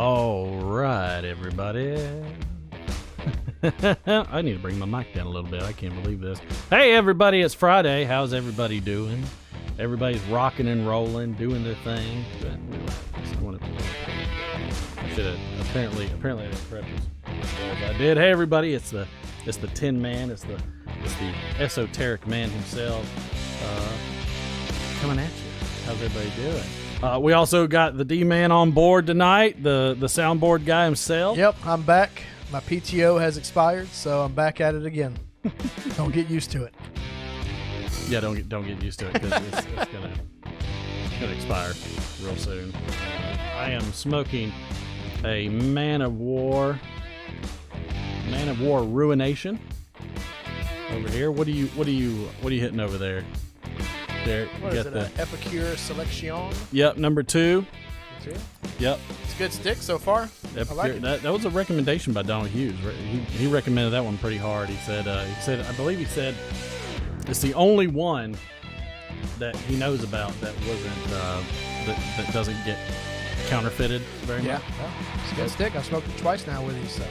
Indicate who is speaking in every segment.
Speaker 1: All right, everybody. I need to bring my mic down a little bit. I can't believe this. Hey, everybody, it's Friday. How's everybody doing? Everybody's rocking and rolling, doing their thing. Apparently I didn't prep as I did. Hey, everybody, it's the Tin Man. It's the esoteric man himself coming at you. How's everybody doing? We also got the D-Man on board tonight, the soundboard guy himself.
Speaker 2: Yep, I'm back. My PTO has expired, so I'm back at it again. Don't get used to it.
Speaker 1: Yeah, don't get used to it because it's gonna expire real soon. I am smoking a Man of War Ruination over here. What are you hitting over there? There,
Speaker 2: what is it? An Epicure Selection?
Speaker 1: Yep, number 2. Yep.
Speaker 2: It's a good stick so far.
Speaker 1: Epicure,
Speaker 2: I like it.
Speaker 1: That was a recommendation by Donald Hughes. He recommended that one pretty hard. He said I believe he said it's the only one that he knows about that wasn't that doesn't get counterfeited very much.
Speaker 2: Yeah, well, it's a good stick. I've smoked it twice now with you, so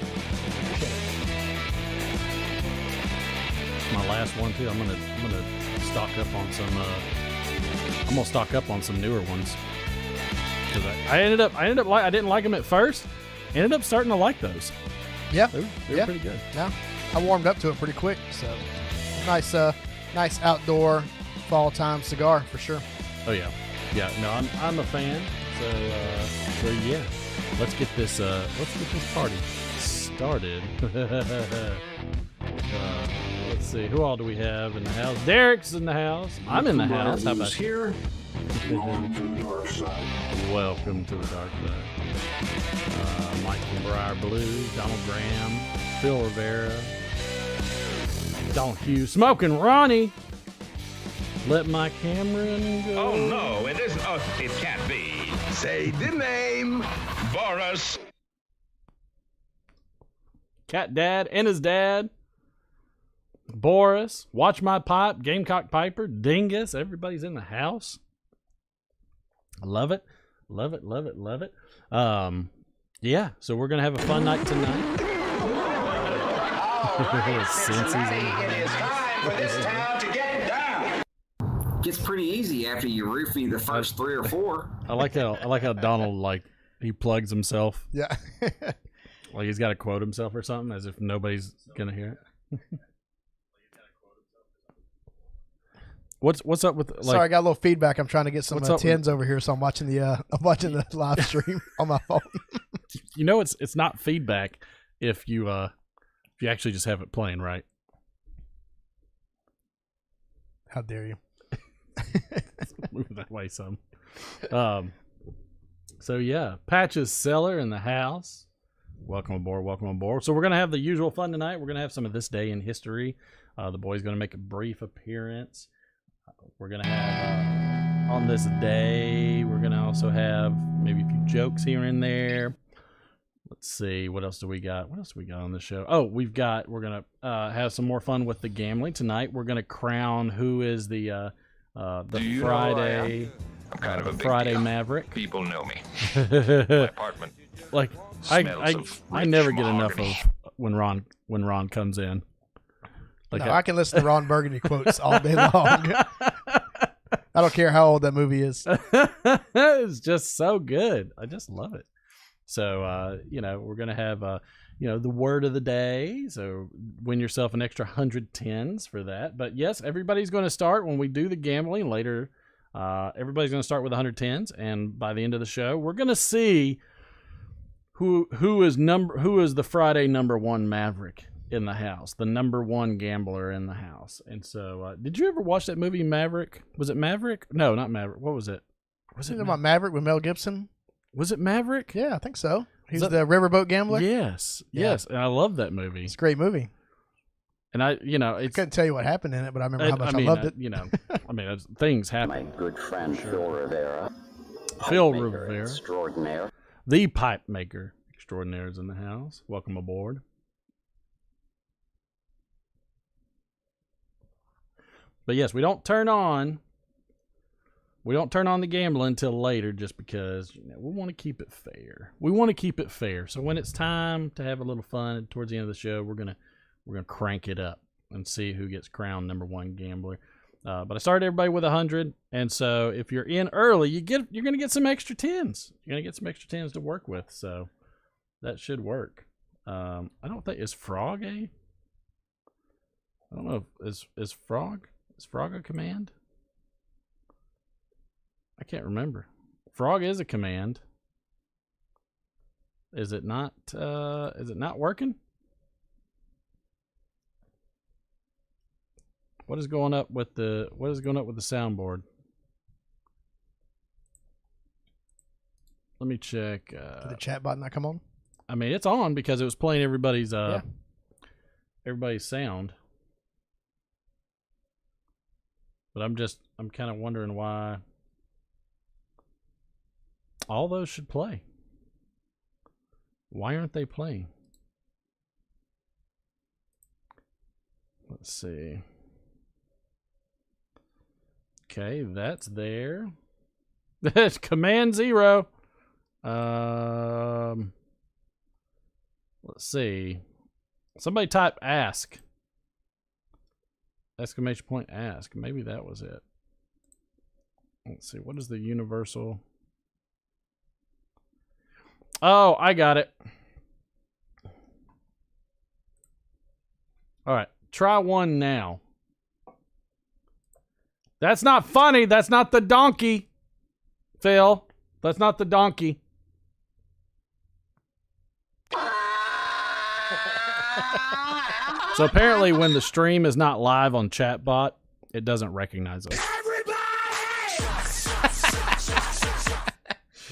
Speaker 1: my last one too. I'm gonna stock up on some. I'm gonna stock up on some newer ones because I ended up I didn't like them at first. Ended up starting to like those.
Speaker 2: Yeah,
Speaker 1: they're pretty good.
Speaker 2: Yeah, I warmed up to it pretty quick. So nice outdoor fall time cigar for sure.
Speaker 1: Oh yeah. No, I'm a fan. So yeah, let's get this party started. Let's see, who all do we have in the house? Derek's in the house. I'm in the house. How about
Speaker 3: here? Welcome to the dark side.
Speaker 1: Welcome to the dark side. Mike from Briar Blue, Donald Graham, Phil Rivera, Donald Hughes, Smoking Ronnie. Let my Cameron go.
Speaker 4: Oh no, it isn't. Oh, it can't be. Say the name, Boris.
Speaker 1: Cat Dad and his dad. Boris, Watch My Pipe, Gamecock Piper, Dingus, everybody's in the house. I love it. Love it. Yeah, so we're going to have a fun night tonight.
Speaker 5: It is time for this town to get down. Gets pretty easy after you roofie the first 3 or 4.
Speaker 1: I like how Donald, he plugs himself.
Speaker 2: Yeah.
Speaker 1: Like he's got to quote himself or something as if nobody's going to hear it. What's up with
Speaker 2: Sorry, I got a little feedback. I'm trying to get some tins over here, so I'm watching the live stream on my phone.
Speaker 1: You know, it's not feedback if you actually just have it playing, right?
Speaker 2: How dare you?
Speaker 1: Move that way some. So yeah, Patches Cellar in the house. Welcome aboard. So we're gonna have the usual fun tonight. We're gonna have some of this day in history. The boy's gonna make a brief appearance. We're going to have, on this day, we're going to also have maybe a few jokes here and there. Let's see, what else do we got? What else do we got on the show? Oh, we're going to have some more fun with the gambling tonight. We're going to crown who is the Friday,
Speaker 4: I'm kind of a big
Speaker 1: Friday
Speaker 4: deal.
Speaker 1: Maverick.
Speaker 4: People know me. My apartment.
Speaker 1: Like,
Speaker 4: Smells
Speaker 1: I
Speaker 4: of
Speaker 1: never
Speaker 4: rich
Speaker 1: get enough of
Speaker 4: mahogany.
Speaker 1: when Ron comes in. Like
Speaker 2: I can listen to Ron Burgundy quotes all day long. I don't care how old that movie is.
Speaker 1: It's just so good. I just love it. So, we're going to have, the word of the day. So win yourself an extra 100 tins for that. But yes, everybody's going to start when we do the gambling later. Everybody's going to start with 100 tins. And by the end of the show, we're going to see who is the Friday number 1 Maverick in the house, the number 1 gambler in the house. And so, did you ever watch that movie Maverick? Was it Maverick? No, not Maverick. What was it? Was it
Speaker 2: about Maverick with Mel Gibson?
Speaker 1: Was it Maverick?
Speaker 2: Yeah, I think so. He's the riverboat gambler.
Speaker 1: Yes, yes, and I love that movie.
Speaker 2: It's a great movie.
Speaker 1: And I
Speaker 2: couldn't tell you what happened in it, but I remember how much I loved it.
Speaker 1: Things happen.
Speaker 6: My good friend Phil Rivera.
Speaker 1: Phil Rivera,
Speaker 6: extraordinaire.
Speaker 1: The pipe maker extraordinaire is in the house. Welcome aboard. But yes, we don't turn on We don't turn on the gambling until later just because we want to keep it fair. We want to keep it fair. So when it's time to have a little fun towards the end of the show, we're gonna crank it up and see who gets crowned number one gambler. But I started everybody with 100, and so if you're in early, you're gonna get some extra 10s. You're gonna get some extra 10s to work with, so that should work. I don't think is Frog a. I don't know. Is Frog a command? I can't remember. Frog is a command. Is it not? Is it not working? What is going up with the soundboard? Let me check.
Speaker 2: Did the chat bot not come on?
Speaker 1: I mean, it's on because it was playing everybody's everybody's sound. But I'm kind of wondering why all those should play. Why aren't they playing? Let's see. Okay, that's there. That's Command 0. Let's see. Somebody type ask. Exclamation point ask. Maybe that was it. Let's see. What is the universal? Oh, I got it. All right. Try one now. That's not funny. That's not the donkey, Phil. That's not the donkey. So apparently when the stream is not live on Chatbot, it doesn't recognize us.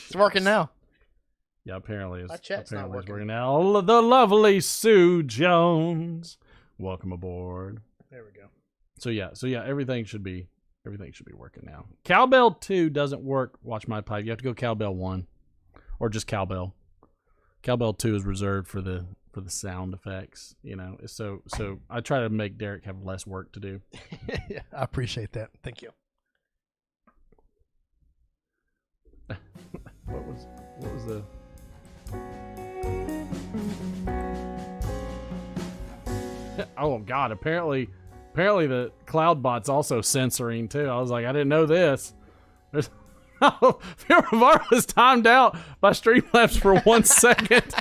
Speaker 2: It's working now.
Speaker 1: Yeah, apparently it's,
Speaker 2: My chat's not working.
Speaker 1: now. The lovely Sue Jones. Welcome aboard.
Speaker 2: There we go.
Speaker 1: So yeah, everything should be working now. Cowbell 2 doesn't work. Watch my pipe. You have to go Cowbell 1 or just Cowbell. Cowbell 2 is reserved for the sound effects, So I try to make Derek have less work to do.
Speaker 2: Yeah, I appreciate that. Thank you.
Speaker 1: What was the Oh God, apparently the cloud bot's also censoring too. I was like, I didn't know this. There's Phil Rivara was timed out by Streamlabs for 1 second.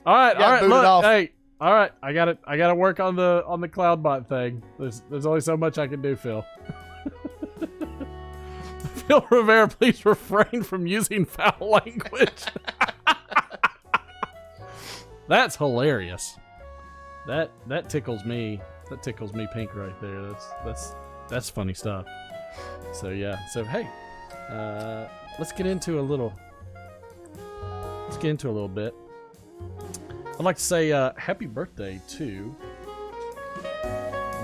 Speaker 1: all right, look, hey, all right, I gotta work on the cloud bot thing. There's only so much I can do, Phil. Phil Rivera, please refrain from using foul language. That's hilarious. That tickles me. That tickles me pink right there. That's funny stuff. So yeah. So hey, let's get into a little bit. I'd like to say happy birthday to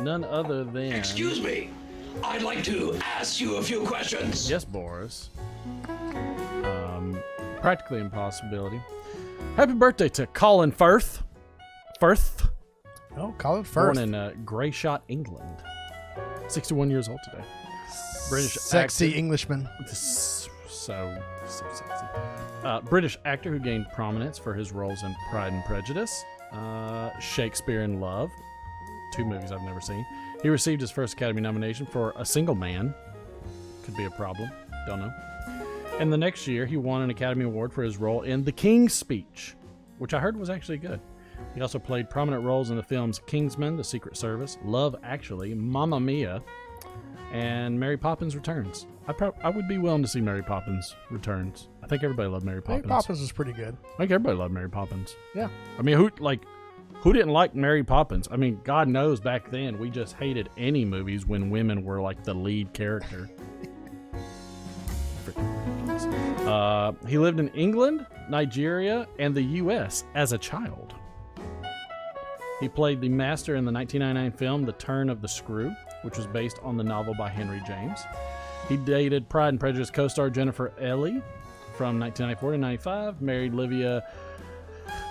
Speaker 1: none other than.
Speaker 7: Excuse me. I'd like to ask you a few questions.
Speaker 1: Yes, Boris. Practically impossibility. Happy birthday to Colin Firth.
Speaker 2: Oh, Colin Firth.
Speaker 1: Born in Greyshot, England. 61 years old today. British
Speaker 2: sexy
Speaker 1: actor.
Speaker 2: Englishman.
Speaker 1: So sexy. British actor who gained prominence for his roles in Pride and Prejudice, Shakespeare in Love, 2 movies I've never seen. He received his first Academy nomination for A Single Man. Could be a problem. Don't know. And the next year, he won an Academy Award for his role in The King's Speech, which I heard was actually good. He also played prominent roles in the films Kingsman, The Secret Service, Love Actually, Mamma Mia, and Mary Poppins Returns. I would be willing to see Mary Poppins Returns. I think everybody loved Mary Poppins.
Speaker 2: Mary Poppins was pretty good.
Speaker 1: I think everybody loved Mary Poppins.
Speaker 2: Yeah.
Speaker 1: I mean, who didn't like Mary Poppins? I mean, God knows back then we just hated any movies when women were like the lead character. He lived in England, Nigeria, and the U.S. as a child. He played the master in the 1999 film The Turn of the Screw, which was based on the novel by Henry James. He dated Pride and Prejudice co-star Jennifer Ellie from 1994 to 95, married Livia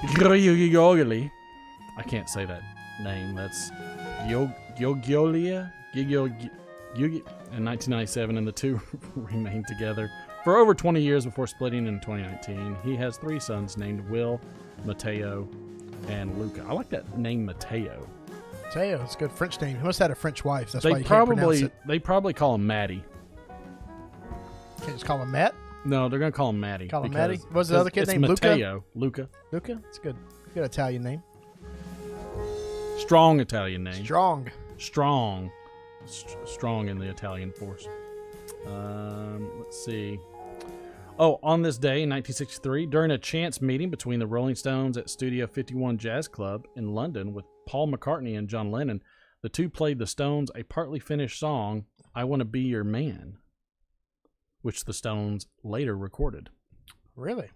Speaker 1: Giogli. I can't say that name. That's Gioglia. in 1997, and the two remained together for over 20 years before splitting in 2019. He has 3 sons named Will, Mateo, and Luca. I like that name, Mateo.
Speaker 2: Mateo, it's a good French name. He must have had a French wife. That's why you can't pronounce it.
Speaker 1: They probably call him Matty.
Speaker 2: Can't just call him Matt?
Speaker 1: No, they're gonna call him Matty.
Speaker 2: Call him Matty? What was the other kid named?
Speaker 1: Mateo. Luca.
Speaker 2: Luca? It's good. Good Italian name.
Speaker 1: Strong Italian name.
Speaker 2: Strong.
Speaker 1: Strong in the Italian force. Let's see. Oh, on this day in 1963, during a chance meeting between the Rolling Stones at Studio 51 Jazz Club in London with Paul McCartney and John Lennon, the two played the Stones a partly finished song, I Want to Be Your Man, which the Stones later recorded.
Speaker 2: Really?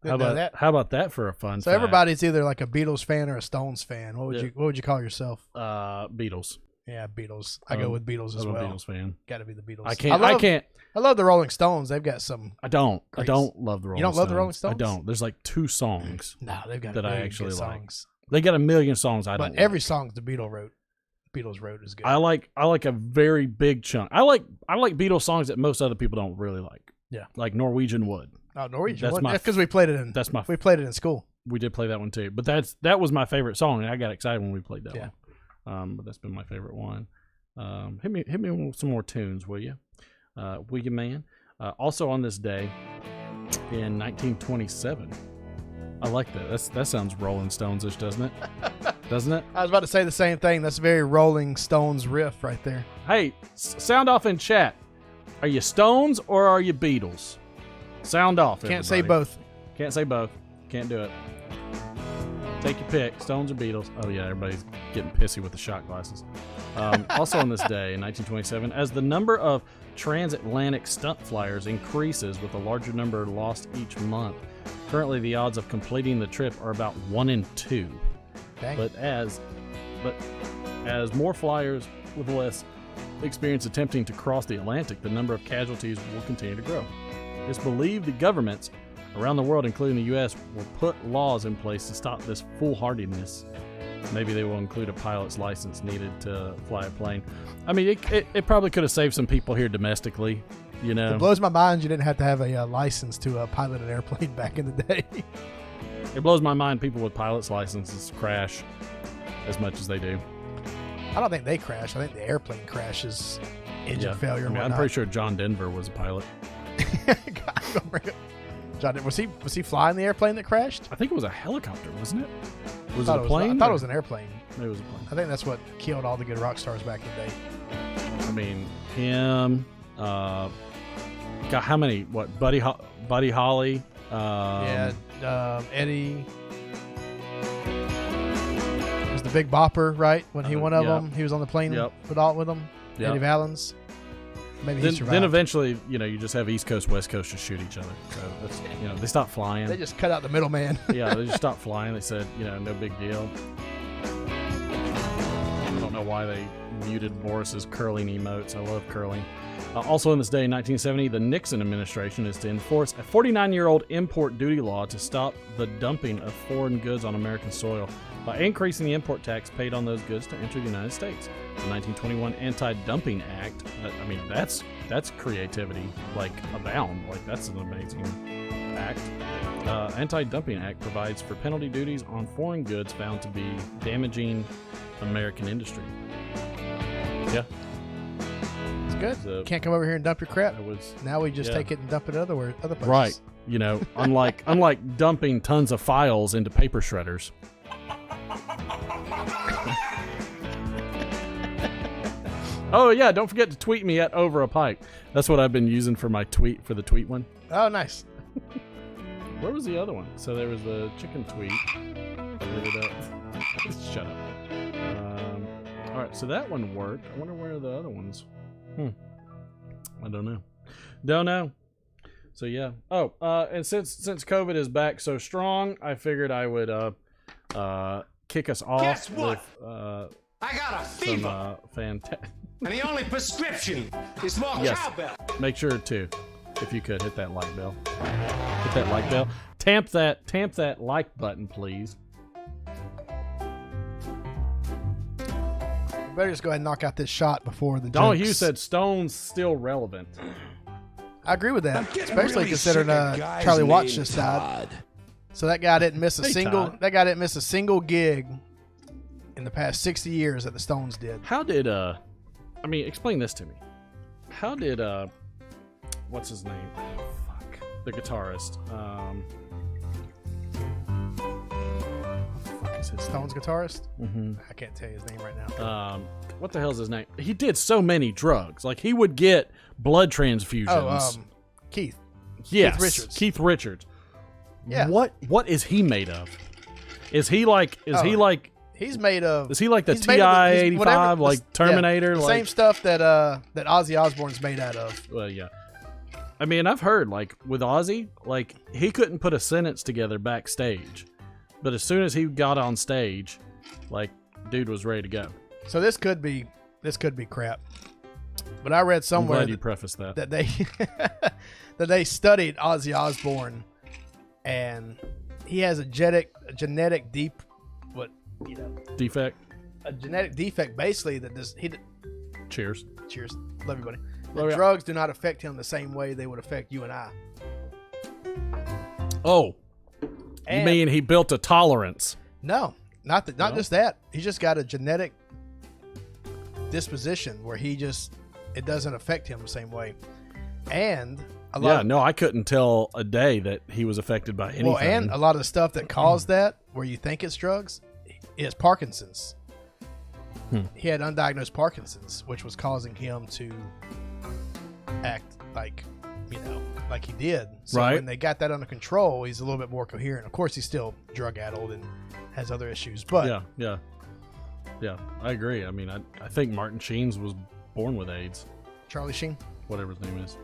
Speaker 1: How about that for a fun
Speaker 2: So
Speaker 1: fact?
Speaker 2: everybody's either like a Beatles fan or a Stones fan. What would you call yourself?
Speaker 1: Beatles.
Speaker 2: Yeah, Beatles. I go with Beatles as
Speaker 1: I'm
Speaker 2: well.
Speaker 1: a Beatles fan.
Speaker 2: Got to be the Beatles.
Speaker 1: I
Speaker 2: love the Rolling Stones. They've got some.
Speaker 1: I don't love the Rolling Stones.
Speaker 2: You don't love the Rolling Stones?
Speaker 1: I don't. There's like 2 songs.
Speaker 2: No, they've got
Speaker 1: that I
Speaker 2: really
Speaker 1: actually
Speaker 2: good
Speaker 1: like.
Speaker 2: songs.
Speaker 1: They got a million songs I don't.
Speaker 2: But every song the Beatles wrote is good.
Speaker 1: I like a very big chunk. I like Beatles songs that most other people don't really like.
Speaker 2: Yeah,
Speaker 1: like Norwegian Wood.
Speaker 2: Oh, Norwegian.
Speaker 1: That's
Speaker 2: That's because we played it in. We played it in school.
Speaker 1: We did play that one too, but that was my favorite song, and I got excited when we played that one. But that's been my favorite one. Hit me with some more tunes, will you, Wiggin' Man? Also on this day in 1927. I like that. That sounds Rolling Stones-ish, doesn't it? Doesn't it?
Speaker 2: I was about to say the same thing. That's a very Rolling Stones riff right there.
Speaker 1: Hey, sound off in chat. Are you Stones or are you Beatles? Sound off, everybody.
Speaker 2: Can't say both.
Speaker 1: Can't say both. Can't do it. Take your pick, Stones or Beatles. Oh yeah, everybody's getting pissy with the shot glasses. Also on this day in 1927, as the number of transatlantic stunt flyers increases with a larger number lost each month, currently the odds of completing the trip are about 1 in 2.
Speaker 2: Dang.
Speaker 1: But as more flyers with less experience attempting to cross the Atlantic, the number of casualties will continue to grow. It's believed the governments around the world, including the U.S., will put laws in place to stop this foolhardiness. Maybe they will include a pilot's license needed to fly a plane. I mean, it probably could have saved some people here domestically, you know.
Speaker 2: It blows my mind you didn't have to have a license to pilot an airplane back in the day.
Speaker 1: It blows my mind people with pilot's licenses crash as much as they do.
Speaker 2: I don't think they crash. I think the airplane crashes, engine failure.
Speaker 1: I mean, I'm pretty sure John Denver was a pilot.
Speaker 2: John, was he flying the airplane that crashed?
Speaker 1: I think it was a helicopter, wasn't it? Was
Speaker 2: it
Speaker 1: a plane?
Speaker 2: I thought it was an airplane.
Speaker 1: Maybe it was a plane.
Speaker 2: I think that's what killed all the good rock stars back in the day.
Speaker 1: I mean, him. Got how many? What? Buddy Holly.
Speaker 2: Eddie. It was the Big Bopper, right? When he one of them, he was on the plane with them.
Speaker 1: Yep.
Speaker 2: Eddie Valens. Maybe he survived.
Speaker 1: Then eventually, you just have East Coast, West Coast just shoot each other. So that's, they stopped flying.
Speaker 2: They just cut out the middleman.
Speaker 1: Yeah, they just stopped flying. They said, no big deal. I don't know why they muted Boris's curling emotes. I love curling. Also in this day in 1970, the Nixon administration is to enforce a 49-year-old import duty law to stop the dumping of foreign goods on American soil by increasing the import tax paid on those goods to enter the United States. The 1921 Anti-Dumping Act, I mean, that's creativity, like, abound. Like, that's an amazing act. Anti-Dumping Act provides for penalty duties on foreign goods found to be damaging American industry. Yeah.
Speaker 2: It's good. So, can't come over here and dump your crap. Now we just take it and dump it other places.
Speaker 1: Right. Unlike dumping tons of files into paper shredders. Oh yeah, don't forget to tweet me at Over a Pipe. That's what I've been using for my tweet, for the tweet one.
Speaker 2: Oh, nice.
Speaker 1: Where was the other one? So there was the chicken tweet. Shut up. All right, so that one worked. I wonder where the other ones. I don't know. So yeah. Oh, and since COVID is back so strong, I figured I would kick us off.
Speaker 7: Guess what?
Speaker 1: With
Speaker 7: I got a fever.
Speaker 1: Some fantastic.
Speaker 7: And the only prescription is more cowbell.
Speaker 1: Make sure to, if you could, hit that like bell. Hit that like bell. Tamp that like button, please.
Speaker 2: better just go ahead and knock out this shot before the
Speaker 1: Donald
Speaker 2: jokes.
Speaker 1: Hughes said Stone's still relevant.
Speaker 2: I agree with that,
Speaker 7: Getting
Speaker 2: especially
Speaker 7: really
Speaker 2: considering
Speaker 7: sick of guys
Speaker 2: Charlie Watts
Speaker 7: named
Speaker 2: just died.
Speaker 7: Todd.
Speaker 2: So that guy didn't miss a
Speaker 1: Hey,
Speaker 2: single.
Speaker 1: Todd.
Speaker 2: That guy didn't miss a single gig in the past 60 years that the Stones did.
Speaker 1: How did I mean, explain this to me. How did what's his name? Oh, fuck. The guitarist. What the fuck is his
Speaker 2: Stones guitarist.
Speaker 1: Mm-hmm.
Speaker 2: I can't tell you his name right now.
Speaker 1: What the hell's his name? He did so many drugs. Like he would get blood transfusions.
Speaker 2: Keith.
Speaker 1: Yes,
Speaker 2: Keith Richards.
Speaker 1: Keith Richards.
Speaker 2: Yeah.
Speaker 1: What is he made of? Is he like
Speaker 2: He's made of.
Speaker 1: is he like the
Speaker 2: he's made of the- he's
Speaker 1: TI-85
Speaker 2: whatever-
Speaker 1: like Terminator?
Speaker 2: the
Speaker 1: like
Speaker 2: same stuff that Ozzy Osbourne's made out of.
Speaker 1: Well, yeah. I mean, I've heard like with Ozzy, like he couldn't put a sentence together backstage, but as soon as he got on stage, like dude was ready to go.
Speaker 2: So this could be crap. But I read
Speaker 1: I'm
Speaker 2: somewhere
Speaker 1: glad you prefaced that.
Speaker 2: that they that they studied Ozzy Osbourne, and he has a genetic
Speaker 1: Defect.
Speaker 2: a genetic defect basically that does
Speaker 1: Cheers.
Speaker 2: cheers, love you, buddy.
Speaker 1: Love
Speaker 2: The
Speaker 1: ya.
Speaker 2: drugs do not affect him the same way they would affect you and I.
Speaker 1: Oh, you
Speaker 2: And-
Speaker 1: mean he built a tolerance?
Speaker 2: No, not
Speaker 1: No?
Speaker 2: just that. He just got a genetic disposition where it doesn't affect him the same way. And a lot
Speaker 1: Yeah, no, I couldn't tell a day that he was affected by anything.
Speaker 2: well, and a lot of the stuff that caused that, where you think it's drugs, is Parkinson's. He had undiagnosed Parkinson's, which was causing him to act like he did. So
Speaker 1: Right.
Speaker 2: when they got that under control, he's a little bit more coherent. Of course, he's still drug-addled and has other issues, but
Speaker 1: yeah, I agree. I mean, I think Martin Sheen's was born with AIDS,
Speaker 2: Charlie Sheen.
Speaker 1: whatever his name is.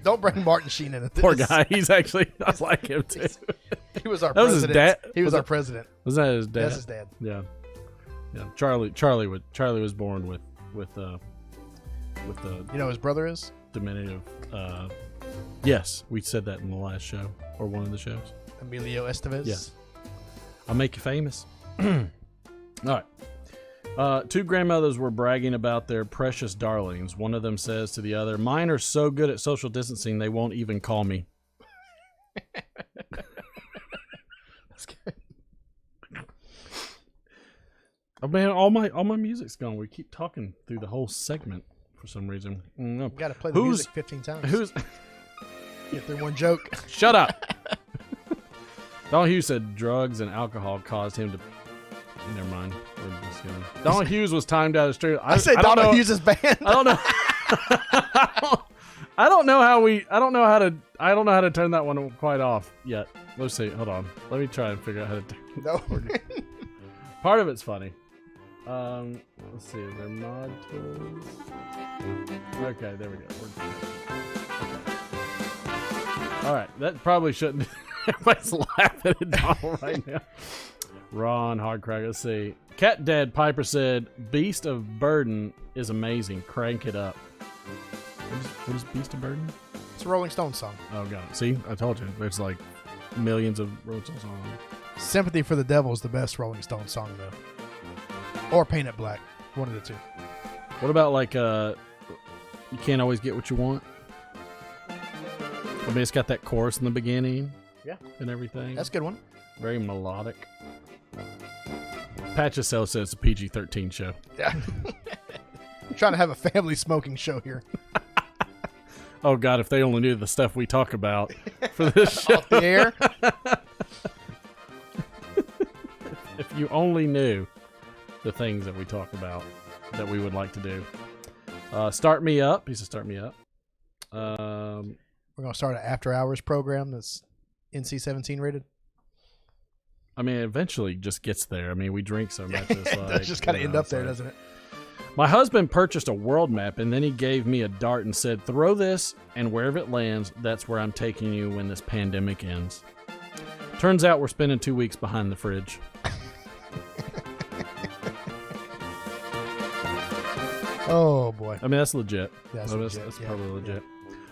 Speaker 2: Don't bring Martin Sheen into this.
Speaker 1: Poor guy. He's actually, I like him too.
Speaker 2: He was our
Speaker 1: That was his
Speaker 2: president.
Speaker 1: dad?
Speaker 2: He was
Speaker 1: Was
Speaker 2: our
Speaker 1: that-
Speaker 2: president.
Speaker 1: Was that his dad?
Speaker 2: That's his dad.
Speaker 1: Yeah. Charlie was born with the
Speaker 2: You know who his brother is?
Speaker 1: diminutive. Yes, we said that in the last show or one of the shows.
Speaker 2: Emilio Estevez.
Speaker 1: Yes. I'll make you famous. All right. Two grandmothers were bragging about their precious darlings. One of them says to the other, "Mine are so good at social distancing they won't even call me."
Speaker 2: That's good.
Speaker 1: Oh man, all my music's gone. We keep talking through the whole segment for some reason. I don't know.
Speaker 2: You got to play the
Speaker 1: Who's-
Speaker 2: music 15 times.
Speaker 1: Who's
Speaker 2: Get through one joke.
Speaker 1: Shut up. Donald Hughes said drugs and alcohol caused him to. Never mind. We're just gonna... Donald Hughes was timed out of street.
Speaker 2: I said
Speaker 1: don't
Speaker 2: Donald
Speaker 1: know-
Speaker 2: Hughes' band.
Speaker 1: I don't know. I don't know how to turn that one quite off yet. Let's see. Hold on. Let me try and figure out how to.
Speaker 2: No.
Speaker 1: Part of it's funny. Let's see. Is there mod tools? Okay, there we go. All right, that probably shouldn't. Everybody's laughing at Donald right now. Ron Hardcrack. Let's see. Cat Dad Piper said, "Beast of Burden is amazing. Crank it up." What is Beast of Burden?
Speaker 2: It's a Rolling Stones song.
Speaker 1: Oh, got it. See, I told you. There's like millions of Rolling Stones songs.
Speaker 2: Sympathy for the Devil is the best Rolling Stones song, though. Or Paint It Black. One of the two.
Speaker 1: What about like You Can't Always Get What You Want? I mean, it's got that chorus in the beginning.
Speaker 2: Yeah.
Speaker 1: And everything.
Speaker 2: That's a good one.
Speaker 1: Very melodic. Patchesell says it's a PG-13 show.
Speaker 2: Yeah. I'm trying to have a family smoking show here.
Speaker 1: Oh, God, if they only knew the stuff we talk about for this show.
Speaker 2: Off the air.
Speaker 1: If you only knew the things that we talk about that we would like to do. Start Me Up. He said start me up.
Speaker 2: We're going to start an after-hours program that's NC-17 rated.
Speaker 1: I mean, it eventually just gets there. I mean, we drink so much. It's like,
Speaker 2: That's just kind of end up there,
Speaker 1: it's like-
Speaker 2: doesn't it?
Speaker 1: My husband purchased a world map, and then he gave me a dart and said, "Throw this, and wherever it lands, that's where I'm taking you when this pandemic ends." Turns out we're spending 2 weeks behind the fridge.
Speaker 2: Oh, boy.
Speaker 1: I mean, that's legit.
Speaker 2: That's
Speaker 1: I mean,
Speaker 2: legit,
Speaker 1: that's
Speaker 2: yeah,
Speaker 1: probably
Speaker 2: yeah.
Speaker 1: legit.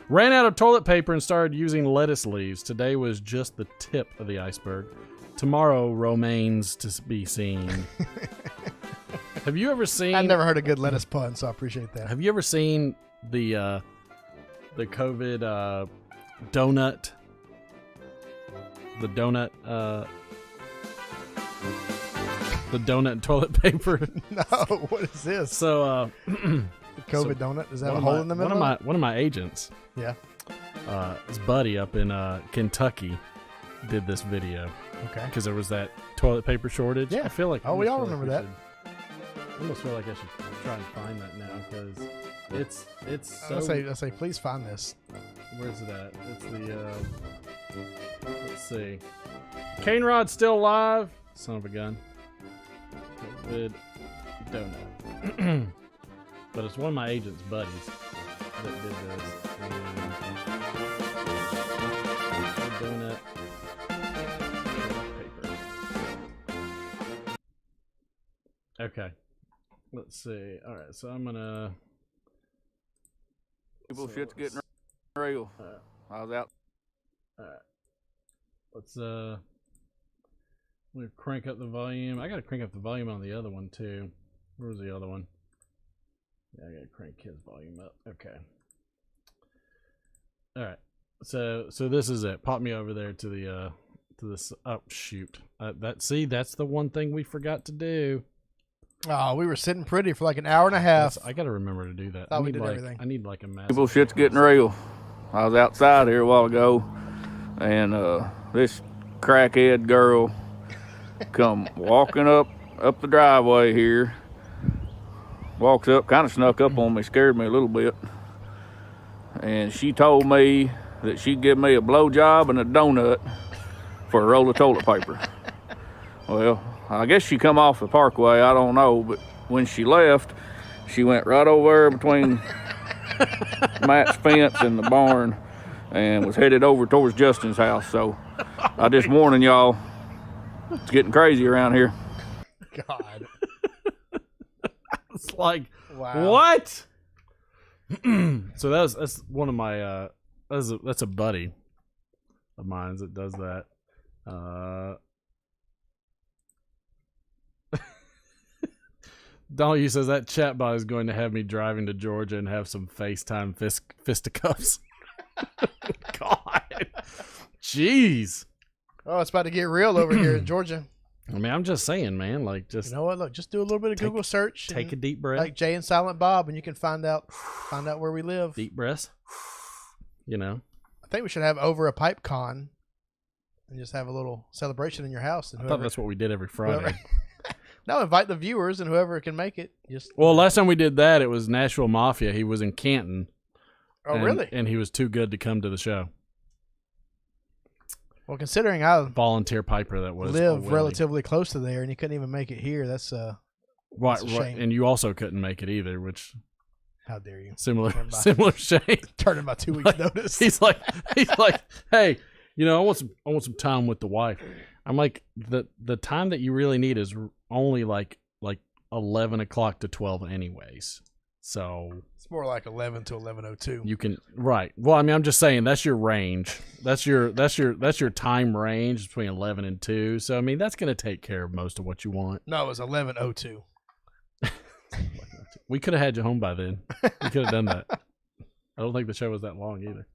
Speaker 1: Ran out of toilet paper and started using lettuce leaves. Today was just the tip of the iceberg. Tomorrow remains to be seen. Have you ever seen?
Speaker 2: I've never heard a good lettuce pun, so I appreciate that.
Speaker 1: Have you ever seen the COVID donut? The donut and toilet paper.
Speaker 2: No, what is this?
Speaker 1: So
Speaker 2: The COVID donut? Does that have a hole in the middle?
Speaker 1: One of my agents,
Speaker 2: Yeah.
Speaker 1: his buddy up in Kentucky, did this video
Speaker 2: Okay.
Speaker 1: because there was that toilet paper shortage.
Speaker 2: Yeah.
Speaker 1: I feel like
Speaker 2: Oh, we all
Speaker 1: almost feel
Speaker 2: remember
Speaker 1: like I almost feel like I should try and find that now because it's so.
Speaker 2: I say, please find this.
Speaker 1: Where's it at? It's the let's see. Cane Rod's still alive. Son of a gun. COVID donut. But it's one of my agent's buddies that did this. Donut paper. Okay. Let's see. All right, so I'm gonna.
Speaker 8: People shit's getting real. I was out.
Speaker 1: All right. Let's I'm gonna crank up the volume. I gotta crank up the volume on the other one too. Where's the other one? Yeah, I gotta crank his volume up. Okay. All right. So this is it. Pop me over there to the to this. Oh shoot! That's the one thing we forgot to do.
Speaker 2: Oh, we were sitting pretty for like an hour and a half.
Speaker 1: I gotta remember to do that.
Speaker 2: Thought
Speaker 1: I
Speaker 2: we
Speaker 1: need
Speaker 2: did
Speaker 1: like
Speaker 2: everything.
Speaker 1: I need like a massive.
Speaker 8: People shit's getting real. I was outside here a while ago, and this crackhead girl come walking up the driveway here. Walks up, kind of snuck up on me, scared me a little bit. And she told me that she'd give me a blowjob and a donut for a roll of toilet paper. Well, I guess she come off the parkway, I don't know, but when she left, she went right over there between Matt's fence and the barn and was headed over towards Justin's house. So I just warning y'all, it's getting crazy around here.
Speaker 2: God.
Speaker 1: It's like
Speaker 2: Wow.
Speaker 1: what? So that's one of my that's a buddy of mine that does that. Donald, you says that chatbot is going to have me driving to Georgia and have some FaceTime fisticuffs. God, jeez.
Speaker 2: Oh, it's about to get real over here in Georgia.
Speaker 1: I mean, I'm just saying, man. Like, just
Speaker 2: You know what? Look, just do a little bit of Google search.
Speaker 1: take a
Speaker 2: and
Speaker 1: deep breath.
Speaker 2: like Jay and Silent Bob, and you can find out where we live.
Speaker 1: Deep breaths. You know.
Speaker 2: I think we should have over a pipe con and just have a little celebration in your house. And
Speaker 1: I thought that's what we did every Friday.
Speaker 2: No, invite the viewers and whoever can make it. Just
Speaker 1: Well, last time we did that, it was Nashville Mafia. He was in Canton.
Speaker 2: Oh,
Speaker 1: and-
Speaker 2: really?
Speaker 1: And he was too good to come to the show.
Speaker 2: Well, considering I
Speaker 1: Volunteer piper that was.
Speaker 2: live
Speaker 1: Willie.
Speaker 2: relatively close to there, and you couldn't even make it here. That's
Speaker 1: Right,
Speaker 2: that's a shame.
Speaker 1: and you also couldn't make it either, which
Speaker 2: how dare you?
Speaker 1: similar
Speaker 2: Never mind.
Speaker 1: similar shame.
Speaker 2: Turning my 2 weeks notice.
Speaker 1: he's like, hey, you know, I want some time with the wife. I'm like, the time that you really need is only like 11 o'clock to 12 anyways. So
Speaker 2: It's more like 11 to 11:02.
Speaker 1: you can right. Well, I mean, I'm just saying that's your range. That's your time range between 11 and 2. So I mean, that's going to take care of most of what you want.
Speaker 2: No, it was 11:02.
Speaker 1: We could have had you home by then. We could have done that. I don't think the show was that long either.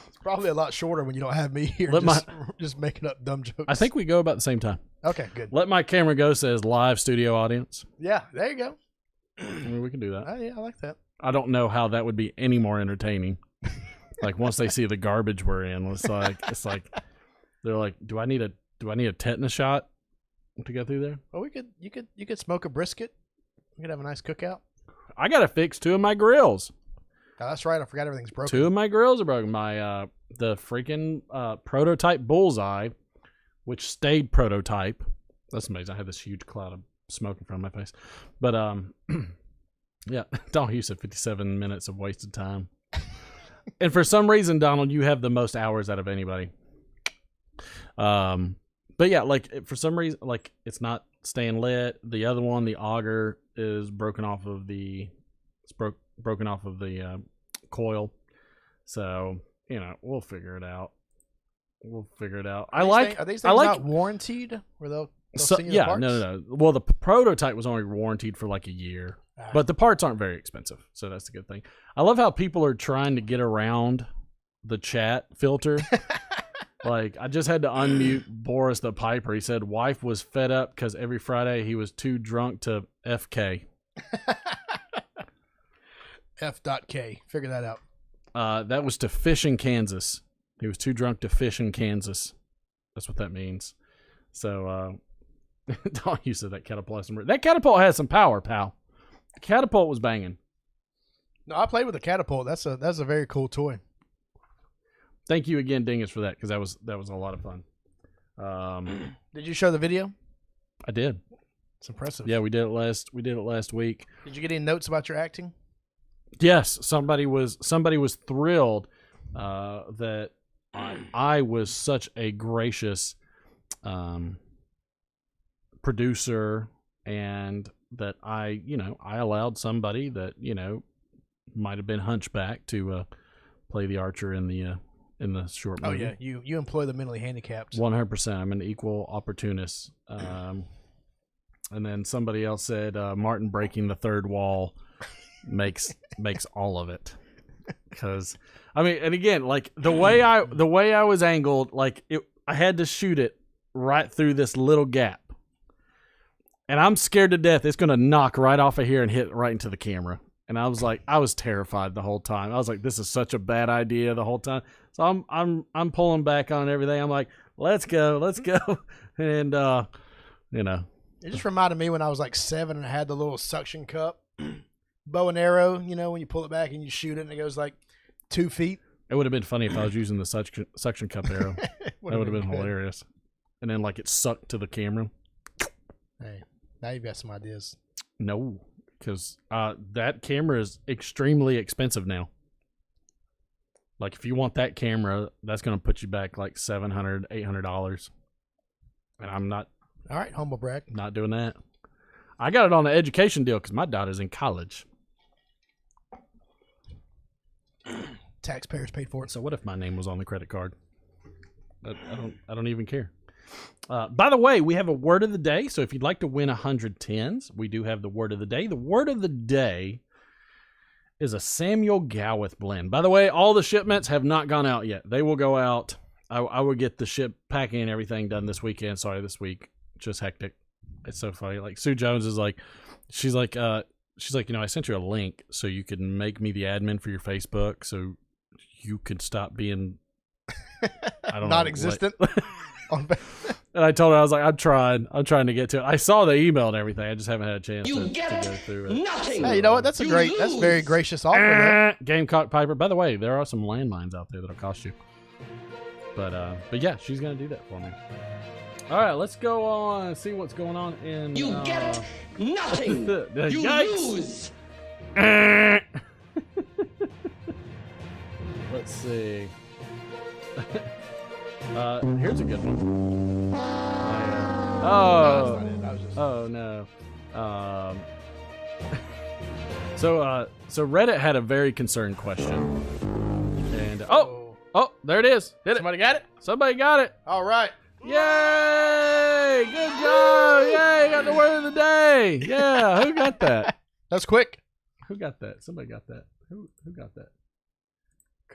Speaker 2: It's probably a lot shorter when you don't have me here.
Speaker 1: Let
Speaker 2: just making up dumb jokes.
Speaker 1: I think we go about the same time.
Speaker 2: Okay, good.
Speaker 1: Let my camera go says live studio audience.
Speaker 2: Yeah, there you go.
Speaker 1: I mean, we can do that.
Speaker 2: Oh, yeah, I like that.
Speaker 1: I don't know how that would be any more entertaining. Like once they see the garbage we're in, it's like they're like, do I need a tetanus shot to go through there?
Speaker 2: Well, you could smoke a brisket. We could have a nice cookout.
Speaker 1: I gotta fix 2 of my grills.
Speaker 2: Oh, that's right. I forgot everything's broken.
Speaker 1: 2 of my grills are broken. My the freaking prototype bullseye, which stayed prototype. That's amazing. I had this huge cloud of smoke in front of my face. But yeah, Donald, you said 57 minutes of wasted time. And for some reason, Donald, you have the most hours out of anybody. But yeah, like for some reason, like it's not staying lit. The other one, the auger, is broken off of the coil. So you know, we'll figure it out. Are these things not warranted? Where they'll
Speaker 2: They'll
Speaker 1: So
Speaker 2: send you the
Speaker 1: yeah,
Speaker 2: parts?
Speaker 1: no. Well, the prototype was only warranted for like a year, but the parts aren't very expensive, so that's the good thing. I love how people are trying to get around the chat filter. Like, I just had to unmute Boris the Piper. He said wife was fed up because every Friday he was too drunk to FK.
Speaker 2: F.K. Figure that out.
Speaker 1: That was to fish in Kansas. He was too drunk to fish in Kansas. That's what that means. So, don't use that catapult. That catapult has some power, pal. The catapult was banging.
Speaker 2: No, I played with the catapult. That's a very cool toy.
Speaker 1: Thank you again, Dingus, for that, because that was a lot of fun.
Speaker 2: Did you show the video?
Speaker 1: I did.
Speaker 2: It's impressive.
Speaker 1: Yeah, we did it last week.
Speaker 2: Did you get any notes about your acting?
Speaker 1: Yes, somebody was thrilled that I was such a gracious producer, and that I allowed somebody that might have been hunchback to play the archer in the short movie.
Speaker 2: Oh yeah, you employ the mentally handicapped.
Speaker 1: 100%. I'm an equal opportunist. And then somebody else said Martin breaking the third wall makes all of it. Because I mean, and again, like the way I was angled, like I had to shoot it right through this little gap, and I'm scared to death it's gonna knock right off of here and hit right into the camera. And I was terrified the whole time. I was like, this is such a bad idea the whole time. So I'm pulling back on everything. I'm like, let's go. And
Speaker 2: It just reminded me when I was like 7 and I had the little suction cup bow and arrow, when you pull it back and you shoot it and it goes like 2 feet.
Speaker 1: It would have been funny if I was using the suction cup arrow. That would have been
Speaker 2: good.
Speaker 1: hilarious. And then like it sucked to the camera.
Speaker 2: Hey, now you've got some ideas.
Speaker 1: No, because that camera is extremely expensive now. Like if you want that camera, that's going to put you back like $700, $800. And I'm not.
Speaker 2: All right, humble brag.
Speaker 1: Not doing that. I got it on an education deal because my daughter's in college.
Speaker 2: Taxpayers paid for it.
Speaker 1: So what if my name was on the credit card? I don't even care. By the way, we have a word of the day. So if you'd like to win 110s, we do have the word of the day. The word of the day is a Samuel Gowith blend. By the way, all the shipments have not gone out yet. They will go out. I will get the ship packing and everything done this weekend. Sorry, this week. Just hectic. It's so funny. Like Sue Jones is like, she's like, I sent you a link so you can make me the admin for your Facebook so you could stop being, I don't know,
Speaker 2: non-existent.
Speaker 1: And I told her, I was like, I'm trying to get to it. I saw the email and everything. I just haven't had a chance to go through it.
Speaker 7: Nothing.
Speaker 2: Hey, you know what? That's very gracious offer.
Speaker 1: Gamecock Piper. By the way, there are some landmines out there that'll cost you. But yeah, she's gonna do that for me. All right, let's go on and see what's going on in.
Speaker 7: You get nothing. You
Speaker 1: yikes.
Speaker 7: lose.
Speaker 1: Let's see. Here's a good one. Oh no. So Reddit had a very concerned question, and oh, there it is. Hit it.
Speaker 2: Somebody got it?
Speaker 1: Somebody got it.
Speaker 2: All right.
Speaker 1: Yay! Good job! Yay! Got the word of the day. Yeah. Who got that?
Speaker 2: That's quick.
Speaker 1: Who got that? Somebody got that. Who got that?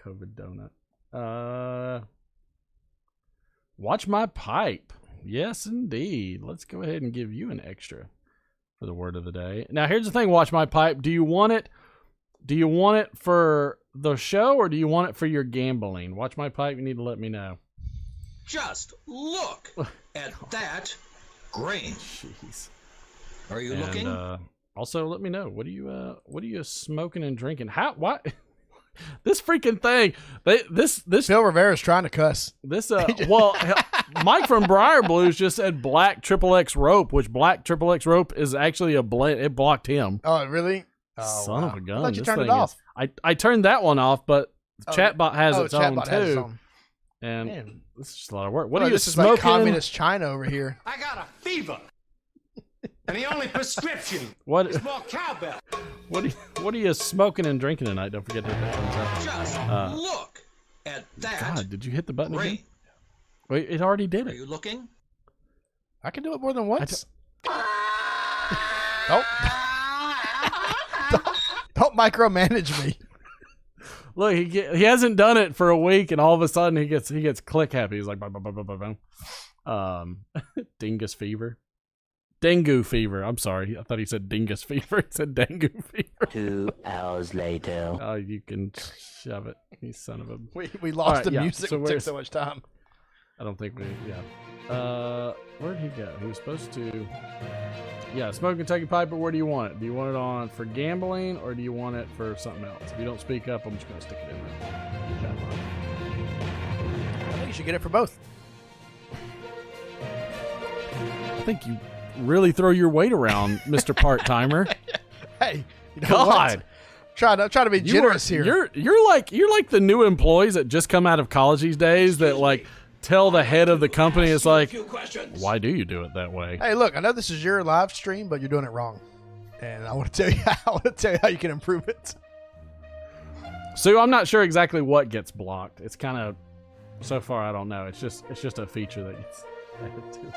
Speaker 1: COVID donut. Watch my pipe. Yes, indeed. Let's go ahead and give you an extra for the word of the day. Now, here's the thing. Watch my pipe. Do you want it? Do you want it for the show or do you want it for your gambling? Watch my pipe. You need to let me know.
Speaker 7: Just look at that grain.
Speaker 1: Jeez.
Speaker 7: Are you looking?
Speaker 1: Also, let me know. What are you smoking and drinking? What? This freaking thing. This
Speaker 2: Phil Rivera's trying to cuss.
Speaker 1: This well, Mike from Briar Blues just said black XXX rope, which black XXX rope is actually a blend. It blocked him.
Speaker 2: Oh, really? Oh,
Speaker 1: Son of a gun.
Speaker 2: I thought you
Speaker 1: This
Speaker 2: turned it
Speaker 1: thing
Speaker 2: off.
Speaker 1: I turned that one off, but Chatbot has its own
Speaker 2: Chatbot has its
Speaker 1: too.
Speaker 2: own.
Speaker 1: And
Speaker 2: Man.
Speaker 1: this is just a lot of work. What
Speaker 2: Oh,
Speaker 1: are you
Speaker 2: this is
Speaker 1: smoking?
Speaker 2: like communist China over here.
Speaker 9: I got a fever. And the only prescription
Speaker 1: What?
Speaker 9: is more cowbell.
Speaker 1: What are you smoking and drinking tonight? Don't forget to hit that thumbs up.
Speaker 7: Just look at that
Speaker 1: God, did you hit the button
Speaker 7: grain.
Speaker 1: again? Wait, it already did
Speaker 7: Are
Speaker 1: it.
Speaker 7: you looking?
Speaker 2: I can do it more than once. Don't micromanage me.
Speaker 1: Look, he hasn't done it for a week, and all of a sudden he gets click happy. He's like, bah, bah, bah, bah, bah, bah. Dingus fever, dengue fever. I'm sorry, I thought he said dingus fever. He said dengue fever.
Speaker 6: 2 hours later.
Speaker 1: Oh, you can shove it, you son of a.
Speaker 2: We lost
Speaker 1: right,
Speaker 2: the
Speaker 1: yeah,
Speaker 2: music.
Speaker 1: so
Speaker 2: It took so much time.
Speaker 1: I don't think we. Yeah. Where'd he go? He was supposed to. Yeah, smoke Kentucky pipe. But where do you want it? Do you want it on for gambling, or do you want it for something else? If you don't speak up, I'm just gonna stick it in there.
Speaker 2: I think you should get it for both.
Speaker 1: I think you really throw your weight around, Mr. Part Timer.
Speaker 2: Hey, you know
Speaker 1: God.
Speaker 2: What? Try to be generous here.
Speaker 1: You're like the new employees that just come out of college these days that like tell the head of the company, it's like, why do you do it that way?
Speaker 2: Hey, look, I know this is your live stream, but you're doing it wrong, and I want to tell you how you can improve it.
Speaker 1: So I'm not sure exactly what gets blocked. It's kind of, so far I don't know. It's just a feature that gets added to it.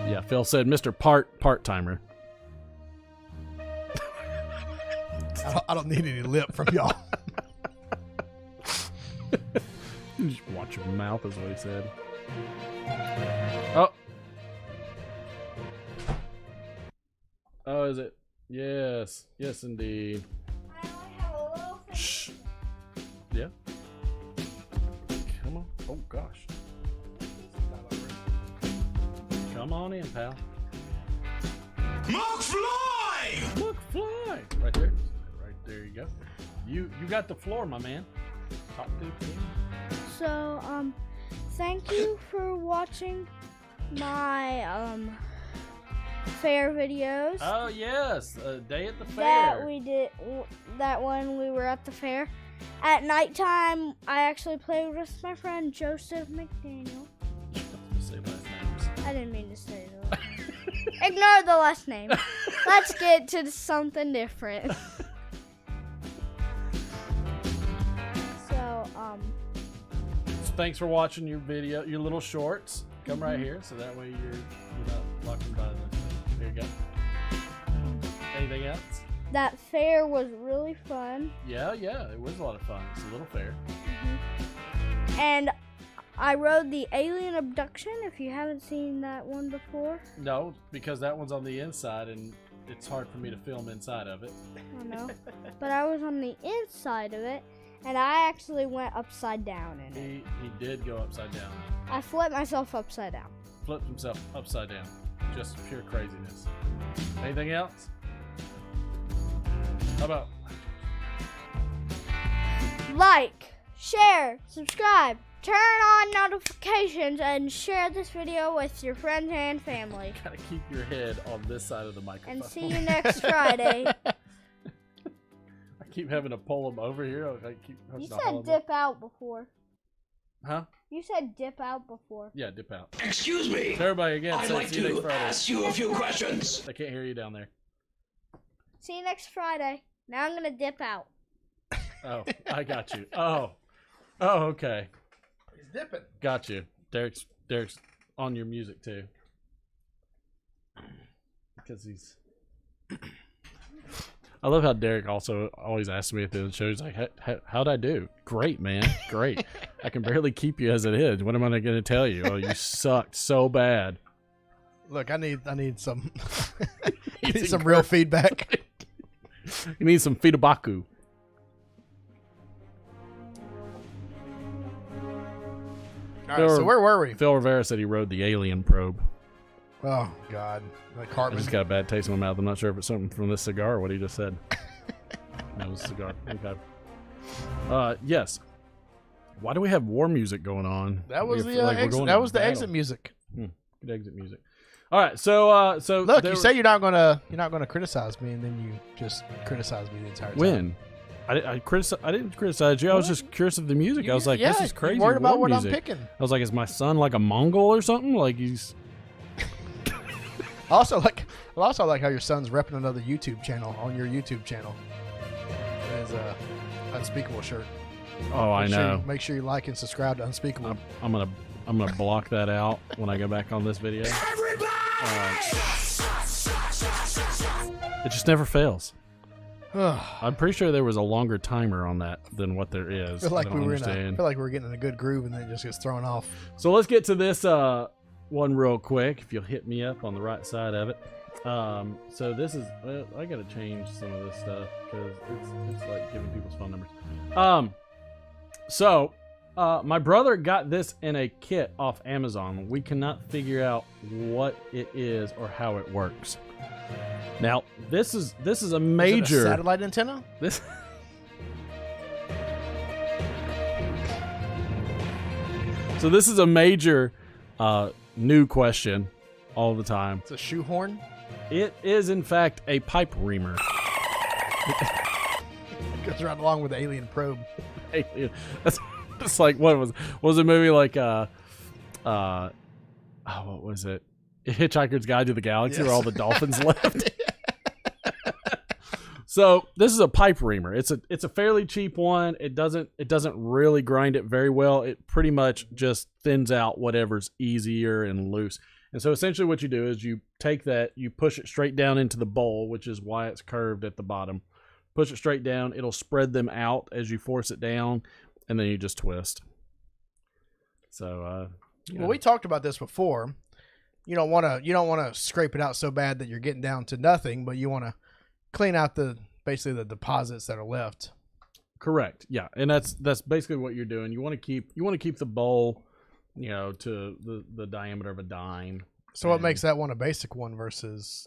Speaker 1: Yeah, Phil said, Mr. Part Timer.
Speaker 2: I don't need any lip from y'all.
Speaker 1: Just watch your mouth, is what he said. Oh. Oh, is it? Yes. Yes, indeed. Shh. Yeah. Come on. Oh, gosh. Come on in, pal.
Speaker 7: McFly!
Speaker 1: McFly! Right there. Right there you go. You got the floor, my man. Talk to the king.
Speaker 10: So, thank you for watching my, fair videos.
Speaker 1: Oh, yes. Day at the fair.
Speaker 10: That we did, that when we were at the fair. At nighttime, I actually played with my friend Joseph McDaniel.
Speaker 1: Say last names.
Speaker 10: I didn't mean to say the last name. Ignore the last name. Let's get to something different.
Speaker 1: Thanks for watching your video, your little shorts. Come right here, so that way you're not blocking by the. There you go. Anything else?
Speaker 10: That fair was really fun.
Speaker 1: Yeah, it was a lot of fun. It's a little fair.
Speaker 10: And I rode the alien abduction. If you haven't seen that one before.
Speaker 1: No, because that one's on the inside, and it's hard for me to film inside of it.
Speaker 10: I know, but I was on the inside of it. And I actually went upside down in it.
Speaker 1: He did go upside down.
Speaker 10: I flipped myself upside down.
Speaker 1: Flipped himself upside down. Just pure craziness. Anything else? How about?
Speaker 10: Like, share, subscribe, turn on notifications, and share this video with your friends and family.
Speaker 1: Gotta keep your head on this side of the microphone.
Speaker 10: And see you next Friday.
Speaker 1: Keep having to pull them over here.
Speaker 10: You said dip out before.
Speaker 1: Huh?
Speaker 10: You said dip out before.
Speaker 1: Yeah, dip out.
Speaker 7: Excuse me.
Speaker 1: So everybody again.
Speaker 7: I'd like to ask you a few questions.
Speaker 1: I can't hear you down there.
Speaker 10: See you next Friday. Now I'm gonna dip out.
Speaker 1: Oh, I got you. Oh, okay.
Speaker 2: He's dipping.
Speaker 1: Got you. Derek's on your music too. Because he's. I love how Derek also always asks me at the show, he's like, how'd I do? Great, man. Great. I can barely keep you as it is. What am I going to tell you? Oh, you sucked so bad.
Speaker 2: Look, I need some I need some real feedback.
Speaker 1: You need some feedback.
Speaker 2: All right, so where were we?
Speaker 1: Phil Rivera said he rode the alien probe.
Speaker 2: Oh, God. Like
Speaker 1: I
Speaker 2: Cartman.
Speaker 1: just got a bad taste in my mouth. I'm not sure if it's something from this cigar or what he just said. That was a cigar. Okay. Yes. Why do we have war music going on?
Speaker 2: That was the exit music.
Speaker 1: Good exit music. All right, so
Speaker 2: look, you say you're not gonna criticize me, and then you just criticize me the entire time.
Speaker 1: When? I didn't criticize you. I was just curious of the music. I was like, this is crazy.
Speaker 2: You're worried about
Speaker 1: war
Speaker 2: what
Speaker 1: music.
Speaker 2: I'm picking.
Speaker 1: I was like, is my son like a Mongol or something? Like he's.
Speaker 2: I also like how your son's repping another YouTube channel on your YouTube channel. It is Unspeakable shirt.
Speaker 1: Oh, I know.
Speaker 2: Make sure you like and subscribe to Unspeakable.
Speaker 1: I'm gonna I'm gonna block that out when I go back on this video. It just never fails. I'm pretty sure there was a longer timer on that than what there is.
Speaker 2: I feel like we're getting in a good groove and then it just gets thrown off.
Speaker 1: So let's get to this one real quick. If you'll hit me up on the right side of it. So this is I gotta change some of this stuff because it's like giving people's phone numbers. My brother got this in a kit off Amazon. We cannot figure out what it is or how it works. Now, this is a major
Speaker 2: is it a satellite antenna.
Speaker 1: So this is a major new question all the time.
Speaker 2: It's a shoehorn.
Speaker 1: It is in fact a pipe reamer.
Speaker 2: It goes right along with the alien probe.
Speaker 1: That's like what was a movie like what was it? Hitchhiker's Guide to the Galaxy, where all the dolphins left. So this is a pipe reamer. It's a fairly cheap one. It doesn't really grind it very well. It pretty much just thins out whatever's easier and loose. And so essentially what you do is you take that, you push it straight down into the bowl, which is why it's curved at the bottom. Push it straight down. It'll spread them out as you force it down, and then you just twist. So
Speaker 2: well, we talked about this before. You don't want to scrape it out so bad that you're getting down to nothing, but you want to clean out basically the deposits that are left.
Speaker 1: Correct. Yeah, and that's basically what you're doing. You want to keep the bowl, to the diameter of a dime.
Speaker 2: So what makes that one a basic one versus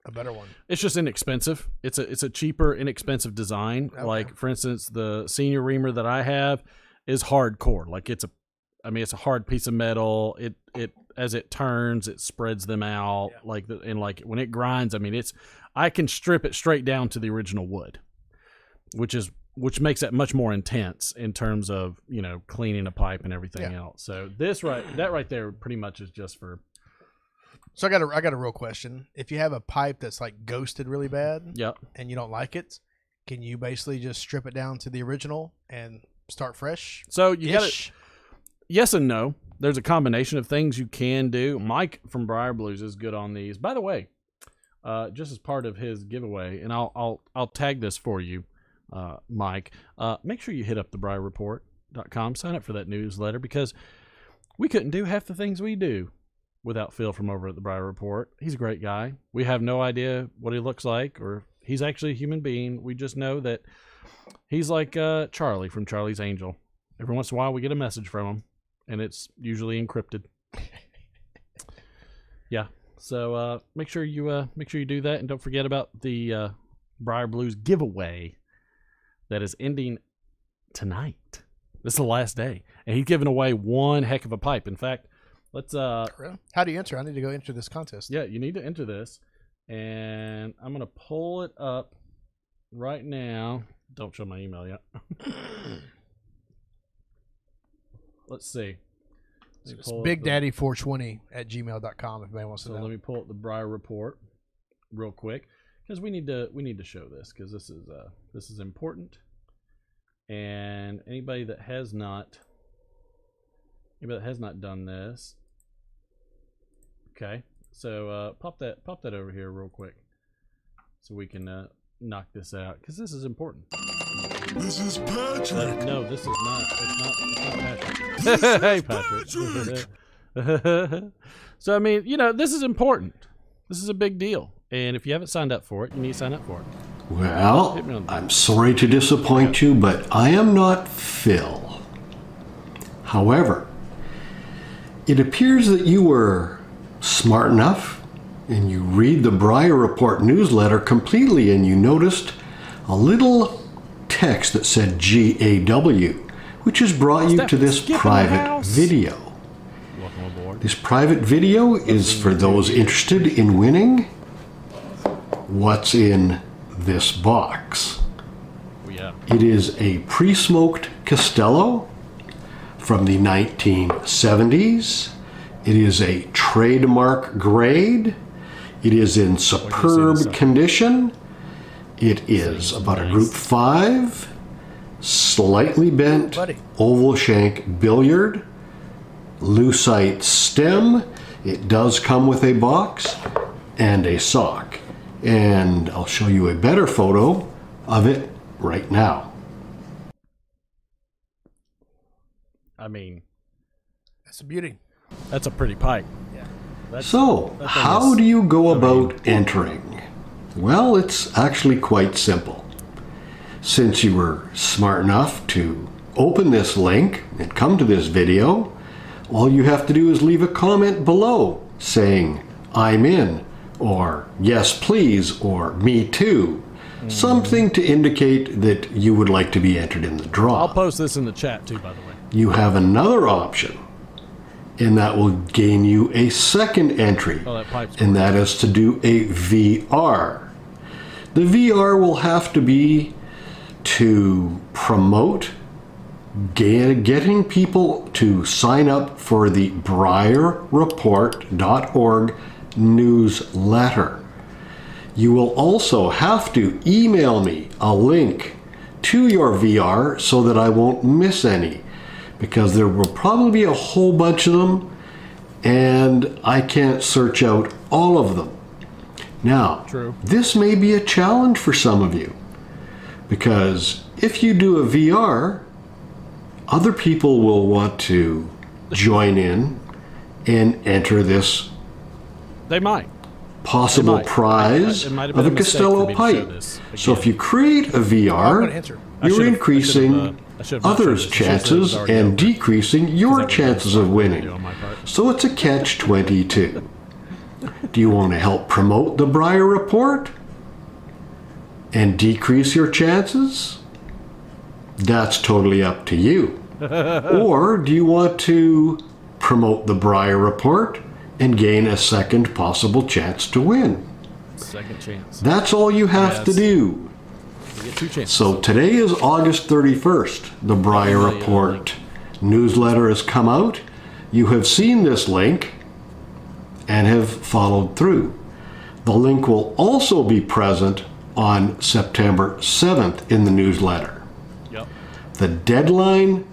Speaker 2: a better one? It's
Speaker 1: just inexpensive. It's a cheaper, inexpensive design. Okay. Like for instance, the senior reamer that I have is hardcore. Like it's a hard piece of metal. It as it turns, it spreads them out. Yeah. Like when it grinds, I can strip it straight down to the original wood, which makes it much more intense in terms of cleaning a pipe and everything else. So that right there pretty much is just for.
Speaker 2: So I got a real question. If you have a pipe that's like ghosted really bad, and you don't like it, can you basically just strip it down to the original and start fresh?
Speaker 1: So you got to. Yes and no. There's a combination of things you can do. Mike from Briar Blues is good on these. By the way, just as part of his giveaway, and I'll tag this for you, Mike. Make sure you hit up thebriarreport.com. Sign up for that newsletter because we couldn't do half the things we do without Phil from over at the Briar Report. He's a great guy. We have no idea what he looks like or if he's actually a human being. We just know that he's like Charlie from Charlie's Angel. Every once in a while we get a message from him, and it's usually encrypted. Yeah. So make sure you do that, and don't forget about the Briar Blues giveaway that is ending tonight. This is the last day, and he's giving away one heck of a pipe. In fact, let's.
Speaker 2: Really? How do you enter? I need to go enter this contest.
Speaker 1: Yeah, you need to enter this, and I'm gonna pull it up right now. Don't show my email yet. Let's see.
Speaker 2: It's BigDaddy420@gmail.com if anybody wants to know.
Speaker 1: Let me pull up the Briar Report real quick because we need to show this because this is important. And anybody that has not done this, okay. So pop that over here real quick so we can knock this out because this is important.
Speaker 3: This is Patrick.
Speaker 1: No, this is not. It's not Patrick. Hey, Patrick. So this is important. This is a big deal, and if you haven't signed up for it, you need to sign up for it.
Speaker 11: Well, I'm sorry to disappoint you, but I am not Phil. However, it appears that you were smart enough and you read the Briar Report newsletter completely and you noticed a little text that said GAW, which has brought you to this private video.
Speaker 1: Welcome aboard.
Speaker 11: This private video is for those interested in winning what's in this box.
Speaker 1: Oh, yeah.
Speaker 11: It is a pre-smoked Castello from the 1970s. It is a trademark grade. It is in superb condition. It is about a Group 5, slightly bent oval shank billiard lucite stem. It does come with a box and a sock. And I'll show you a better photo of it right now.
Speaker 1: I mean,
Speaker 2: that's a beauty.
Speaker 1: That's a pretty pipe.
Speaker 2: Yeah.
Speaker 11: So, how do you go about entering? Well, it's actually quite simple. Since you were smart enough to open this link and come to this video, all you have to do is leave a comment below saying, "I'm in," or "Yes, please," or "Me too." Something to indicate that you would like to be entered in the draw.
Speaker 1: I'll post this in the chat too, by the way.
Speaker 11: You have another option, and that will gain you a second entry, and that is to do a VR. The VR will have to be to promote getting people to sign up for the BriarReport.org newsletter. You will also have to email me a link to your VR so that I won't miss any, because there will probably be a whole bunch of them and I can't search out all of them. Now, this may be a challenge for some of you, because if you do a VR, other people will want to join in and enter this
Speaker 1: They might.
Speaker 11: possible prize of a Costello pipe. So if you create a VR, you're increasing others' chances and decreasing your chances of winning. So it's a catch-22. Do you want to help promote the Briar Report and decrease your chances? That's totally up to you. Or do you want to promote the Briar Report and gain a second possible chance to win?
Speaker 1: Second chance.
Speaker 11: That's all you have to do.
Speaker 1: You get 2 chances.
Speaker 11: So today is August 31st. The Briar Report newsletter has come out. You have seen this link and have followed through. The link will also be present on September 7th in the newsletter.
Speaker 1: Yep.
Speaker 11: The deadline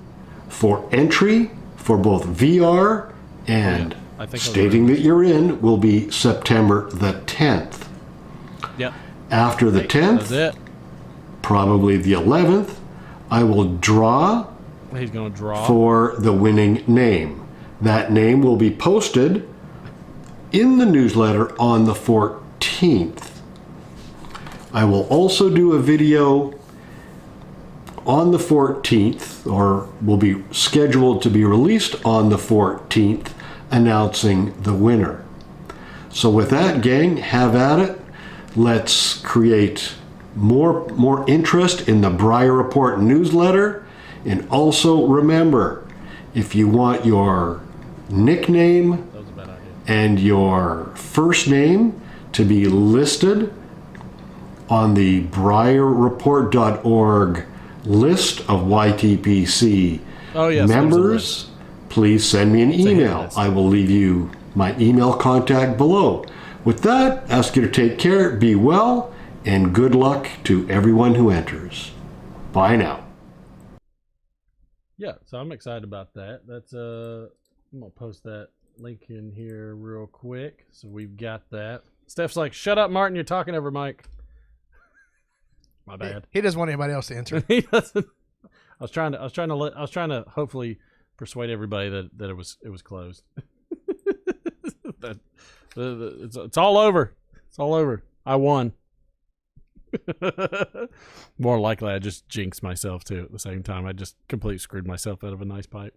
Speaker 11: for entry for both VR and stating that you're in will be September the 10th.
Speaker 1: Yep.
Speaker 11: After the 10th, probably the 11th, I will draw
Speaker 1: He's going to draw
Speaker 11: for the winning name. That name will be posted in the newsletter on the 14th. I will also do a video on the 14th, or will be scheduled to be released on the 14th, announcing the winner. So with that, gang, have at it. Let's create more interest in the Briar Report newsletter. And also remember, if you want your nickname and your first name to be listed on the BriarReport.org list of YTPC members, please send me an email. I will leave you my email contact below. With that, ask you to take care, be well, and good luck to everyone who enters. Bye now.
Speaker 1: Yeah, so I'm excited about that. That's I'm gonna post that link in here real quick. So we've got that. Steph's like, "Shut up, Martin. You're talking over Mike." My bad.
Speaker 2: He doesn't want anybody else to enter.
Speaker 1: He doesn't. I was trying to hopefully persuade everybody that it was closed. It's all over. It's all over. I won. More likely, I just jinxed myself too. At the same time, I just completely screwed myself out of a nice pipe.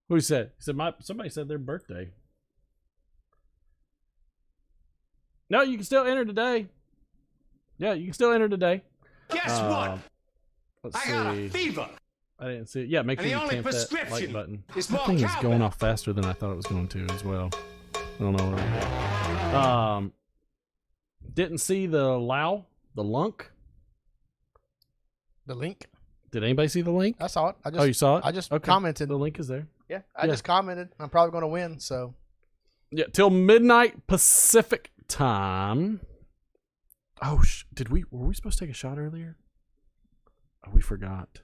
Speaker 1: Who said? He said somebody said their birthday. No, you can still enter today. Yeah, you can still enter today.
Speaker 9: Guess what?
Speaker 1: Let's
Speaker 9: I got
Speaker 1: see.
Speaker 9: a fever.
Speaker 1: I didn't see it. Yeah, make sure
Speaker 9: And
Speaker 1: you
Speaker 9: the only
Speaker 1: camp that
Speaker 9: prescription
Speaker 1: like button.
Speaker 9: is
Speaker 1: That
Speaker 9: more
Speaker 1: thing is
Speaker 9: cowbell.
Speaker 1: going off faster than I thought it was going to as well. I don't know. Didn't see the lunk.
Speaker 2: The link?
Speaker 1: Did anybody see the link?
Speaker 2: I saw it.
Speaker 1: Oh, you saw it?
Speaker 2: I just
Speaker 1: Okay.
Speaker 2: commented.
Speaker 1: The link is there.
Speaker 2: Yeah, I just commented. I'm probably going to win, so.
Speaker 1: Yeah, till midnight Pacific time. Oh, were we supposed to take a shot earlier? Oh, we forgot.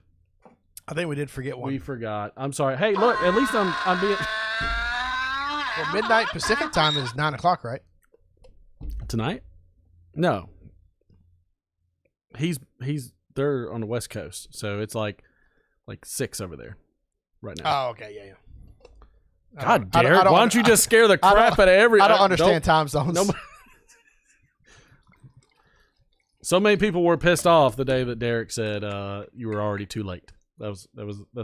Speaker 2: I think we did forget one.
Speaker 1: We forgot. I'm sorry. Hey, look. At least I'm being.
Speaker 2: Well, midnight Pacific time is 9 o'clock, right?
Speaker 1: Tonight? No. They're on the West Coast, so it's like 6 over there right now.
Speaker 2: Oh, okay, yeah.
Speaker 1: God, Derek, why don't you just scare the crap out of every?
Speaker 2: I don't understand time zones.
Speaker 1: Nobody, so many people were pissed off the day that Derek said you were already too late. That's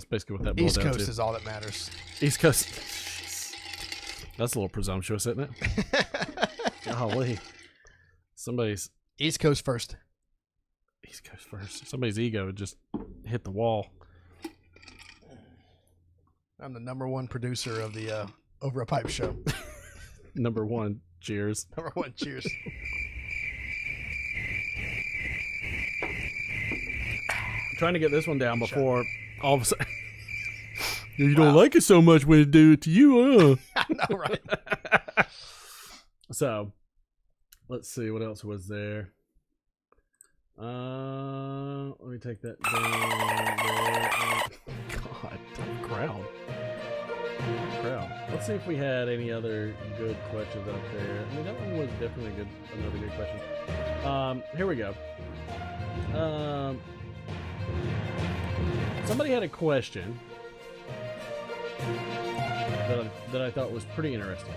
Speaker 1: basically what that boiled
Speaker 2: East
Speaker 1: down
Speaker 2: Coast
Speaker 1: to.
Speaker 2: is all that matters.
Speaker 1: East Coast. That's a little presumptuous, isn't it? Golly. Somebody's
Speaker 2: East Coast first.
Speaker 1: East Coast first. Somebody's ego just hit the wall.
Speaker 2: I'm the #1 producer of the Over a Pipe show.
Speaker 1: #1. Cheers.
Speaker 2: #1. Cheers.
Speaker 1: I'm trying to get this one down before all of a sudden. You don't like it so much when it do it to you, huh?
Speaker 2: I know, right?
Speaker 1: So, let's see what else was there. Let me take that down. God, crowd. Let's see if we had any other good questions up there. I mean, that one was definitely another good question. Here we go. Somebody had a question that I thought was pretty interesting.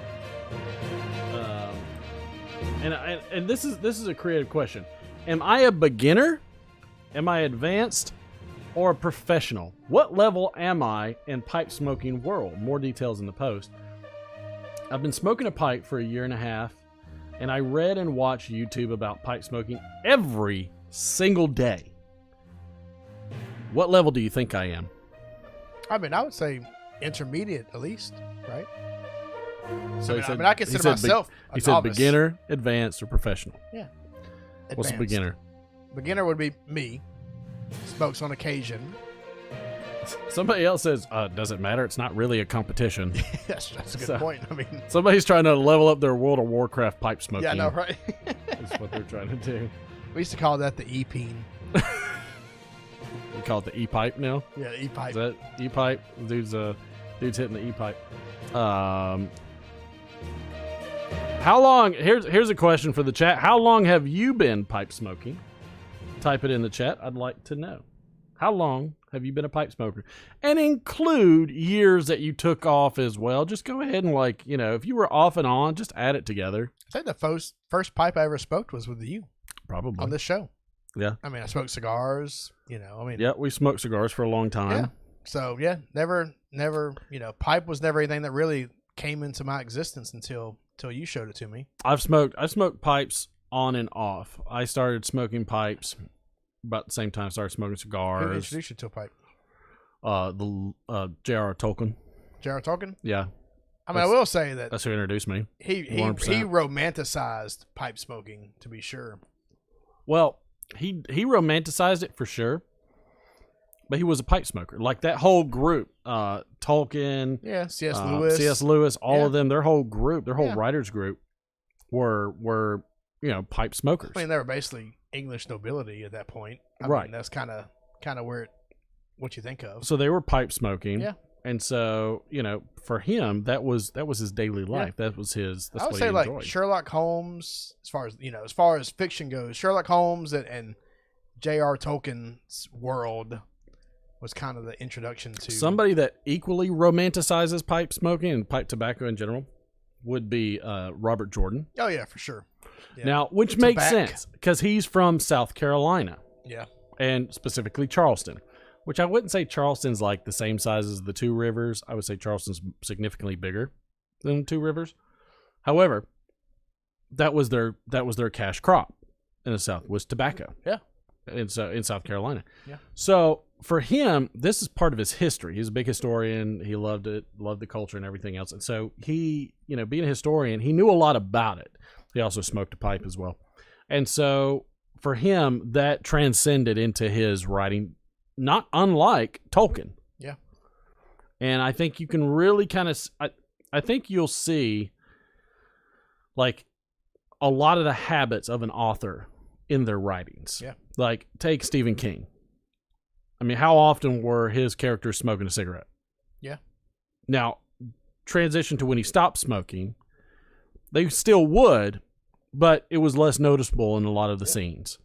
Speaker 1: And this is a creative question. Am I a beginner? Am I advanced? Or a professional? What level am I in pipe smoking world? More details in the post. I've been smoking a pipe for 1.5 years, and I read and watched YouTube about pipe smoking every single day. What level do you think I am?
Speaker 2: I mean, I would say intermediate at least, right?
Speaker 1: So
Speaker 2: I consider myself
Speaker 1: he said beginner, advanced, or professional.
Speaker 2: Yeah.
Speaker 1: What's a beginner?
Speaker 2: Beginner would be me. Smokes on occasion.
Speaker 1: Somebody else says, doesn't matter. It's not really a competition.
Speaker 2: That's a good point. I mean,
Speaker 1: somebody's trying to level up their World of Warcraft pipe smoking.
Speaker 2: Yeah, I know, right?
Speaker 1: That's what they're trying to do.
Speaker 2: We used to call that the E-peen.
Speaker 1: We call it the E-pipe now?
Speaker 2: Yeah, E-pipe.
Speaker 1: Is that E-pipe? Dude's hitting the E-pipe. How long? Here's a question for the chat. How long have you been pipe smoking? Type it in the chat. I'd like to know. How long have you been a pipe smoker? And include years that you took off as well. Just go ahead and if you were off and on, just add it together.
Speaker 2: I think the first pipe I ever smoked was with you.
Speaker 1: Probably.
Speaker 2: On this show.
Speaker 1: Yeah.
Speaker 2: I mean, I smoked cigars,
Speaker 1: Yeah, we smoked cigars for a long time.
Speaker 2: Yeah. So, yeah, never, pipe was never anything that really came into my existence until you showed it to me.
Speaker 1: I've smoked pipes on and off. I started smoking pipes about the same time I started smoking cigars.
Speaker 2: Who introduced you to a pipe?
Speaker 1: J.R. Tolkien.
Speaker 2: J.R. Tolkien?
Speaker 1: Yeah.
Speaker 2: I mean, I will say that
Speaker 1: that's who introduced me.
Speaker 2: He romanticized pipe smoking, to be sure.
Speaker 1: Well, he romanticized it for sure, but he was a pipe smoker. Like that whole group, Tolkien,
Speaker 2: C.S.
Speaker 1: Lewis, all of them, their whole group, their whole writers group were pipe smokers.
Speaker 2: I mean, they were basically English nobility at that point. I mean, that's kind of what you think of.
Speaker 1: So they were pipe smoking.
Speaker 2: Yeah.
Speaker 1: And so, for him, that was his daily life. Yeah. That was his. That's
Speaker 2: I would
Speaker 1: what
Speaker 2: say
Speaker 1: he enjoyed.
Speaker 2: like Sherlock Holmes, as far as fiction goes, Sherlock Holmes and J.R. Tolkien's world was kind of the introduction to
Speaker 1: somebody that equally romanticizes pipe smoking and pipe tobacco in general would be Robert Jordan.
Speaker 2: Oh yeah, for sure. Yeah.
Speaker 1: Now, which makes sense because he's from South Carolina.
Speaker 2: Yeah.
Speaker 1: And specifically Charleston. Which I wouldn't say Charleston's like the same size as the Two Rivers. I would say Charleston's significantly bigger than Two Rivers. However, that was their cash crop in the South was tobacco.
Speaker 2: Yeah.
Speaker 1: In South Carolina.
Speaker 2: Yeah.
Speaker 1: So for him, this is part of his history. He's a big historian. He loved it, loved the culture and everything else. And so he, being a historian, he knew a lot about it. He also smoked a pipe as well. And so for him, that transcended into his writing. Not unlike Tolkien.
Speaker 2: Yeah.
Speaker 1: And I think you can really kind of... I think you'll see like a lot of the habits of an author in their writings.
Speaker 2: Yeah.
Speaker 1: Like take Stephen King. I mean, how often were his characters smoking a cigarette?
Speaker 2: Yeah.
Speaker 1: Now, transition to when he stopped smoking, they still would, but it was less noticeable in a lot of the scenes.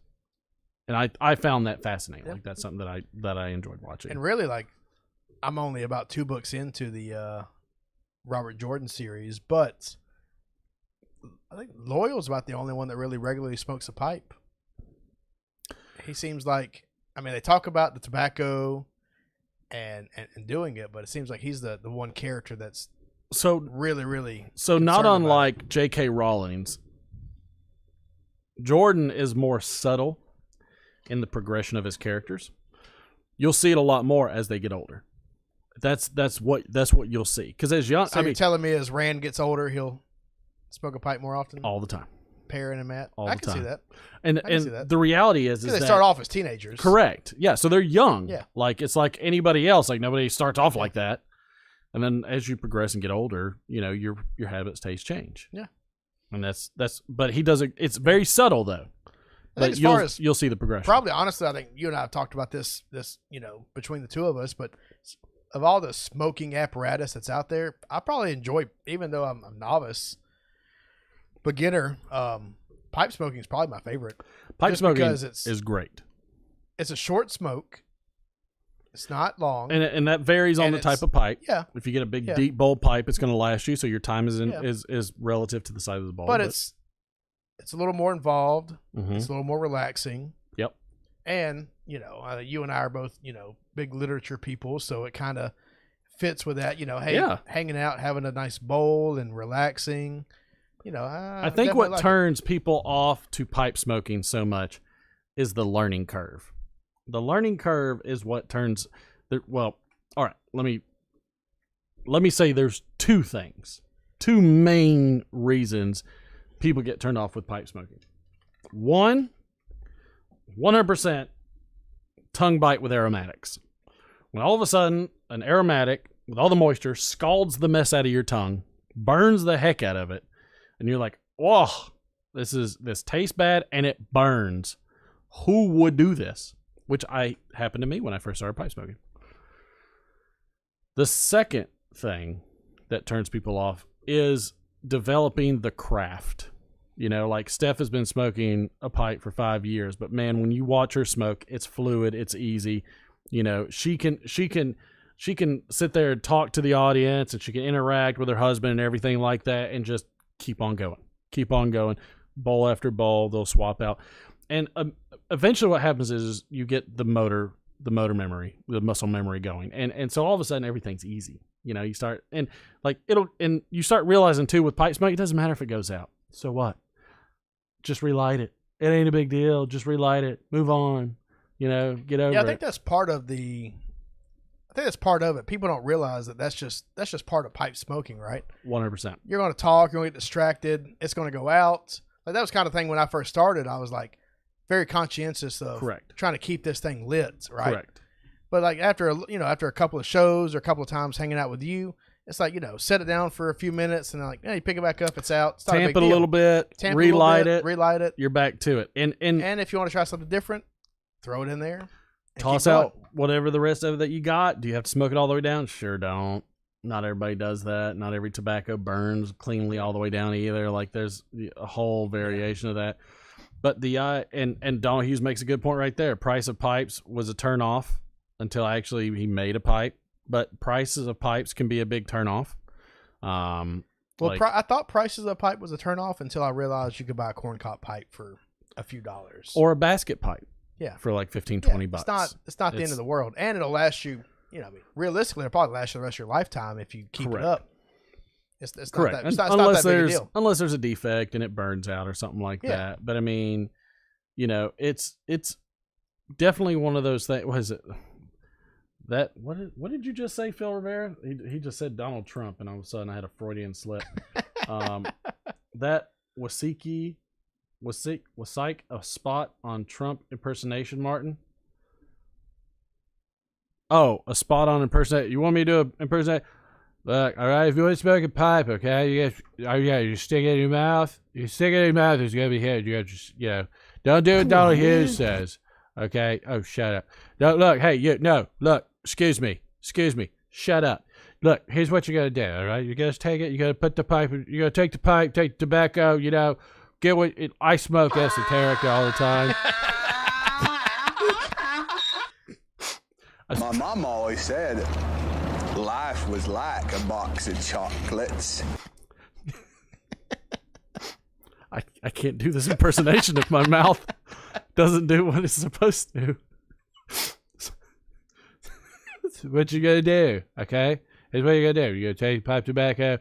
Speaker 1: And I found that fascinating. Like, that's something that I enjoyed watching.
Speaker 2: And really, like, I'm only about 2 books into the Robert Jordan series, but I think Loyal's about the only one that really regularly smokes a pipe. He seems like, I mean, they talk about the tobacco and doing it, but it seems like he's the one character that's
Speaker 1: so
Speaker 2: really
Speaker 1: so not unlike J.K. Rowling's, Jordan is more subtle in the progression of his characters. You'll see it a lot more as they get older. That's what you'll see. Because as young,
Speaker 2: So you're telling me as Rand gets older, he'll smoke a pipe more often?
Speaker 1: All the time.
Speaker 2: Perrin and Matt?
Speaker 1: All
Speaker 2: I
Speaker 1: the
Speaker 2: can see
Speaker 1: time.
Speaker 2: that.
Speaker 1: And
Speaker 2: I can see that.
Speaker 1: the reality is
Speaker 2: they
Speaker 1: that
Speaker 2: start off as teenagers.
Speaker 1: Correct. Yeah. So they're young.
Speaker 2: Yeah.
Speaker 1: Like, it's like anybody else. Like, nobody starts off like that. And then as you progress and get older, you know, your habits, tastes change.
Speaker 2: Yeah.
Speaker 1: And but he doesn't. It's very subtle though. But you'll see the progression.
Speaker 2: Probably, honestly, I think you and I have talked about this, you know, between the two of us, but of all the smoking apparatus that's out there, I probably enjoy, even though I'm a novice, beginner, pipe smoking is probably my favorite.
Speaker 1: Pipe smoking is great.
Speaker 2: It's a short smoke. It's not long.
Speaker 1: And that varies on the type of pipe.
Speaker 2: Yeah.
Speaker 1: If you get a big, deep bowl pipe, it's going to last you, so your time is relative to the size of the bowl.
Speaker 2: But it's a little more involved.
Speaker 1: Mm-hmm.
Speaker 2: It's a little more relaxing.
Speaker 1: Yep.
Speaker 2: And, you know, you and I are both, you know, big literature people, so it kind of fits with that, you know, hanging out, having a nice bowl and relaxing. You know,
Speaker 1: I think what turns people off to pipe smoking so much is the learning curve. The learning curve is what turns all right, let me say there's two main reasons people get turned off with pipe smoking. 100% tongue bite with aromatics. When all of a sudden an aromatic with all the moisture scalds the mess out of your tongue, burns the heck out of it, and you're like, "Oh, this tastes bad and it burns." Who would do this? Which happened to me when I first started pipe smoking. The second thing that turns people off is developing the craft. You know, like Steph has been smoking a pipe for 5 years, but man, when you watch her smoke, it's fluid, it's easy. You know, she can sit there and talk to the audience, and she can interact with her husband and everything like that, and just keep on going, bowl after bowl. They'll swap out, and eventually, what happens is you get the motor memory, the muscle memory going, and so all of a sudden everything's easy. You know, you start and you start realizing too with pipe smoke, it doesn't matter if it goes out. So what? Just relight it. It ain't a big deal. Just relight it. Move on. You know, get over it.
Speaker 2: Yeah, I think that's part of it. People don't realize that's just part of pipe smoking, right?
Speaker 1: 100%.
Speaker 2: You're going to talk. You're going to get distracted. It's going to go out. Like, that was kind of thing when I first started. I was like very conscientious of trying to keep this thing lit, right?
Speaker 1: Correct.
Speaker 2: But like after a couple of shows or a couple of times hanging out with you, it's like, you know, set it down for a few minutes and then, like, you pick it back up. It's out. It's
Speaker 1: Tamp it a little bit. Relight it.
Speaker 2: You're
Speaker 1: back to it. And
Speaker 2: if you want to try something different, throw it in there.
Speaker 1: Toss out whatever the rest of it that you got. Do you have to smoke it all the way down? Sure don't. Not everybody does that. Not every tobacco burns cleanly all the way down either. Like, there's a whole variation of that. But and Donald Hughes makes a good point right there. Price of pipes was a turn off until actually he made a pipe. But prices of pipes can be a big turn off.
Speaker 2: I thought prices of pipe was a turn off until I realized you could buy a corncob pipe for a few dollars.
Speaker 1: Or a basket pipe.
Speaker 2: Yeah.
Speaker 1: For like $15-20 bucks.
Speaker 2: It's not the end of the world. And it'll last you, you know, realistically, it'll probably last you the rest of your lifetime if you keep it up. It's
Speaker 1: correct.
Speaker 2: Not that big a deal.
Speaker 1: Unless there's a defect and it burns out or something like that. But I mean, you know, it's definitely one of those things. What is it? What did you just say, Phil Rivera? He just said Donald Trump, and all of a sudden I had a Freudian slip. That Wasike a spot on Trump impersonation, Martin? Oh, a spot on impersonation. You want me to do an impersonation? Look, all right, if you want to smoke a pipe, okay, you stick it in your mouth. You stick it in your mouth, it's going to be here. You got don't do what Donald Hughes says. Okay. Oh, shut up. No, look. Hey, you. No, look. Excuse me. Shut up. Look. Here's what you gotta do. All right. You gotta take it. You gotta put the pipe. You gotta take the pipe. Take the tobacco. You know. Get what I smoke esoteric all the time.
Speaker 12: My mom always said life was like a box of chocolates.
Speaker 1: I can't do this impersonation if my mouth doesn't do what it's supposed to. What you gotta do, okay? Here's what you gotta do. You gotta take pipe tobacco,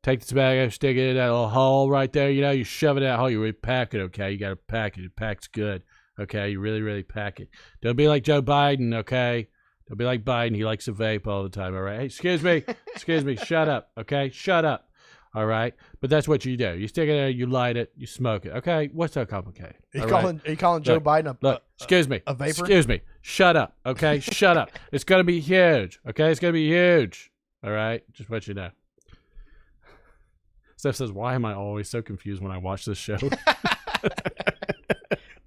Speaker 1: take the tobacco, stick it in that little hole right there. You know, you shove it in that hole. You really pack it, okay? You gotta pack it. It packs good, okay? You really, really pack it. Don't be like Joe Biden, okay? Don't be like Biden. He likes to vape all the time, all right? Hey, excuse me. Shut up, okay? Shut up. All right, but that's what you do. You stick it there, you light it, you smoke it. Okay, what's so complicated?
Speaker 2: Are you calling Joe Biden
Speaker 1: a
Speaker 2: vapor?
Speaker 1: Excuse me. Shut up. Okay, shut up. It's gonna be huge. Okay, it's gonna be huge. All right, just what you know. Steph says, "Why am I always so confused when I watch this show?"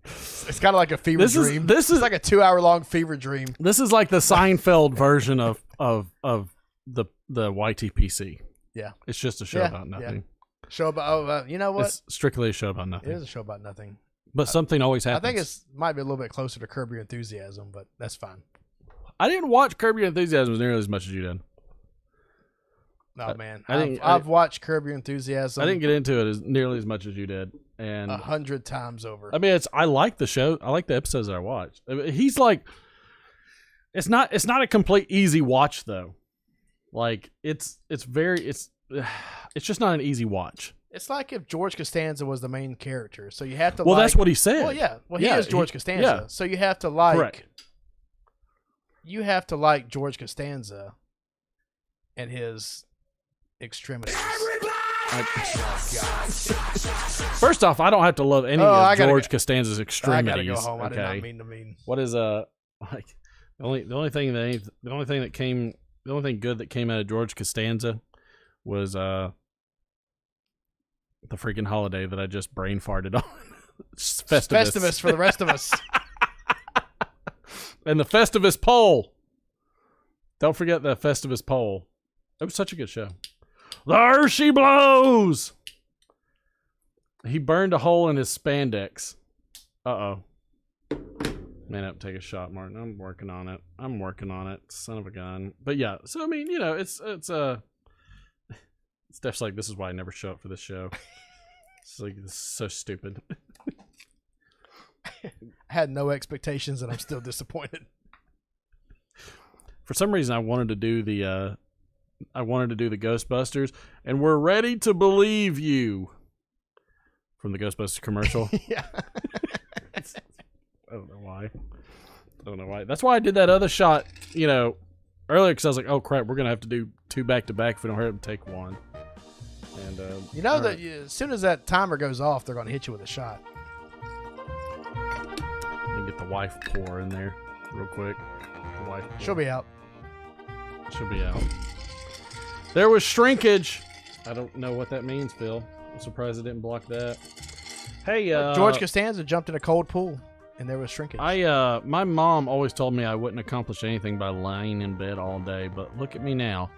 Speaker 2: It's kind of like a fever dream. This is like a 2-hour-long fever dream.
Speaker 1: This is like the Seinfeld version of the YTPC.
Speaker 2: Yeah,
Speaker 1: it's just a show about nothing.
Speaker 2: Yeah. Show about you know what?
Speaker 1: It's strictly a show about nothing.
Speaker 2: It is a show about nothing.
Speaker 1: But something always happens.
Speaker 2: I think it might be a little bit closer to Curb Your Enthusiasm, but that's fine.
Speaker 1: I didn't watch Curb Your Enthusiasm nearly as much as you did.
Speaker 2: No, man. I've watched Curb Your Enthusiasm.
Speaker 1: I didn't get into it nearly as much as you did, and
Speaker 2: 100 times over.
Speaker 1: I mean, I like the show. I like the episodes that I watched. I mean, he's like, it's not a complete easy watch though. Like it's just not an easy watch.
Speaker 2: It's like if George Costanza was the main character, so you have to.
Speaker 1: Well, that's what he said.
Speaker 2: Well, yeah. Well, he is George Costanza, so you have to like.
Speaker 1: Correct.
Speaker 2: You have to like George Costanza and his extremities.
Speaker 1: First off, I don't have to love any of George Costanza's extremities.
Speaker 2: I gotta go home.
Speaker 1: Okay.
Speaker 2: I did not mean to mean.
Speaker 1: What is like the only thing good that came out of George Costanza was the freaking holiday that I just brain farted on.
Speaker 2: Festivus for the rest of us.
Speaker 1: And the Festivus poll. Don't forget the Festivus poll. It was such a good show. There she blows. He burned a hole in his spandex. Uh-oh. Man, I have to take a shot, Martin. I'm working on it. Son of a gun. But yeah, so I mean, you know, it's Steph's like, this is why I never show up for this show. It's like, this is so stupid.
Speaker 2: I had no expectations and I'm still disappointed.
Speaker 1: For some reason I wanted to do the Ghostbusters, and we're ready to believe you from the Ghostbusters commercial.
Speaker 2: Yeah.
Speaker 1: I don't know why. That's why I did that other shot, you know, earlier, because I was like, oh crap, we're gonna have to do 2 back-to-back if we don't hurry up and take one. And
Speaker 2: you know that as soon as that timer goes off, they're gonna hit you with a shot.
Speaker 1: And get the wife pour in there real quick. The wife pour.
Speaker 2: She'll be out.
Speaker 1: There was shrinkage. I don't know what that means, Phil. I'm surprised I didn't block that. Hey,
Speaker 2: George Costanza jumped in a cold pool, and there was shrinkage.
Speaker 1: My mom always told me I wouldn't accomplish anything by lying in bed all day, but look at me now.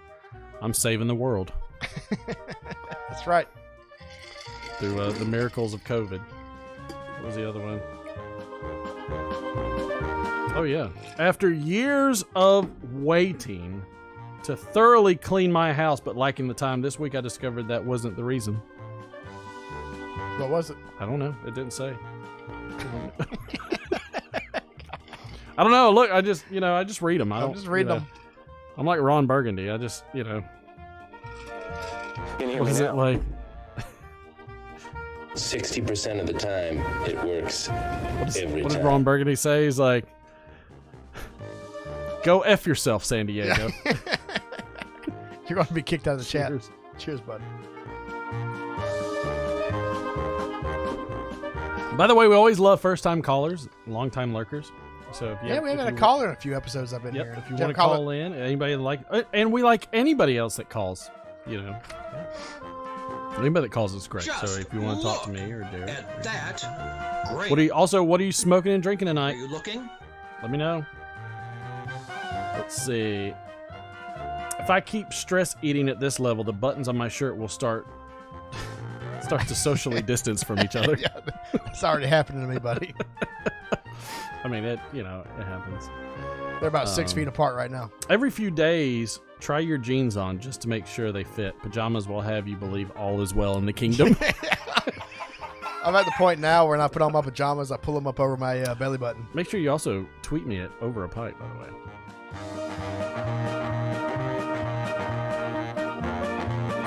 Speaker 1: I'm saving the world.
Speaker 2: That's right.
Speaker 1: Through the miracles of COVID. What was the other one? Oh, yeah. After years of waiting to thoroughly clean my house, but liking the time, this week I discovered that wasn't the reason.
Speaker 2: What was it?
Speaker 1: I don't know. It didn't say. I don't know. Look, I just read them.
Speaker 2: I'm just reading them.
Speaker 1: I'm like Ron Burgundy. I just, you know.
Speaker 13: What is it like? 60% of the time, it works every time.
Speaker 1: What did Ron Burgundy say? He's like, go F yourself, San Diego.
Speaker 2: Yeah. You're going to be kicked out of the chat. Cheers, bud.
Speaker 1: By the way, we always love first-time callers, long-time lurkers. So
Speaker 2: we haven't had a caller in a few episodes I've been here.
Speaker 1: If you want to call in, anybody and we like anybody else that calls, you know. Anybody that calls us great. So
Speaker 7: Just
Speaker 1: if you want to talk to
Speaker 7: look
Speaker 1: me or Derek.
Speaker 7: At that. Great.
Speaker 1: What are you smoking and drinking tonight?
Speaker 7: Are you looking?
Speaker 1: Let me know. Let's see. If I keep stress eating at this level, the buttons on my shirt will start to socially distance from each other.
Speaker 2: Yeah, it's already happening to me, buddy.
Speaker 1: I mean, it happens.
Speaker 2: They're about 6 feet apart right now.
Speaker 1: Every few days, try your jeans on just to make sure they fit. Pajamas will have you believe all is well in the kingdom.
Speaker 2: I'm at the point now where when I put on my pajamas, I pull them up over my belly button.
Speaker 1: Make sure you also tweet me at Over a Pipe, by the way.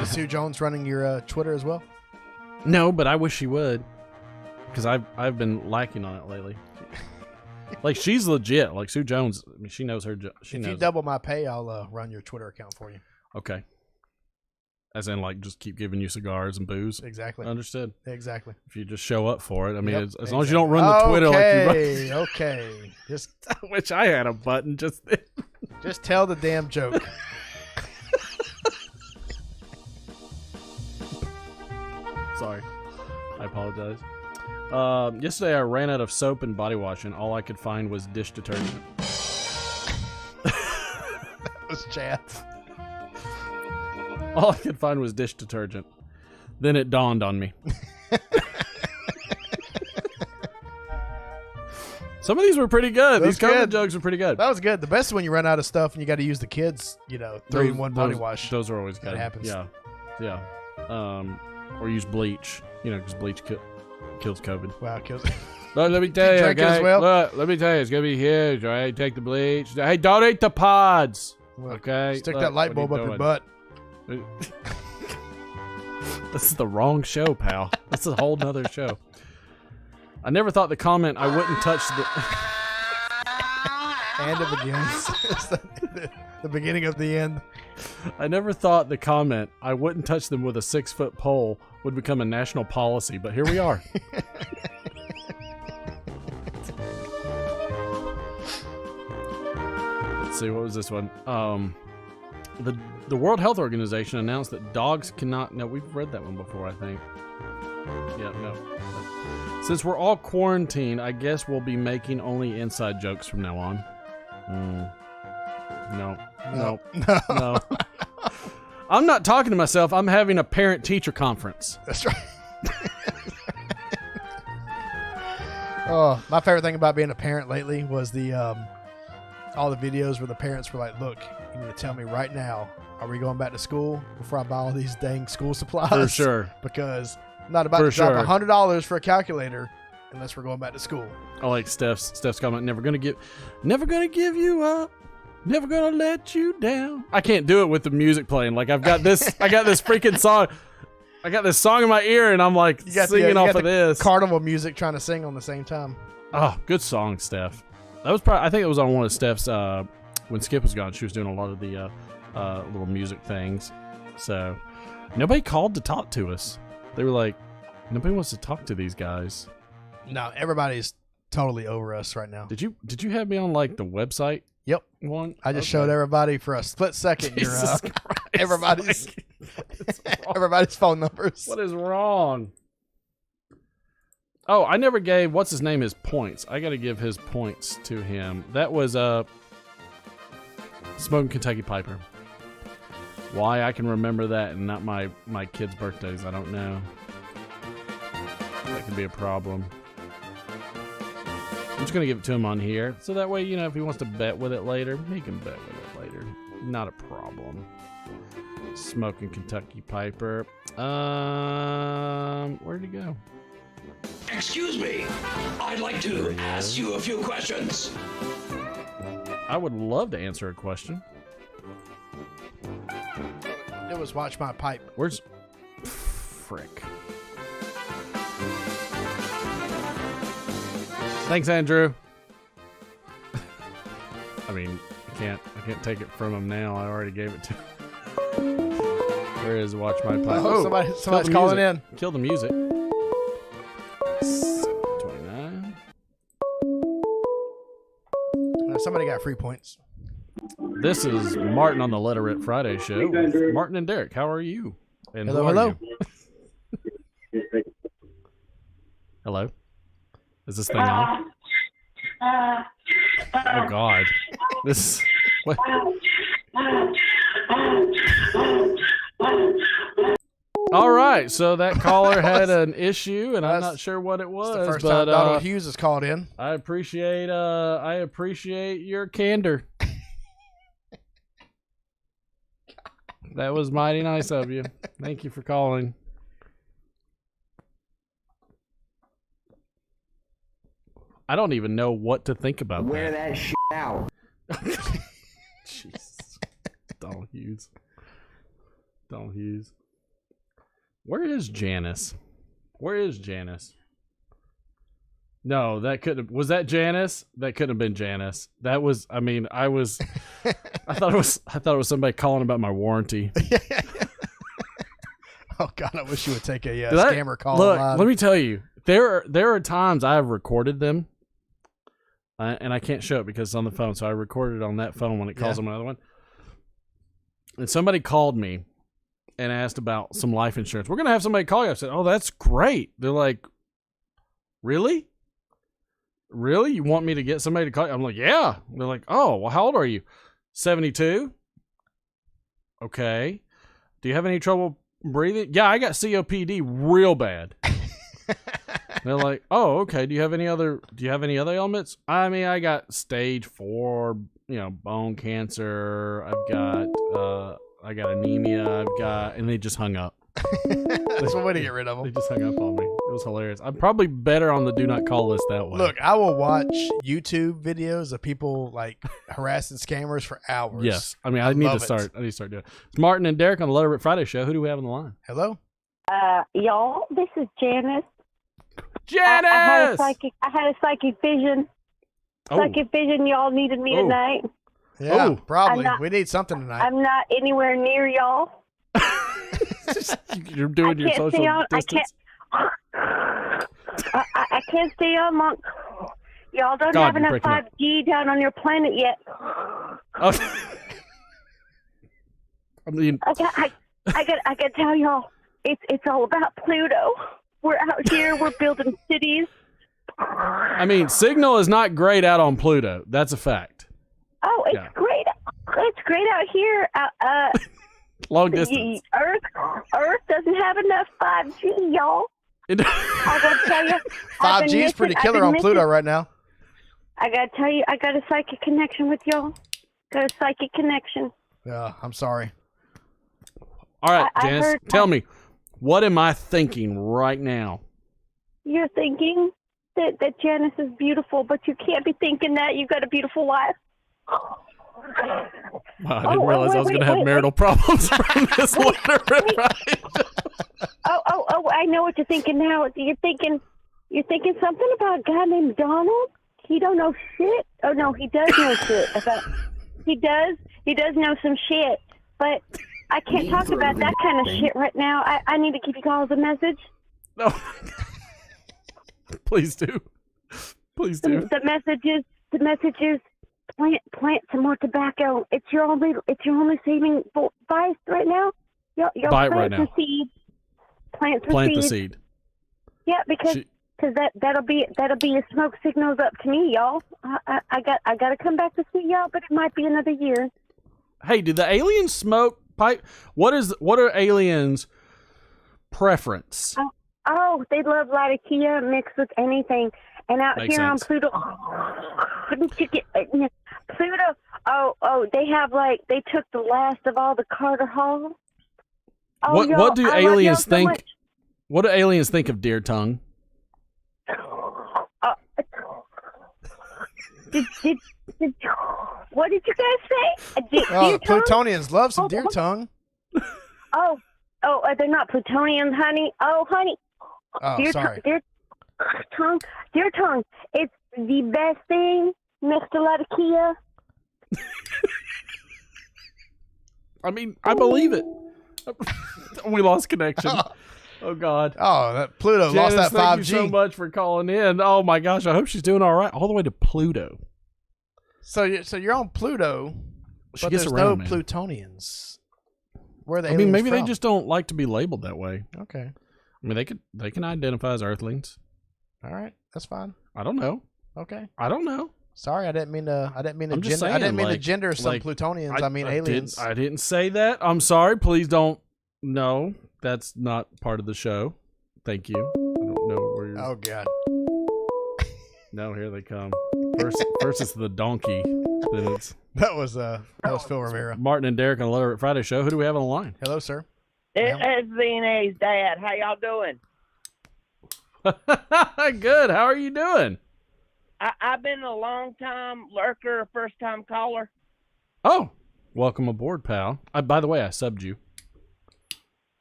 Speaker 2: Is Sue Jones running your Twitter as well?
Speaker 1: No, but I wish she would, because I've been liking on it lately. Like, she's legit. Like, Sue Jones, I mean, she knows her. If
Speaker 2: you double my pay, I'll run your Twitter account for you.
Speaker 1: Okay. As in, like, just keep giving you cigars and booze.
Speaker 2: Exactly.
Speaker 1: Understood.
Speaker 2: Exactly.
Speaker 1: If you just show up for it, I mean,
Speaker 2: Yep,
Speaker 1: as long as you don't run the Twitter like you run.
Speaker 2: Okay. Just
Speaker 1: I wish I had a button just then.
Speaker 2: Just tell the damn joke.
Speaker 1: Sorry. I apologize. Yesterday I ran out of soap and body wash, and all I could find was dish detergent.
Speaker 2: That was Chad.
Speaker 1: All I could find was dish detergent. Then it dawned on me. Some of these were pretty good. These COVID jokes were pretty good.
Speaker 2: That was good. The best is when you run out of stuff and you got to use the kids, 3-in-1 body wash.
Speaker 1: Those are always good.
Speaker 2: That happens.
Speaker 1: Yeah. Or use bleach. Because bleach kills COVID.
Speaker 2: Wow, kills.
Speaker 1: Look, let me tell you,
Speaker 2: drink it as well?
Speaker 1: Look, let me tell you, it's gonna be huge. All right, take the bleach. Hey, don't eat the pods. Okay,
Speaker 2: Stick that light bulb up your butt.
Speaker 1: This is the wrong show, pal. This is a whole nother show. I never thought the comment I wouldn't touch the.
Speaker 2: And it begins. The beginning of the end.
Speaker 1: I never thought the comment I wouldn't touch them with a 6-foot pole would become a national policy, but here we are. Let's see, what was this one? The World Health Organization announced that dogs cannot. No, we've read that one before, I think. Yeah, no. Since we're all quarantined, I guess we'll be making only inside jokes from now on. No. I'm not talking to myself. I'm having a parent-teacher conference.
Speaker 2: That's right. Oh, my favorite thing about being a parent lately was the all the videos where the parents were like, "Look, you need to tell me right now, are we going back to school before I buy all these dang school supplies?"
Speaker 1: For sure.
Speaker 2: Because I'm not about to drop $100 for a calculator unless we're going back to school.
Speaker 1: I like Steph's comment. Never gonna give you up. Never gonna let you down. I can't do it with the music playing. Like, I've got this. I got this freaking song. I got this song in my ear, and I'm like singing off of this.
Speaker 2: Carnival music, trying to sing on the same time.
Speaker 1: Oh, good song, Steph. That was probably. I think it was on one of Steph's. When Skip was gone, she was doing a lot of the little music things. So nobody called to talk to us. They were like, nobody wants to talk to these guys.
Speaker 2: No, everybody's totally over us right now.
Speaker 1: Did you have me on like the website?
Speaker 2: Yep.
Speaker 1: One.
Speaker 2: I just showed everybody for a split second your everybody's everybody's phone numbers.
Speaker 1: What is wrong? Oh, I never gave what's his name his points. I got to give his points to him. That was Smoking Kentucky Piper. Why I can remember that and not my kids' birthdays, I don't know. That could be a problem. I'm just going to give it to him on here. So that way, if he wants to bet with it later, he can bet with it later. Not a problem. Smoking Kentucky Piper. Where'd he go?
Speaker 7: Excuse me. I'd like to ask you a few questions.
Speaker 1: I would love to answer a question.
Speaker 2: It was Watch My Pipe.
Speaker 1: Where's... Frick. Thanks, Andrew. I mean, I can't take it from him now. I already gave it to him. Where is Watch My Pipe?
Speaker 2: Oh, somebody's calling in.
Speaker 1: Kill the music. 729.
Speaker 2: Somebody got free points.
Speaker 1: This is Martin on the Let It Rip Friday show. Martin and Derek, how are you? And
Speaker 2: hello.
Speaker 1: Hello? Is this thing on? Oh God. This what? All right, so that caller had an issue, and I'm not sure what it was.
Speaker 2: It's the first
Speaker 1: but,
Speaker 2: time Donald Hughes has called in.
Speaker 1: I appreciate your candor. That was mighty nice of you. Thank you for calling. I don't even know what to think about
Speaker 5: Wear that shit out.
Speaker 1: Jesus. Donald Hughes. Donald Hughes. Where is Janice? Where is Janice? No, that couldn't. Was that Janice? That couldn't have been Janice. That was. I mean, I thought it was somebody calling about my warranty.
Speaker 2: Oh God, I wish you would take a scammer call.
Speaker 1: Look,
Speaker 2: live.
Speaker 1: let me tell you. There are times I have recorded them, and I can't show it because it's on the phone. So I recorded it on that phone when it calls on another one. And somebody called me and asked about some life insurance. We're gonna have somebody call you. I said, "Oh, that's great." They're like, "Really? Really? You want me to get somebody to call you?" I'm like, "Yeah." They're like, "Oh, well, how old are you?" 72. Okay. Do you have any trouble breathing? Yeah, I got COPD real bad. They're like, "Oh, okay. Do you have any other ailments?" I mean, I got stage 4, bone cancer. I got anemia. And they just hung up.
Speaker 2: That's one way to get rid of them.
Speaker 1: They just hung up on me. It was hilarious. I'm probably better on the do not call list that way.
Speaker 2: Look, I will watch YouTube videos of people like harassing scammers for hours.
Speaker 1: Yes. I mean, I need to start doing it. It's Martin and Derek on the Let Her Rip Friday show. Who do we have on the line?
Speaker 2: Hello?
Speaker 14: Y'all, this is Janice.
Speaker 1: Janice!
Speaker 14: I had a psychic vision.
Speaker 1: Oh.
Speaker 14: Psychic vision, y'all needed me tonight.
Speaker 2: Yeah, probably. We need something tonight.
Speaker 14: I'm not anywhere near y'all.
Speaker 1: You're doing your social distance.
Speaker 14: I can't stay on long. Y'all don't have enough 5G down on your planet yet.
Speaker 1: Oh. I mean,
Speaker 14: I got to tell y'all, it's all about Pluto. We're out here. We're building cities.
Speaker 1: I mean, signal is not great out on Pluto. That's a fact.
Speaker 14: Oh, it's great. It's great out here.
Speaker 1: Long distance.
Speaker 14: Earth doesn't have enough 5G, y'all. I gotta tell you,
Speaker 2: 5G is pretty killer on Pluto right now.
Speaker 14: I gotta tell you, I got a psychic connection with y'all. Got a psychic connection.
Speaker 2: Yeah, I'm sorry.
Speaker 1: All right, Janice, tell me, what am I thinking right now?
Speaker 14: You're thinking that Janice is beautiful, but you can't be thinking that. You got a beautiful wife.
Speaker 1: Wow, I didn't realize I was going to have marital problems from this letter.
Speaker 14: Oh, I know what you're thinking now. You're thinking something about a guy named Donald? He don't know shit. Oh, no, he does know shit. He does know some shit, but I can't talk about that kind of shit right now. I need to give you guys a message.
Speaker 1: No. Please do. Please do.
Speaker 14: The message is plant some more tobacco. It's your only saving vice right now. You'll
Speaker 1: buy it
Speaker 14: plant
Speaker 1: right now.
Speaker 14: some seeds. Plant
Speaker 1: the seed.
Speaker 14: Yeah, because that'll be your smoke signals up to me, y'all. I got to come back to see y'all, but it might be another year.
Speaker 1: Hey, do the aliens smoke pipe? What are aliens' preference?
Speaker 14: Oh, they love Latakia mixed with anything. And out
Speaker 1: Makes
Speaker 14: here
Speaker 1: sense.
Speaker 14: on Pluto, couldn't you get Pluto? Oh, they took the last of all the Carter Hall. Oh,
Speaker 1: What do aliens think?
Speaker 14: So
Speaker 1: what do aliens think of deer tongue?
Speaker 14: What did you guys say? Deer tongue?
Speaker 2: Plutonians love some deer tongue.
Speaker 14: Oh, they're not Plutonians, honey. Oh, honey.
Speaker 2: Oh,
Speaker 14: deer
Speaker 2: sorry.
Speaker 14: Deer tongue. It's the best thing, Mr. Latakia.
Speaker 1: I mean, I believe it. We lost connection. Oh God.
Speaker 2: Oh, that Pluto lost that 5G.
Speaker 1: Thank you so much for calling in. Oh my gosh, I hope she's doing all right. All the way to Pluto.
Speaker 2: So you're on Pluto,
Speaker 1: She
Speaker 2: but
Speaker 1: gets
Speaker 2: there's
Speaker 1: around,
Speaker 2: no
Speaker 1: man.
Speaker 2: Plutonians. Where are the
Speaker 1: I mean, maybe
Speaker 2: from?
Speaker 1: they just don't like to be labeled that way.
Speaker 2: Okay.
Speaker 1: I mean, they can identify as Earthlings.
Speaker 2: All right, that's fine.
Speaker 1: I don't know.
Speaker 2: Okay.
Speaker 1: I don't know.
Speaker 2: Sorry, I didn't mean to. I didn't mean to
Speaker 1: I'm just
Speaker 2: gender. I
Speaker 1: saying,
Speaker 2: didn't mean to
Speaker 1: like-
Speaker 2: gender some
Speaker 1: like,
Speaker 2: Plutonians. I mean aliens.
Speaker 1: I didn't say that. I'm sorry. Please don't. No, that's not part of the show. Thank you. I don't know where you're.
Speaker 2: Oh God.
Speaker 1: No, here they come. First it's the donkey. Then it's
Speaker 2: That was Phil Rivera.
Speaker 1: Martin and Derek on the Lower Friday show. Who do we have on the line?
Speaker 2: Hello, sir.
Speaker 15: It's V&A's dad. How y'all doing?
Speaker 1: Good. How are you doing?
Speaker 15: I've been a long time lurker, first time caller.
Speaker 1: Oh, welcome aboard, pal. By the way, I subbed you.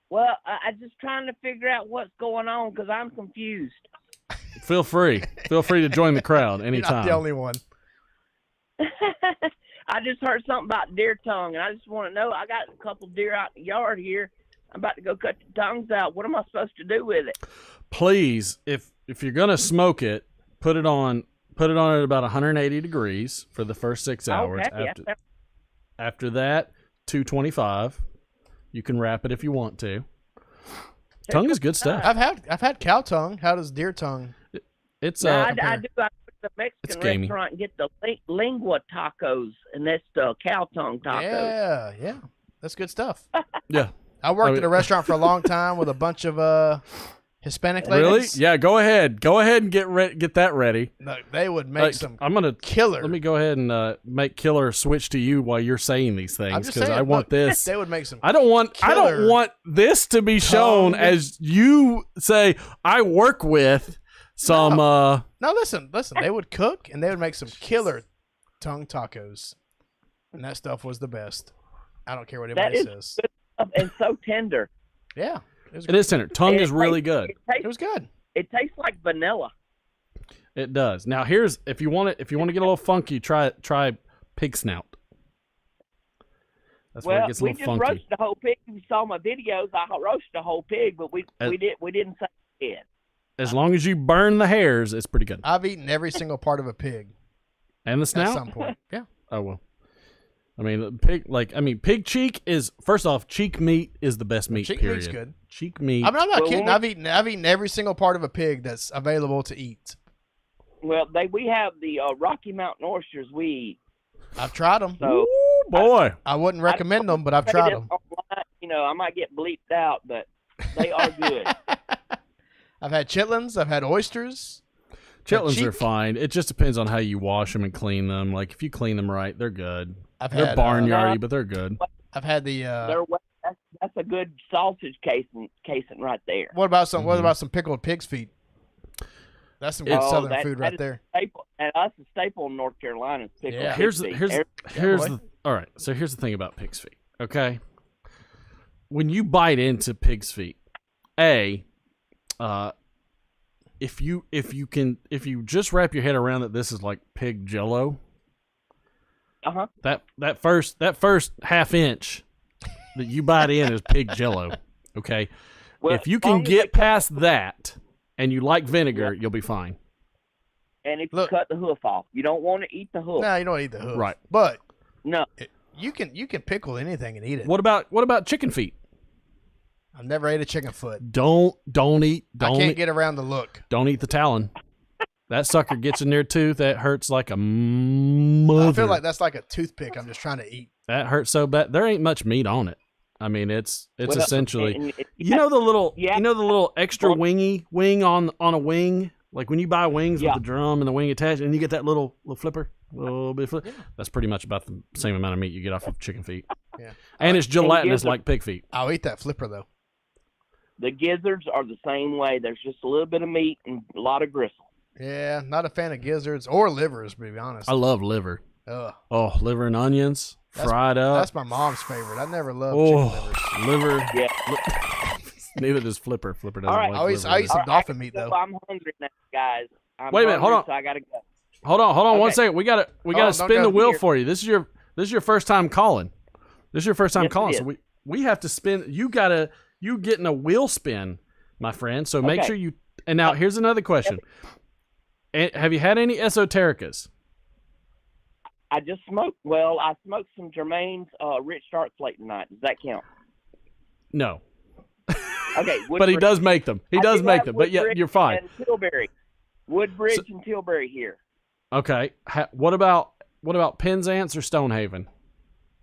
Speaker 15: Well, I'm just trying to figure out what's going on because I'm confused.
Speaker 1: Feel free to join the crowd anytime.
Speaker 2: You're not the only one.
Speaker 15: I just heard something about deer tongue, and I just want to know. I got a couple deer out in the yard here. I'm about to go cut the tongues out. What am I supposed to do with it?
Speaker 1: Please, if you're gonna smoke it, put it on at about 180 degrees for the first 6 hours.
Speaker 15: Okay,
Speaker 1: After that, 225. You can wrap it if you want to. Tongue is good stuff.
Speaker 2: I've had cow tongue. How does deer tongue?
Speaker 1: It's
Speaker 15: I do. I go to the
Speaker 1: It's
Speaker 15: Mexican
Speaker 1: gamey.
Speaker 15: restaurant and get the lingua tacos, and that's the cow tongue tacos.
Speaker 2: Yeah, that's good stuff.
Speaker 1: Yeah.
Speaker 2: I worked at a restaurant for a long time with a bunch of Hispanic
Speaker 1: Really?
Speaker 2: ladies.
Speaker 1: Yeah. Go ahead and get that ready.
Speaker 2: No, they would make some.
Speaker 1: I'm gonna
Speaker 2: killer.
Speaker 1: Let me go ahead and make killer switch to you while you're saying these
Speaker 2: I'm
Speaker 1: things
Speaker 2: just
Speaker 1: because
Speaker 2: saying,
Speaker 1: I want
Speaker 2: look,
Speaker 1: this.
Speaker 2: They would make some.
Speaker 1: I don't want this to be shown
Speaker 2: tongue.
Speaker 1: as you say. I work with some.
Speaker 2: No, listen. They would cook and they would make some killer tongue tacos, and that stuff was the best. I don't care what
Speaker 15: That
Speaker 2: anybody
Speaker 15: is
Speaker 2: says.
Speaker 15: good stuff and so tender.
Speaker 2: Yeah,
Speaker 1: It is tender. Tongue is really good.
Speaker 2: It was good.
Speaker 15: It tastes like vanilla.
Speaker 1: It does. Now here's if you want to get a little funky, try pig snout. That's where it gets a
Speaker 15: we
Speaker 1: little
Speaker 15: just
Speaker 1: funky.
Speaker 15: roasted the whole pig. If you saw my videos, I roasted the whole pig, but we didn't say it.
Speaker 1: As long as you burn the hairs, it's pretty good.
Speaker 2: I've eaten every single part of a pig
Speaker 1: And the snout?
Speaker 2: at some point. Yeah.
Speaker 1: Oh well. I mean, pig cheek is first off. Cheek meat is the best meat.
Speaker 2: Cheek
Speaker 1: period.
Speaker 2: meat's good.
Speaker 1: Cheek meat.
Speaker 2: I mean, I'm not kidding. I've eaten every single part of a pig that's available to eat.
Speaker 15: Well, we have the Rocky Mountain oysters we eat.
Speaker 2: I've tried them.
Speaker 15: So,
Speaker 1: Ooh, boy.
Speaker 2: I wouldn't recommend them, but I've tried them.
Speaker 15: Online, I might get bleeped out, but they are good.
Speaker 2: I've had chitlins. I've had oysters.
Speaker 1: Chitlins are fine. It just depends on how you wash them and clean them. Like if you clean them right, they're good. They're barnyardy, but they're good.
Speaker 2: I've had the.
Speaker 15: That's a good sausage casing right there.
Speaker 2: What about some? What about some pickled pig's feet? That's some good southern food right there.
Speaker 15: Staple, and that's a staple in North Carolina. Pickled
Speaker 1: Here's
Speaker 15: pig's
Speaker 1: the all right. So here's the thing about pig's feet. Okay, when you bite into pig's feet, if you just wrap your head around that this is like pig jello. That first half inch that you bite in is pig jello. Okay,
Speaker 15: Well,
Speaker 1: if you can get past that and you like vinegar, you'll be fine.
Speaker 15: And if you cut the hoof off, you don't want to eat the hoof.
Speaker 2: No, you don't eat the hoof.
Speaker 1: Right.
Speaker 2: But
Speaker 15: no,
Speaker 2: you can pickle anything and eat it.
Speaker 1: What about chicken feet?
Speaker 2: I've never ate a chicken foot.
Speaker 1: Don't
Speaker 2: I can't get around the look.
Speaker 1: Don't eat the talon. That sucker gets in their tooth. That hurts like a mother.
Speaker 2: I feel like that's like a toothpick. I'm just trying to eat.
Speaker 1: That hurts so bad. There ain't much meat on it. I mean, it's essentially
Speaker 15: the
Speaker 1: little extra wing on a wing. Like when you buy wings with the drum and the wing attached, and you get that little flipper, little bit of flip. That's pretty much about the same amount of meat you get off of chicken feet.
Speaker 2: Yeah,
Speaker 1: and it's gelatinous like pig feet.
Speaker 2: I'll eat that flipper though.
Speaker 15: The gizzards are the same way. There's just a little bit of meat and a lot of gristle.
Speaker 2: Yeah, not a fan of gizzards or livers, to be honest.
Speaker 1: I love liver.
Speaker 2: Ugh.
Speaker 1: Oh, liver and onions fried up.
Speaker 2: That's my mom's favorite. I never loved chicken livers.
Speaker 1: Liver.
Speaker 15: Yeah.
Speaker 1: Neither does Flipper. Flipper doesn't
Speaker 15: All right.
Speaker 1: like
Speaker 2: I eat some dolphin meat though.
Speaker 15: I'm hungry now, guys.
Speaker 1: Wait a minute. Hold on.
Speaker 15: So I gotta go.
Speaker 1: Hold on.
Speaker 15: Okay.
Speaker 1: 1 second. We gotta
Speaker 15: don't
Speaker 1: spin
Speaker 15: go
Speaker 1: the wheel
Speaker 15: here.
Speaker 1: for you. This is your first time calling. This is your first time
Speaker 15: Yes, it
Speaker 1: calling.
Speaker 15: is.
Speaker 1: So we have to spin. You getting a wheel spin, my friend. So make
Speaker 15: Okay.
Speaker 1: sure you. And now here's another question. Have you had any esotericas?
Speaker 15: I just smoked. Well, I smoked some Jermaine's Rich Dark Slate tonight. Does that count?
Speaker 1: No.
Speaker 15: Okay.
Speaker 1: But he does make them. He does make them. But yeah, you're fine.
Speaker 15: And Pillberry. Woodbridge and Tilbury here.
Speaker 1: Okay. What about Penzance or Stonehaven?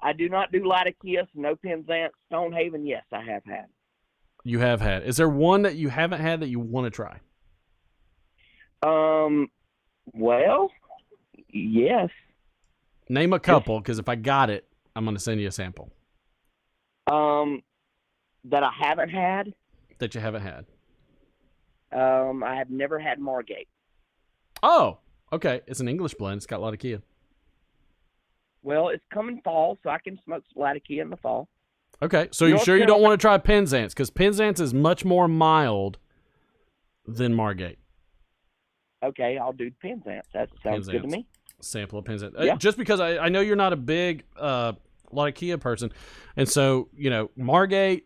Speaker 15: I do not do Latakia, so no Penzance. Stonehaven, yes, I have had.
Speaker 1: You have had. Is there one that you haven't had that you want to try?
Speaker 15: Well, yes.
Speaker 1: Name a couple, because if I got it, I'm going to send you a sample.
Speaker 15: That I haven't had?
Speaker 1: That you haven't had.
Speaker 15: I have never had Margate.
Speaker 1: Oh, okay. It's an English blend. It's got Latakia.
Speaker 15: Well, it's coming fall, so I can smoke Latakia in the fall.
Speaker 1: Okay, so you sure you don't want to try Penzance? Because Penzance is much more mild than Margate.
Speaker 15: Okay, I'll do Penzance. That sounds good to me.
Speaker 1: Sample of Penzance.
Speaker 15: Yeah.
Speaker 1: Just because I know you're not a big Latakia person, and so Margate,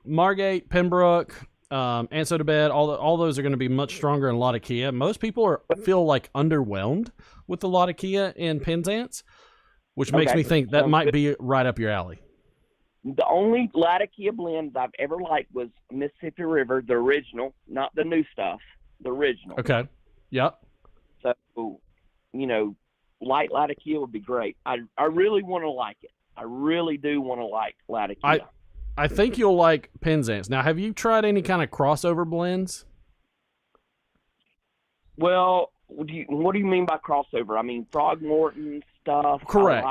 Speaker 1: Pembroke, Anso to Bed, all those are going to be much stronger in Latakia. Most people feel like underwhelmed with the Latakia in Penzance, which makes me think that might be right up your alley.
Speaker 15: The only Latakia blend I've ever liked was Mississippi River, the original, not the new stuff, the original.
Speaker 1: Okay. Yep.
Speaker 15: So, light Latakia would be great. I really want to like it. I really do want to like Latakia.
Speaker 1: I think you'll like Penzance. Now, have you tried any kind of crossover blends?
Speaker 15: Well, what do you mean by crossover? I mean Frogmorton stuff.
Speaker 1: Correct.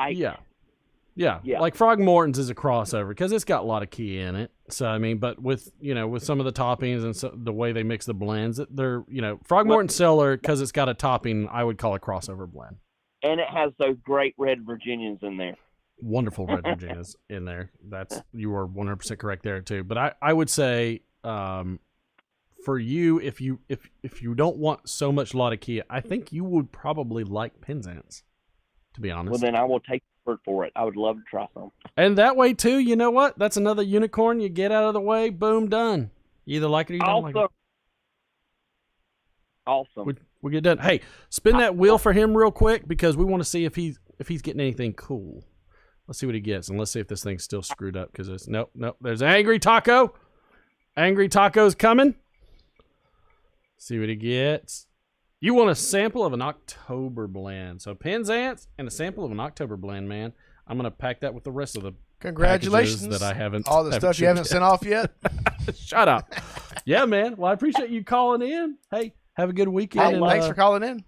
Speaker 1: Yeah. Like Frog Morton's is a crossover because it's got a lot of key in it. So I mean, but with some of the toppings and the way they mix the blends, they're Frog Morton Cellar, because it's got a topping, I would call a crossover blend.
Speaker 15: And it has those great red Virginians in there.
Speaker 1: Wonderful red Virginias in there. You are 100% correct there too. But I would say for you, if you don't want so much Latakia, I think you would probably like Penzance, to be honest.
Speaker 15: Well, then I will take your word for it. I would love to try some.
Speaker 1: And that way too, you know what? That's another unicorn. You get out of the way, boom, done. You either like it or you don't like it.
Speaker 15: Awesome.
Speaker 1: We get done. Hey, spin that wheel for him real quick because we want to see if he's getting anything cool. Let's see what he gets, and let's see if this thing's still screwed up because it's nope. There's Angry Taco. Angry Taco's coming. See what he gets. You want a sample of an October blend. So Penzance and a sample of an October blend, man. I'm going to pack that with the rest of the
Speaker 2: congratulations
Speaker 1: that I haven't.
Speaker 2: All the stuff you haven't sent off yet.
Speaker 1: Shut up. Yeah, man. Well, I appreciate you calling in. Hey, have a good weekend.
Speaker 2: Thanks for calling in.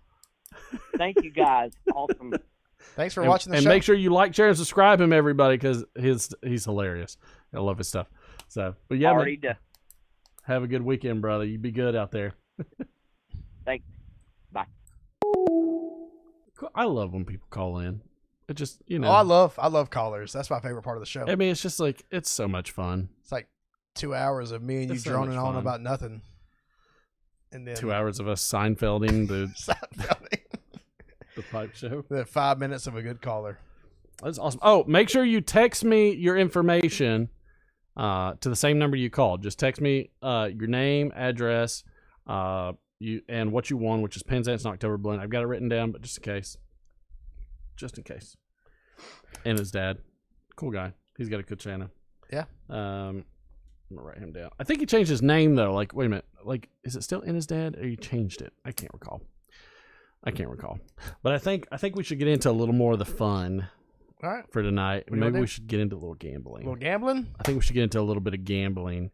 Speaker 15: Thank you, guys. Awesome.
Speaker 2: Thanks for watching the show.
Speaker 1: And make sure you like, share, and subscribe him, everybody, because he's hilarious. I love his stuff. So, but yeah,
Speaker 15: already done.
Speaker 1: Have a good weekend, brother. You be good out there.
Speaker 15: Thanks. Bye.
Speaker 1: I love when people call in. It just,
Speaker 2: I love callers. That's my favorite part of the show.
Speaker 1: I mean, it's just like, it's so much fun.
Speaker 2: It's like 2 hours of me and you droning on about nothing. And then
Speaker 1: 2 hours of us Seinfelding the pipe show.
Speaker 2: The 5 minutes of a good caller.
Speaker 1: That's awesome. Oh, make sure you text me your information to the same number you called. Just text me your name, address, and what you won, which is Penzance and October blend. I've got it written down, but just in case. Just in case. And his dad. Cool guy. He's got a good channel.
Speaker 2: Yeah.
Speaker 1: I'm gonna write him down. I think he changed his name though. Like, wait a minute. Like, is it still in his dad or he changed it? I can't recall. But I think we should get into a little more of the fun.
Speaker 2: All right.
Speaker 1: For tonight. Maybe we should get into a little gambling.
Speaker 2: A little gambling?
Speaker 1: I think we should get into a little bit of gambling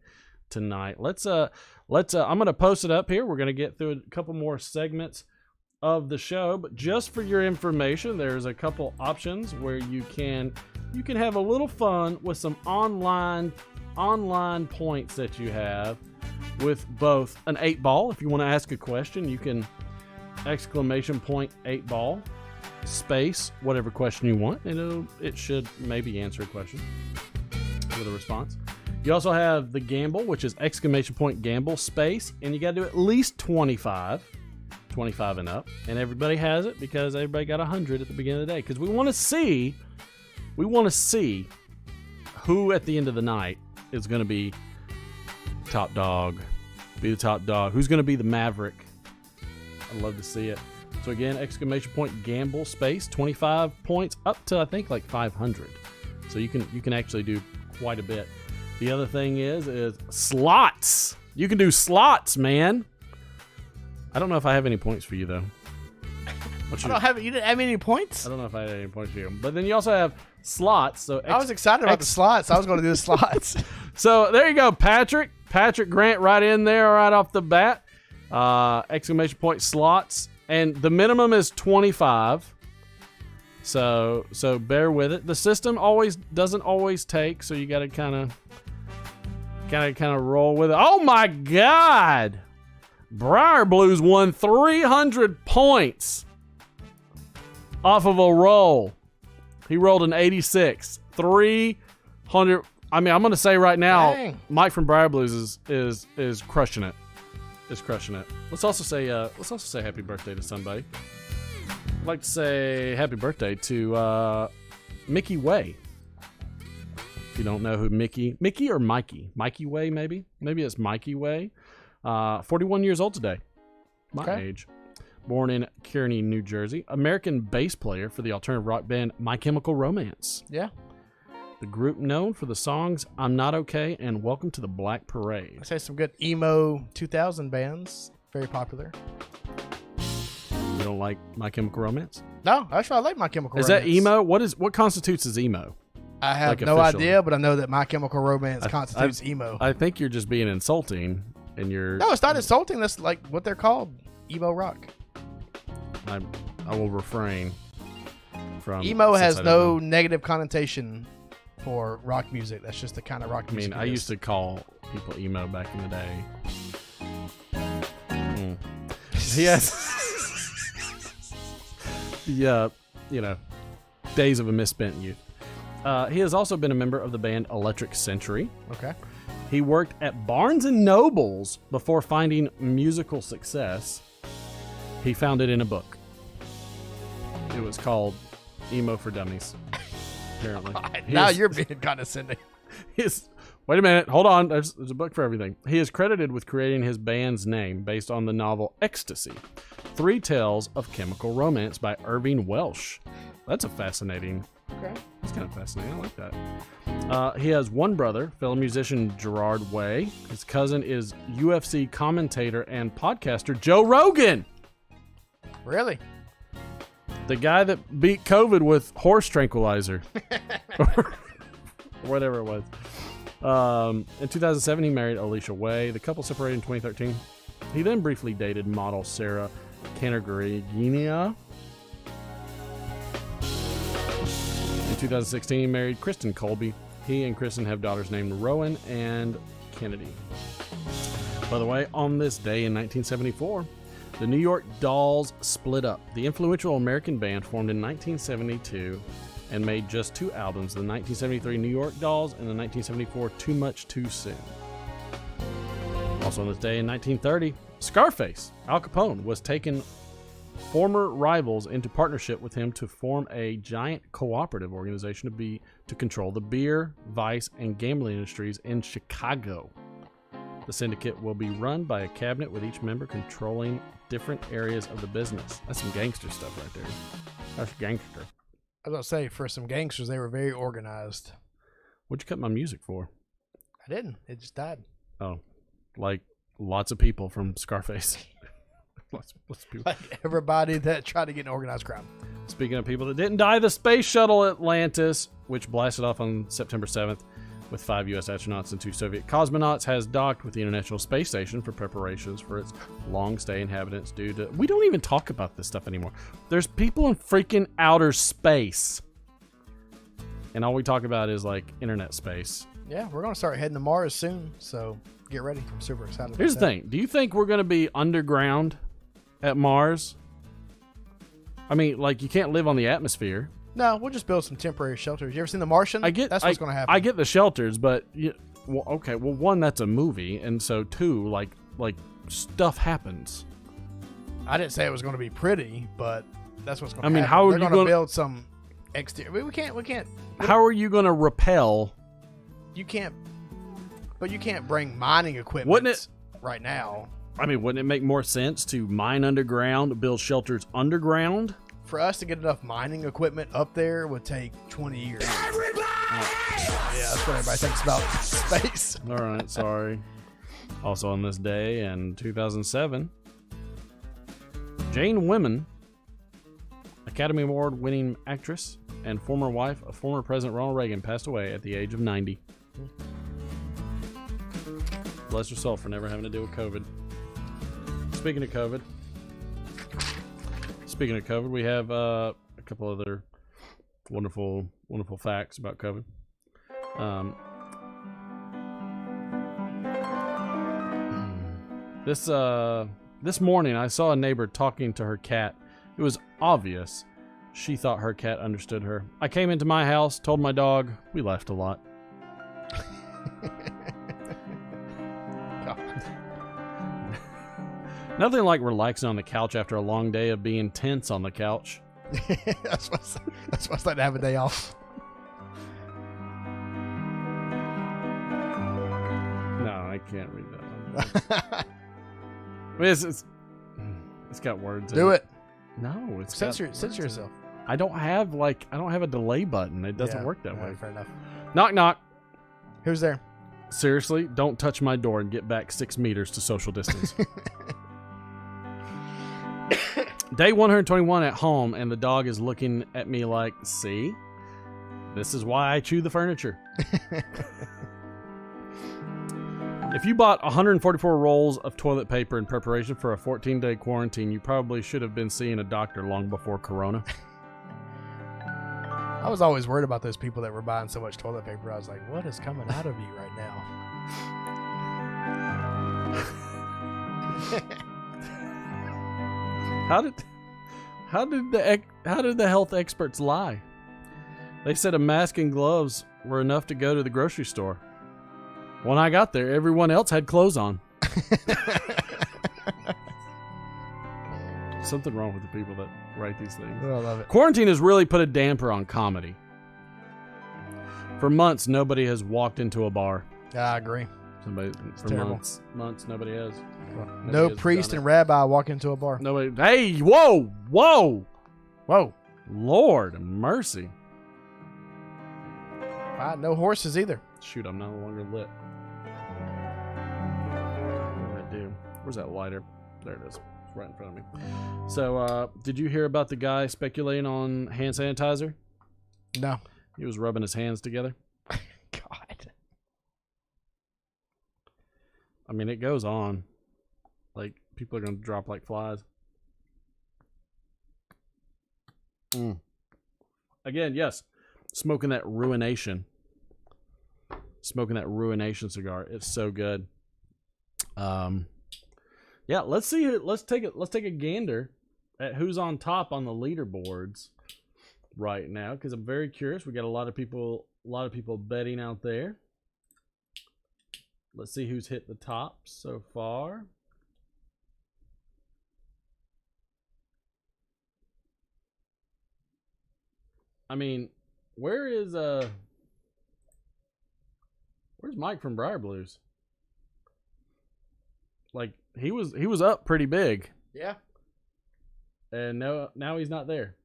Speaker 1: tonight. Let's I'm gonna post it up here. We're gonna get through a couple more segments of the show, but just for your information, there's a couple options where you can have a little fun with some online points that you have with both an 8-ball. If you want to ask a question, you can ! 8-ball space whatever question you want, and it should maybe answer a question with a response. You also have the gamble, which is ! Gamble space, and you got to do at least 25 and up, and everybody has it because everybody got 100 at the beginning of the day, because we want to see who at the end of the night is going to be the top dog, who's going to be the maverick. I'd love to see it. So again, ! Gamble space, 25 points up to I think like 500. So you can actually do quite a bit. The other thing is slots. You can do slots, man. I don't know if I have any points for you though.
Speaker 2: You didn't have any points?
Speaker 1: I don't know if I had any points for you. But then you also have slots. So
Speaker 2: I was excited about the slots. I was going to do the slots.
Speaker 1: So there you go, Patrick. Patrick Grant right in there right off the bat. Exclamation point slots. And the minimum is 25. So bear with it. The system doesn't always take, so you got to kind of roll with it. Oh my God! Briar Blues won 300 points off of a roll. He rolled an 86. 300. I mean, I'm gonna say right now,
Speaker 2: Dang.
Speaker 1: Mike from Briar Blues is crushing it. Is crushing it. Let's also say happy birthday to somebody. I'd like to say happy birthday to Mickey Way. If you don't know who Mickey or Mikey Way, maybe it's Mikey Way. 41 years old today. My age. Born in Kearney, New Jersey. American bass player for the alternative rock band My Chemical Romance.
Speaker 2: Yeah.
Speaker 1: The group known for the songs I'm Not Okay and Welcome to the Black Parade.
Speaker 2: I say some good emo 2000 bands. Very popular.
Speaker 1: You don't like My Chemical Romance?
Speaker 2: No, actually I like My Chemical Romance.
Speaker 1: Is that emo? What constitutes as emo?
Speaker 2: I have no idea, but I know that My Chemical Romance constitutes emo.
Speaker 1: I think you're just being insulting, and you're...
Speaker 2: No, it's not insulting. That's like what they're called. Emo rock.
Speaker 1: I will refrain from...
Speaker 2: Emo has no negative connotation for rock music. That's just the kind of rock music.
Speaker 1: I used to call people emo back in the day. He has... days of a misspent youth. He has also been a member of the band Electric Century.
Speaker 2: Okay.
Speaker 1: He worked at Barnes & Nobles before finding musical success. He found it in a book. It was called Emo for Dummies, apparently.
Speaker 2: Now you're being condescending.
Speaker 1: Wait a minute. Hold on. There's a book for everything. He is credited with creating his band's name based on the novel Ecstasy, 3 Tales of Chemical Romance by Irving Welsh. That's a fascinating...
Speaker 2: Okay.
Speaker 1: That's kind of fascinating. I like that. He has one brother, fellow musician Gerard Way. His cousin is UFC commentator and podcaster Joe Rogan.
Speaker 2: Really?
Speaker 1: The guy that beat COVID with horse tranquilizer. Or whatever it was. In 2007, he married Alicia Way. The couple separated in 2013. He then briefly dated model Sarah Canargarinia. In 2016, he married Kristen Colby. He and Kristen have daughters named Rowan and Kennedy. By the way, on this day in 1974, the New York Dolls split up. The influential American band formed in 1972 and made just 2 albums, the 1973 New York Dolls and the 1974 Too Much Too Soon. Also on this day in 1930, Scarface, Al Capone, was taking former rivals into partnership with him to form a giant cooperative organization to control the beer, vice, and gambling industries in Chicago. The syndicate will be run by a cabinet with each member controlling different areas of the business. That's some gangster stuff right there. That's gangster.
Speaker 2: I was going to say, for some gangsters, they were very organized.
Speaker 1: What'd you cut my music for?
Speaker 2: I didn't. It just died.
Speaker 1: Oh, like lots of people from Scarface. Lots of people.
Speaker 2: Like everybody that tried to get an organized crime.
Speaker 1: Speaking of people that didn't die, the space shuttle Atlantis, which blasted off on September 7th with 5 U.S. astronauts and 2 Soviet cosmonauts, has docked with the International Space Station for preparations for its long-stay inhabitants due to... We don't even talk about this stuff anymore. There's people in freaking outer space. And all we talk about is, like, internet space.
Speaker 2: Yeah, we're going to start heading to Mars soon, so get ready. I'm super excited
Speaker 1: Here's the thing. Do you think we're going to be underground at Mars? I mean, like, you can't live on the atmosphere.
Speaker 2: No, we'll just build some temporary shelters. You ever seen The Martian? That's what's going to happen.
Speaker 1: I get the shelters, but okay. Well, 1, that's a movie, and so 2, like stuff happens.
Speaker 2: I didn't say it was going to be pretty, but that's what's going to happen.
Speaker 1: I mean, how are
Speaker 2: They're
Speaker 1: you
Speaker 2: going to build some exterior? We can't.
Speaker 1: How are you going to repel?
Speaker 2: You can't. But you can't bring mining equipment.
Speaker 1: Wouldn't it
Speaker 2: right now?
Speaker 1: I mean, wouldn't it make more sense to mine underground, build shelters underground?
Speaker 2: For us to get enough mining equipment up there would take 20 years.
Speaker 3: Everybody!
Speaker 2: Yeah, that's what everybody thinks about space.
Speaker 1: All right, sorry. Also on this day in 2007, Jane Wyman, Academy Award winning actress and former wife of former President Ronald Reagan, passed away at the age of 90. Bless her soul for never having to deal with COVID. Speaking of COVID, we have a couple other wonderful facts about COVID. This morning, I saw a neighbor talking to her cat. It was obvious she thought her cat understood her. I came into my house, told my dog. We laughed a lot. Nothing like relaxing on the couch after a long day of being tense on the couch.
Speaker 2: That's why it's like to have a day off.
Speaker 1: No, I can't read that one. I mean, it's got words.
Speaker 2: Do it.
Speaker 1: No, it's
Speaker 2: censor yourself.
Speaker 1: I don't have a delay button. It doesn't work that way.
Speaker 2: Fair enough.
Speaker 1: Knock knock.
Speaker 2: Who's there?
Speaker 1: Seriously, don't touch my door and get back 6 meters to social distance. Day 121 at home, and the dog is looking at me like, see? This is why I chew the furniture. If you bought 144 rolls of toilet paper in preparation for a 14-day quarantine, you probably should have been seeing a doctor long before Corona.
Speaker 2: I was always worried about those people that were buying so much toilet paper. I was like, what is coming out of you right now?
Speaker 1: How did the health experts lie? They said a mask and gloves were enough to go to the grocery store. When I got there, everyone else had clothes on. Something wrong with the people that write these things.
Speaker 2: Oh, I love it.
Speaker 1: Quarantine has really put a damper on comedy. For months, nobody has walked into a bar.
Speaker 2: I agree.
Speaker 1: For
Speaker 2: terrible.
Speaker 1: months, nobody has.
Speaker 2: No priest and rabbi walk into a bar.
Speaker 1: Nobody. Hey, whoa. Lord mercy.
Speaker 2: No horses either.
Speaker 1: Shoot, I'm no longer lit. I do. Where's that lighter? There it is. It's right in front of me. So, did you hear about the guy speculating on hand sanitizer?
Speaker 2: No.
Speaker 1: He was rubbing his hands together.
Speaker 2: God.
Speaker 1: I mean, it goes on. Like, people are going to drop like flies. Again, yes. Smoking that ruination cigar. It's so good. Yeah, let's see it. Let's take a gander at who's on top on the leaderboards right now, because I'm very curious. We got a lot of people betting out there. Let's see who's hit the top so far. I mean, where's Mike from Briar Blues? Like, he was up pretty big.
Speaker 2: Yeah.
Speaker 1: And now he's not there.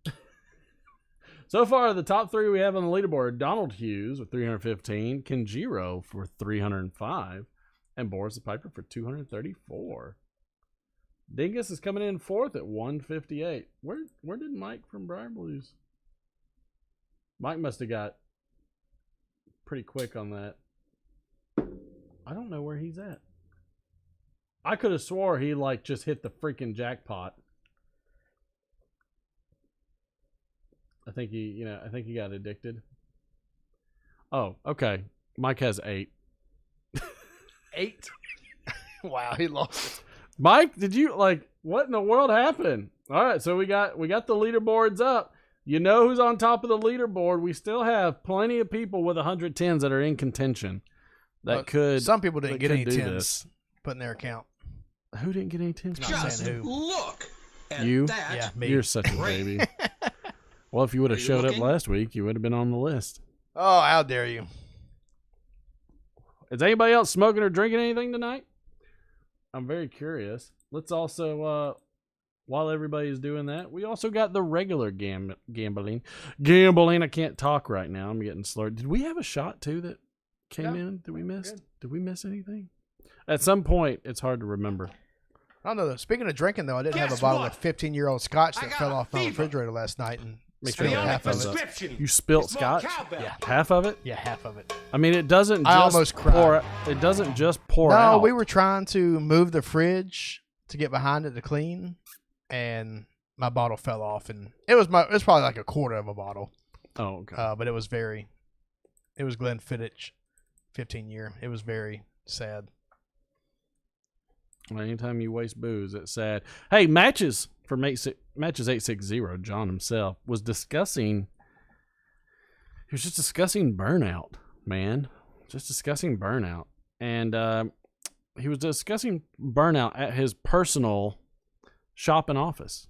Speaker 1: So far, the top three we have on the leaderboard: Donald Hughes with 315, Kenjiro for 305, and Boris the Piper for 234. Dingus is coming in fourth at 158. Where did Mike from Briar Blues? Mike must have got pretty quick on that. I don't know where he's at. I could have swore he just hit the freaking jackpot. I think he got addicted. Oh, okay. Mike has 8.
Speaker 2: 8? Wow, he lost it.
Speaker 1: Mike, did you what in the world happened? All right, so we got the leaderboards up. You know who's on top of the leaderboard. We still have plenty of people with 110s that are in contention.
Speaker 2: Some people didn't get any 10s put in their account.
Speaker 1: Who didn't get any 10s?
Speaker 7: Just look at
Speaker 1: you?
Speaker 7: that.
Speaker 2: Yeah, me.
Speaker 1: You're such a baby. Well, if you would have showed up last week, you would have been on the list.
Speaker 2: Oh, how dare you.
Speaker 1: Is anybody else smoking or drinking anything tonight? I'm very curious. Let's also, while everybody's doing that, we also got the regular gambling. I can't talk right now. I'm getting slurred. Did we have a shot, too, that came in? Did we miss? Did we miss anything? At some point, it's hard to remember.
Speaker 2: I don't know. Speaking of drinking, though, I did have a bottle of 15-year-old scotch that fell off my refrigerator last night and spilled half of it.
Speaker 1: You spilt scotch?
Speaker 2: Yeah.
Speaker 1: Half of it?
Speaker 2: Yeah, half of it.
Speaker 1: I mean, it doesn't
Speaker 2: I
Speaker 1: just
Speaker 2: almost
Speaker 1: pour.
Speaker 2: cried.
Speaker 1: It doesn't just pour
Speaker 2: No,
Speaker 1: out.
Speaker 2: we were trying to move the fridge to get behind it to clean, and my bottle fell off, and it was probably like a quarter of a bottle.
Speaker 1: Oh, okay.
Speaker 2: But it was Glenfiddich, 15-year. It was very sad.
Speaker 1: Well, anytime you waste booze, it's sad. Hey, Matches from Matches 860, John himself was discussing. He was just discussing burnout, man. Just discussing burnout, and he was discussing burnout at his personal shop and office.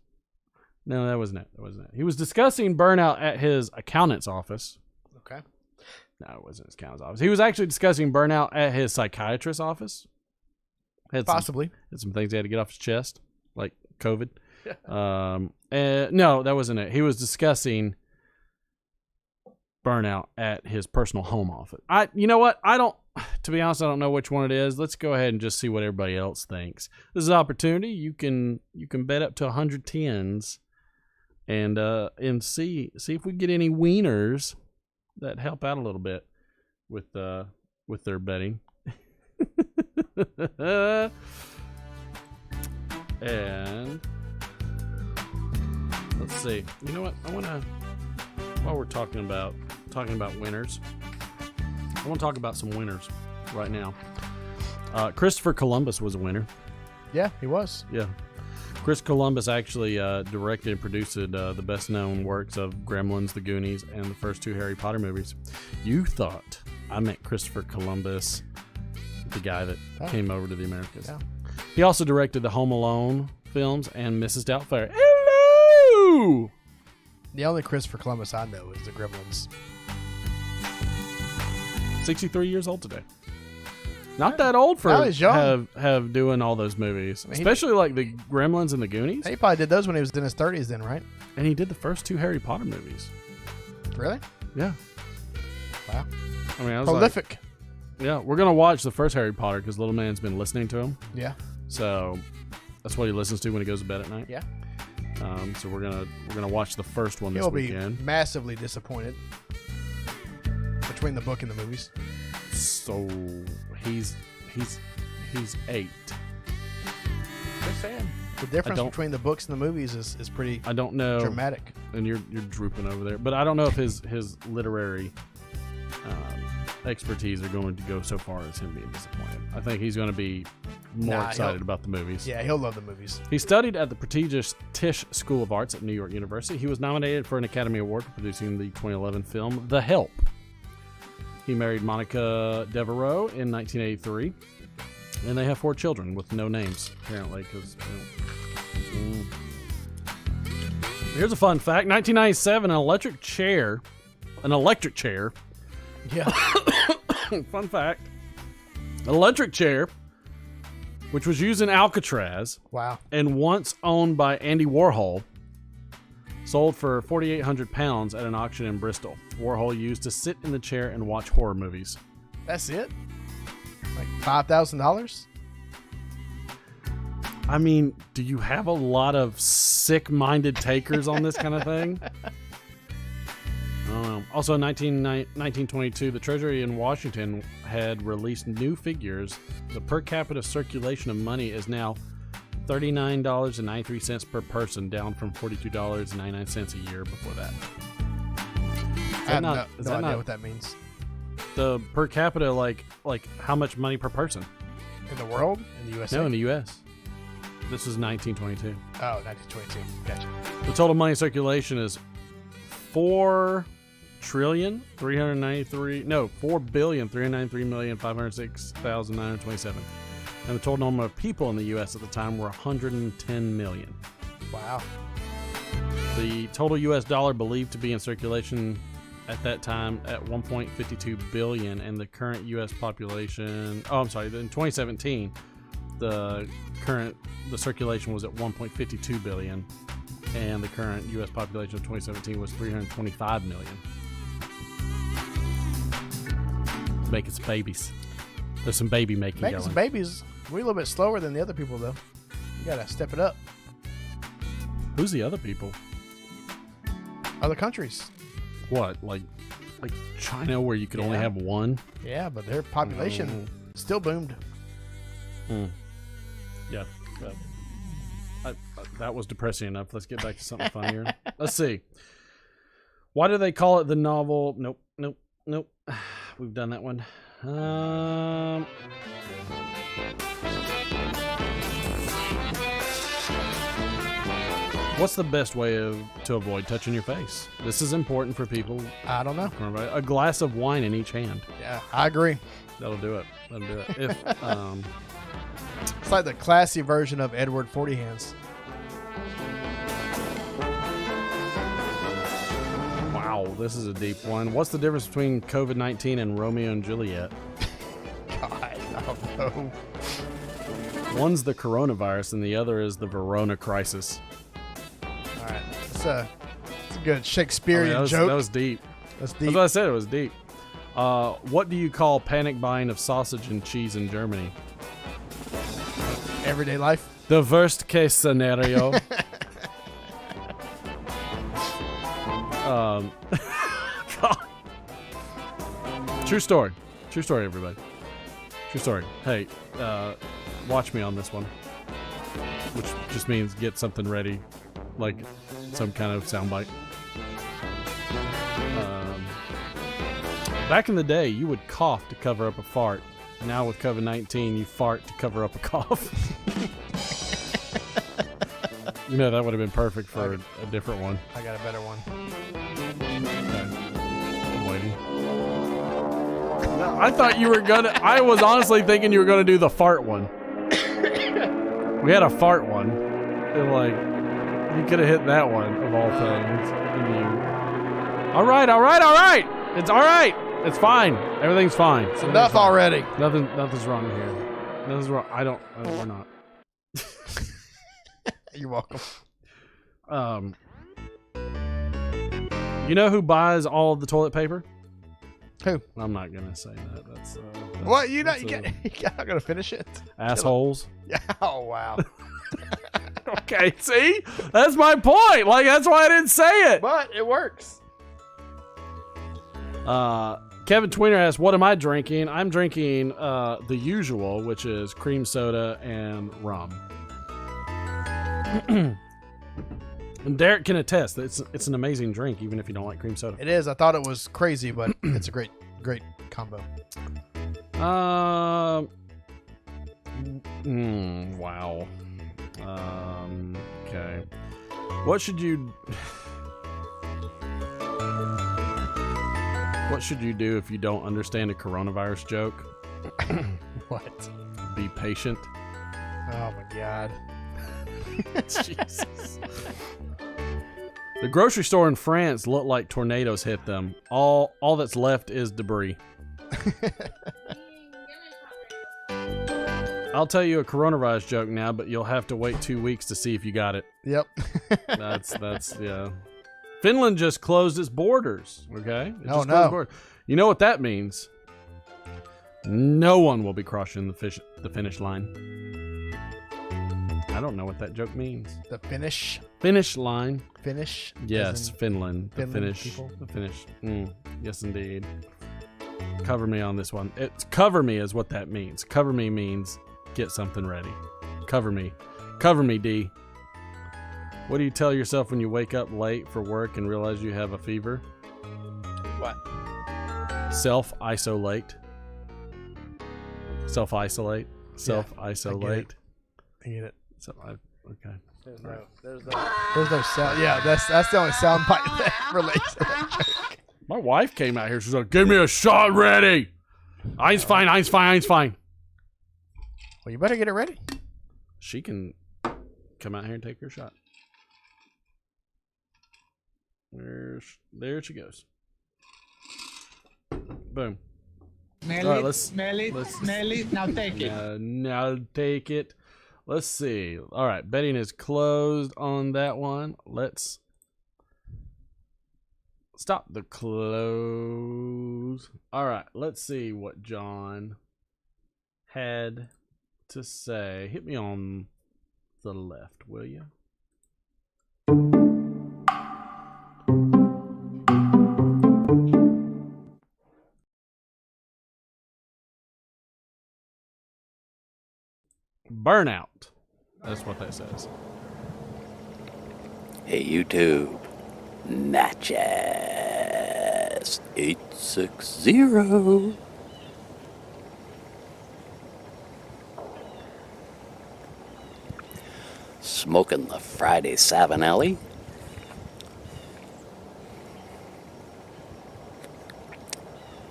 Speaker 1: No, that wasn't it. He was discussing burnout at his accountant's office.
Speaker 2: Okay.
Speaker 1: No, it wasn't his accountant's office. He was actually discussing burnout at his psychiatrist's office.
Speaker 2: Possibly.
Speaker 1: Had some things he had to get off his chest, like COVID. No, that wasn't it. He was discussing burnout at his personal home office. You know what? To be honest, I don't know which one it is. Let's go ahead and just see what everybody else thinks. This is an opportunity. You can bet up to 110s and see if we get any wieners that help out a little bit with their betting. And let's see. You know what? I want to, while we're talking about winners, I want to talk about some winners right now. Christopher Columbus was a winner.
Speaker 2: Yeah, he was.
Speaker 1: Yeah. Chris Columbus actually directed and produced the best-known works of Gremlins, The Goonies, and the first 2 Harry Potter movies. You thought I meant Christopher Columbus, the guy that came over to the Americas.
Speaker 2: Yeah.
Speaker 1: He also directed the Home Alone films and Mrs. Doubtfire. Hello!
Speaker 2: The only Christopher Columbus I know is the Gremlins.
Speaker 1: 63 years old today. Not that old for have doing all those movies, especially like the Gremlins and the Goonies.
Speaker 2: He probably did those when he was in his 30s then, right?
Speaker 1: And he did the first 2 Harry Potter movies.
Speaker 2: Really?
Speaker 1: Yeah.
Speaker 2: Wow.
Speaker 1: I mean, I was
Speaker 2: prolific.
Speaker 1: Yeah, we're gonna watch the first Harry Potter because little man's been listening to him.
Speaker 2: Yeah.
Speaker 1: So that's what he listens to when he goes to bed at night.
Speaker 2: Yeah.
Speaker 1: So we're gonna watch the first one this weekend.
Speaker 2: He'll be massively disappointed between the book and the movies.
Speaker 1: So he's 8.
Speaker 2: Just saying. The difference between the books and the movies is pretty.
Speaker 1: I don't know.
Speaker 2: Dramatic.
Speaker 1: And you're drooping over there, but I don't know if his literary expertise are going to go so far as him being disappointed. I think he's going to be more excited about the movies.
Speaker 2: Yeah, he'll love the movies.
Speaker 1: He studied at the prestigious Tisch School of Arts at New York University. He was nominated for an Academy Award for producing the 2011 film The Help. He married Monica Devereaux in 1983, and they have 4 children with no names, apparently. Because here's a fun fact: 1997, an electric chair.
Speaker 2: Yeah.
Speaker 1: Fun fact: an electric chair, which was used in Alcatraz.
Speaker 2: Wow.
Speaker 1: And once owned by Andy Warhol, sold for 4,800 pounds at an auction in Bristol. Warhol used to sit in the chair and watch horror movies.
Speaker 2: That's it? Like $5,000?
Speaker 1: I mean, do you have a lot of sick-minded takers on this kind of thing? I don't know. Also, in 1922, the Treasury in Washington had released new figures. The per capita circulation of money is now $39.93 per person, down from $42.99 a year before that.
Speaker 2: I have no idea what that means.
Speaker 1: The per capita, like how much money per person?
Speaker 2: In the world? In the USA?
Speaker 1: No, in the U.S. This is 1922.
Speaker 2: Oh, 1922. Gotcha.
Speaker 1: The total money circulation is $4,393,506,927. And the total number of people in the U.S. at the time were 110 million.
Speaker 2: Wow.
Speaker 1: The total U.S. dollar believed to be in circulation at that time at 1.52 billion, and the current U.S. population. Oh, I'm sorry. In 2017, the circulation was at 1.52 billion, and the current U.S. population of 2017 was 325 million. Making some babies. There's some baby making going.
Speaker 2: Some babies. We're a little bit slower than the other people, though. gotta step it up.
Speaker 1: Who's the other people?
Speaker 2: Other countries.
Speaker 1: What, like China, where you could only have one?
Speaker 2: Yeah, but their population still boomed.
Speaker 1: Yeah. That was depressing enough. Let's get back to something funnier. Let's see. Why do they call it the novel? Nope. We've done that one. What's the best way to avoid touching your face? This is important for people.
Speaker 2: I don't know.
Speaker 1: A glass of wine in each hand.
Speaker 2: Yeah, I agree.
Speaker 1: That'll do it. If
Speaker 2: it's like the classy version of Edward 40 Hands.
Speaker 1: Wow, this is a deep one. What's the difference between COVID-19 and Romeo and Juliet?
Speaker 2: God, I don't know.
Speaker 1: One's the coronavirus and the other is the Verona crisis.
Speaker 2: All right, it's a good Shakespearean joke.
Speaker 1: That was deep.
Speaker 2: That's deep.
Speaker 1: That's what I said. It was deep. What do you call panic buying of sausage and cheese in Germany?
Speaker 2: Everyday life.
Speaker 1: The worst case scenario. God. True story, everybody. True story. Hey, watch me on this one, which just means get something ready, like some kind of soundbite. Back in the day, you would cough to cover up a fart. Now with COVID-19, you fart to cover up a cough. You know, that would have been perfect for a different one.
Speaker 2: I got a better one.
Speaker 1: Okay. I'm waiting. No, I thought you were gonna... I was honestly thinking you were gonna do the fart one. We had a fart one. And like, you could have hit that one, of all things. And you... All right. It's all right. It's fine. Everything's fine.
Speaker 2: It's enough already.
Speaker 1: Nothing's wrong here. Nothing's wrong. We're not.
Speaker 2: You're welcome.
Speaker 1: You know who buys all of the toilet paper?
Speaker 2: Who?
Speaker 1: I'm not gonna say that. That's
Speaker 2: what? You're not gonna finish it?
Speaker 1: Assholes.
Speaker 2: Yeah. Oh wow.
Speaker 1: Okay. See, that's my point. Like that's why I didn't say it.
Speaker 2: But it works.
Speaker 1: Kevin Tweener asks, "What am I drinking?" I'm drinking the usual, which is cream soda and rum. And Derek can attest that it's an amazing drink, even if you don't like cream soda.
Speaker 2: It is. I thought it was crazy, but it's a great combo.
Speaker 1: Wow. Okay. What should you do if you don't understand a coronavirus joke?
Speaker 2: What?
Speaker 1: Be patient.
Speaker 2: Oh my God.
Speaker 1: Jesus. The grocery store in France looked like tornadoes hit them. All that's left is debris. I'll tell you a coronavirus joke now, but you'll have to wait 2 weeks to see if you got it.
Speaker 2: Yep.
Speaker 1: That's yeah. Finland just closed its borders. Okay.
Speaker 2: Oh no.
Speaker 1: You know what that means? No one will be crossing the finish line. I don't know what that joke means.
Speaker 2: The finish
Speaker 1: line.
Speaker 2: Finish.
Speaker 1: Yes, Finland. The finish.
Speaker 2: People?
Speaker 1: The finish. Yes, indeed. Cover me on this one. Cover me is what that means. Cover me means get something ready. Cover me. Cover me, D. What do you tell yourself when you wake up late for work and realize you have a fever?
Speaker 2: What?
Speaker 1: Self-isolate. Self-isolate. Self-isolate.
Speaker 2: I get it.
Speaker 1: So okay.
Speaker 2: There's no sound. Yeah, that's the only sound bite that relates to that joke.
Speaker 1: My wife came out here. She's like, "Give me a shot ready." Ein's fine.
Speaker 2: Well, you better get it ready.
Speaker 1: She can come out here and take her shot. There she goes. Boom.
Speaker 16: Smell
Speaker 1: All
Speaker 16: it,
Speaker 1: right,
Speaker 16: smell it. Now take it.
Speaker 1: Now take it. Let's see. All right, betting is closed on that one. Let's stop the close. All right, let's see what John had to say. Hit me on the left, will you? Burnout. That's what that says.
Speaker 17: Hey, YouTube. Natchez 860. Smoking the Friday Savinelli.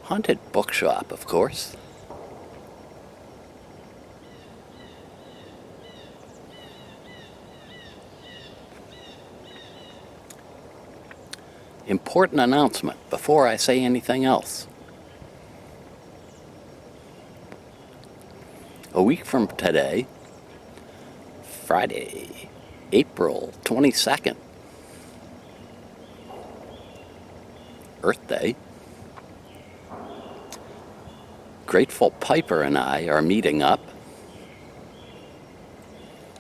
Speaker 17: Haunted bookshop, of course. Important announcement before I say anything else. A week from today, Friday, April 22nd, Earth Day, Grateful Piper and I are meeting up.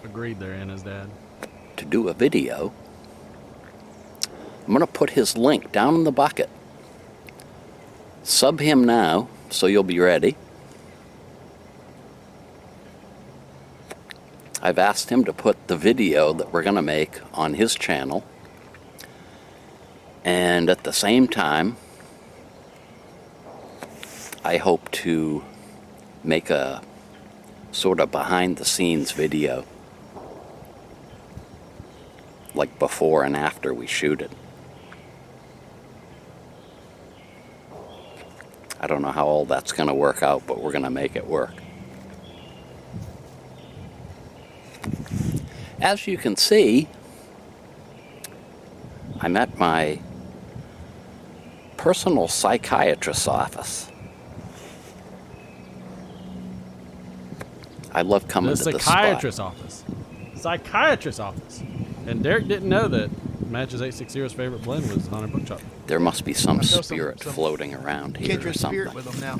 Speaker 1: Agreed there, Anna's dad.
Speaker 17: To do a video. I'm going to put his link down in the bucket. Sub him now, so you'll be ready. I've asked him to put the video that we're going to make on his channel. And at the same time, I hope to make a sort of behind-the-scenes video. Like before and after we shoot it. I don't know how all that's going to work out, but we're going to make it work. As you can see, I'm at my personal psychiatrist's office. I love coming to this spot.
Speaker 1: Psychiatrist's office. Psychiatrist's office. And Derek didn't know that Matches 860's favorite blend was Haunted Bookshop.
Speaker 17: There must be some spirit floating around here or something.
Speaker 2: Spirit with them now.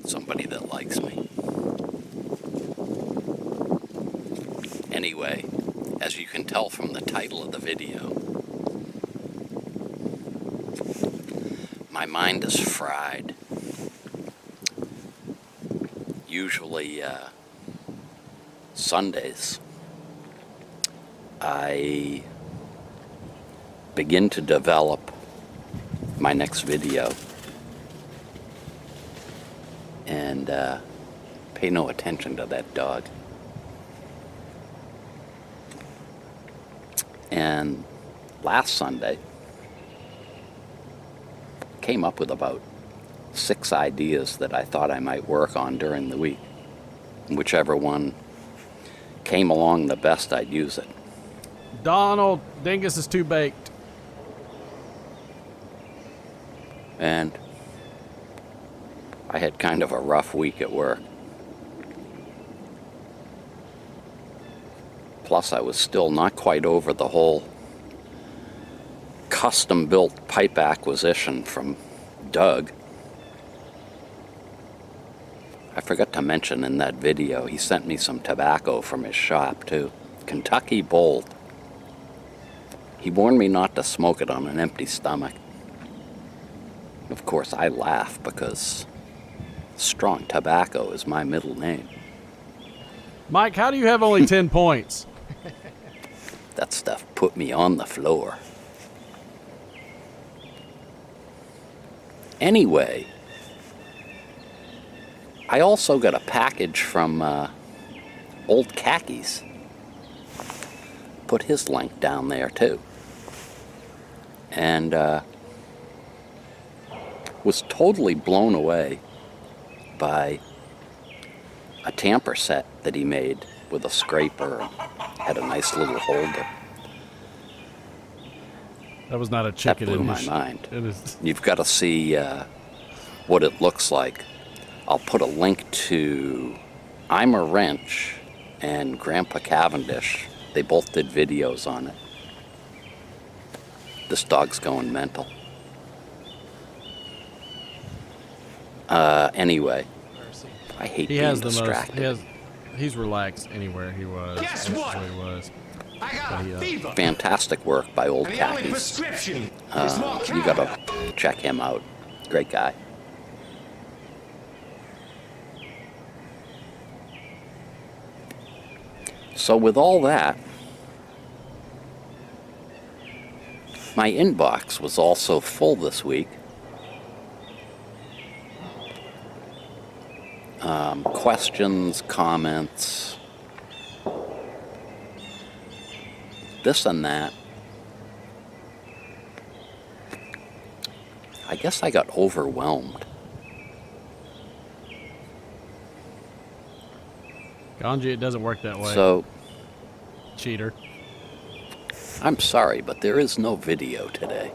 Speaker 17: Somebody that likes me. Anyway, as you can tell from the title of the video, my mind is fried. Usually, Sundays, I begin to develop my next video and pay no attention to that dog. And last Sunday, came up with about 6 ideas that I thought I might work on during the week. Whichever one came along the best, I'd use it.
Speaker 1: Donald, Dingus is too baked.
Speaker 17: And I had kind of a rough week at work. Plus, I was still not quite over the whole custom-built pipe acquisition from Doug. I forgot to mention in that video, he sent me some tobacco from his shop, too. Kentucky Bold. He warned me not to smoke it on an empty stomach. Of course, I laugh because strong tobacco is my middle name.
Speaker 1: Mike, how do you have only 10 points?
Speaker 17: That stuff put me on the floor. Anyway, I also got a package from Old Khakis. Put his link down there too. And was totally blown away by a tamper set that he made with a scraper. Had a nice little holder.
Speaker 1: That was not a chicken.
Speaker 17: That blew my mind. You've got to see what it looks like. I'll put a link to I'm a Wrench and Grandpa Cavendish. They both did videos on it. This dog's going mental. Anyway, I hate being distracted.
Speaker 1: he's relaxed anywhere he was.
Speaker 9: Guess
Speaker 1: That's
Speaker 9: what?
Speaker 1: where he was.
Speaker 9: I got a fever.
Speaker 17: Fantastic work by old
Speaker 9: And the only
Speaker 17: Khakis.
Speaker 9: prescription is more
Speaker 17: You gotta check him out. Great guy. So with all that, my inbox was also full this week. Questions, comments, this and that. I guess I got overwhelmed.
Speaker 1: Ganji, it doesn't work that way.
Speaker 17: So,
Speaker 1: cheater.
Speaker 17: I'm sorry, but there is no video today.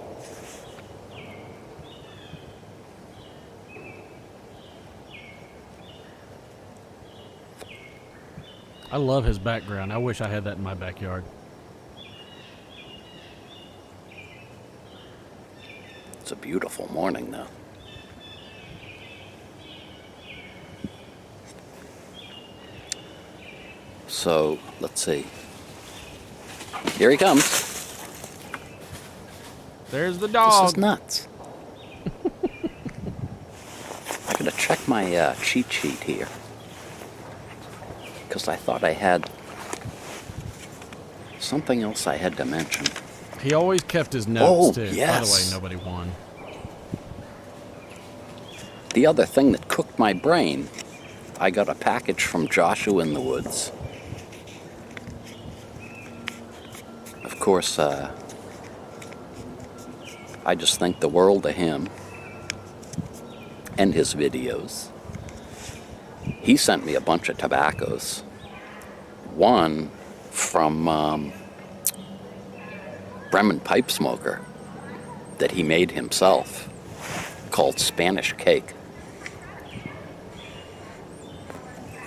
Speaker 1: I love his background. I wish I had that in my backyard.
Speaker 17: It's a beautiful morning, though. So, let's see. Here he comes.
Speaker 1: There's the dog.
Speaker 17: This is nuts. I gotta check my cheat sheet here. Because I thought I had something else I had to mention.
Speaker 1: He always kept his notes, too.
Speaker 17: Yes.
Speaker 1: By the way, nobody won.
Speaker 17: The other thing that cooked my brain, I got a package from Joshua in the Woods. Of course, I just think the world of him and his videos. He sent me a bunch of tobaccos. One from Bremen Pipe Smoker that he made himself called Spanish Cake.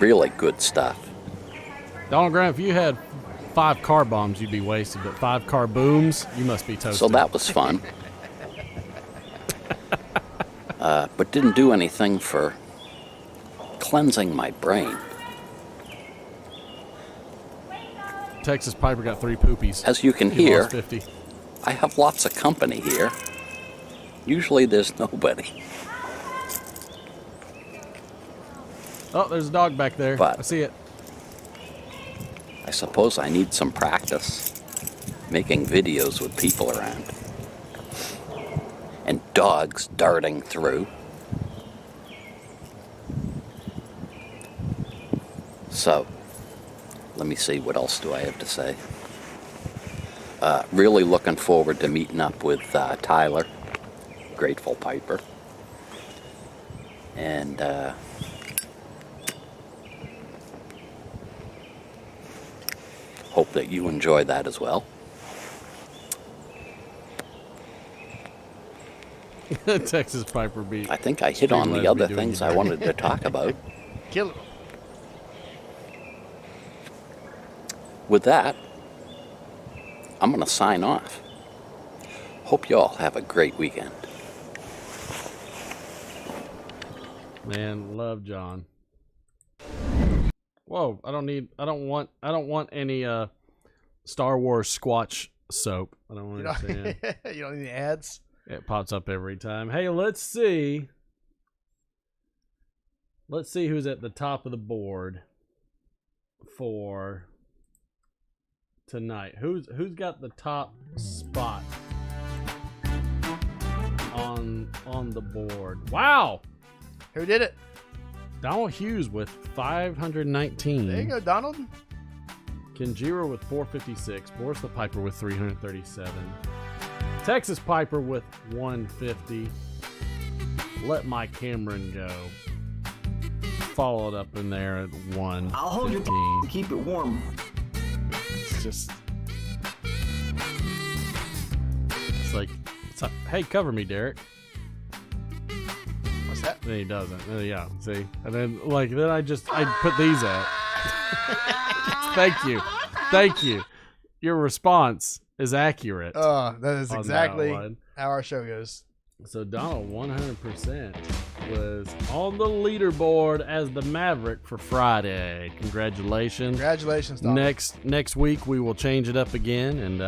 Speaker 17: Really good stuff.
Speaker 1: Donald Grant, if you had 5 car bombs, you'd be wasted, but 5 car booms, you must be toasted.
Speaker 17: So that was fun. But didn't do anything for cleansing my brain.
Speaker 1: Texas Piper got 3 poopies.
Speaker 17: As you can
Speaker 1: He
Speaker 17: hear,
Speaker 1: lost 50.
Speaker 17: I have lots of company here. Usually there's nobody.
Speaker 1: Oh, there's a dog back there.
Speaker 17: But
Speaker 1: I see it.
Speaker 17: I suppose I need some practice making videos with people around. And dogs darting through. So, let me see, what else do I have to say? Really looking forward to meeting up with Tyler, Grateful Piper. And hope that you enjoy that as well.
Speaker 1: Texas Piper beat.
Speaker 17: I think I hit on the other things I wanted to talk about.
Speaker 2: Kill it.
Speaker 17: With that, I'm going to sign off. Hope you all have a great weekend.
Speaker 1: Man, love John. Whoa, I don't want any Star Wars Squatch soap. I don't understand.
Speaker 2: You don't need any ads?
Speaker 1: It pops up every time. Hey, let's see. Let's see who's at the top of the board for tonight. Who's got the top spot on the board? Wow.
Speaker 2: Who did it?
Speaker 1: Donald Hughes with 519.
Speaker 2: There you go, Donald.
Speaker 1: Kenjiro with 456. Boris the Piper with 337. Texas Piper with 150. Let My Cameron Go. Followed up in there at 115.
Speaker 5: I'll hold your to keep it warm.
Speaker 1: It's like, hey, cover me, Derek.
Speaker 2: What's that?
Speaker 1: Then he doesn't. Yeah, see? And then, I put these at. Thank you. Your response is accurate.
Speaker 2: That is exactly how our show goes.
Speaker 1: So Donald 100% was on the leaderboard as the Maverick for Friday. Congratulations.
Speaker 2: Congratulations, Donald.
Speaker 1: Next week we will change it up again, and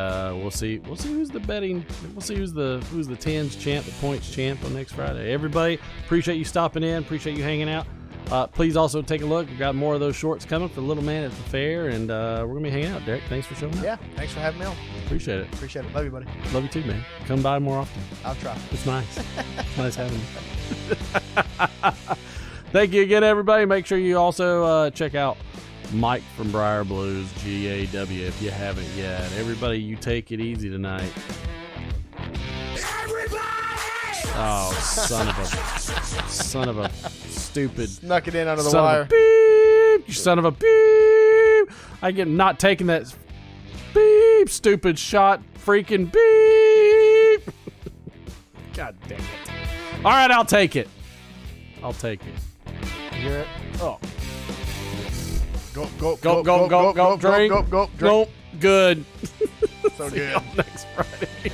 Speaker 1: we'll see who's the betting. We'll see who's the tens champ, the points champ on next Friday. Everybody, appreciate you stopping in. Appreciate you hanging out. Please also take a look. We've got more of those shorts coming for the little man at the fair, and we're gonna be hanging out. Derek, thanks for showing up.
Speaker 2: Yeah, thanks for having me on.
Speaker 1: Appreciate it.
Speaker 2: Appreciate it. Love you, buddy.
Speaker 1: Love you too, man. Come by more often.
Speaker 2: I'll try.
Speaker 1: It's nice. It's nice having you. Thank you again, everybody. Make sure you also check out Mike from Briar Blues, GAW, if you haven't yet. Everybody, you take it easy tonight. Oh, son of a stupid.
Speaker 2: Snuck it in under the
Speaker 1: son
Speaker 2: wire.
Speaker 1: Of a beep, you son of a beep. I get not taking that beep, stupid shot, freaking beep. God damn it. All right, I'll take it. I'll take it.
Speaker 2: You hear it?
Speaker 1: Oh.
Speaker 2: Go,
Speaker 1: Drink.
Speaker 2: go, drink.
Speaker 1: Nope. Good.
Speaker 2: So
Speaker 1: See
Speaker 2: good.
Speaker 1: y'all next Friday.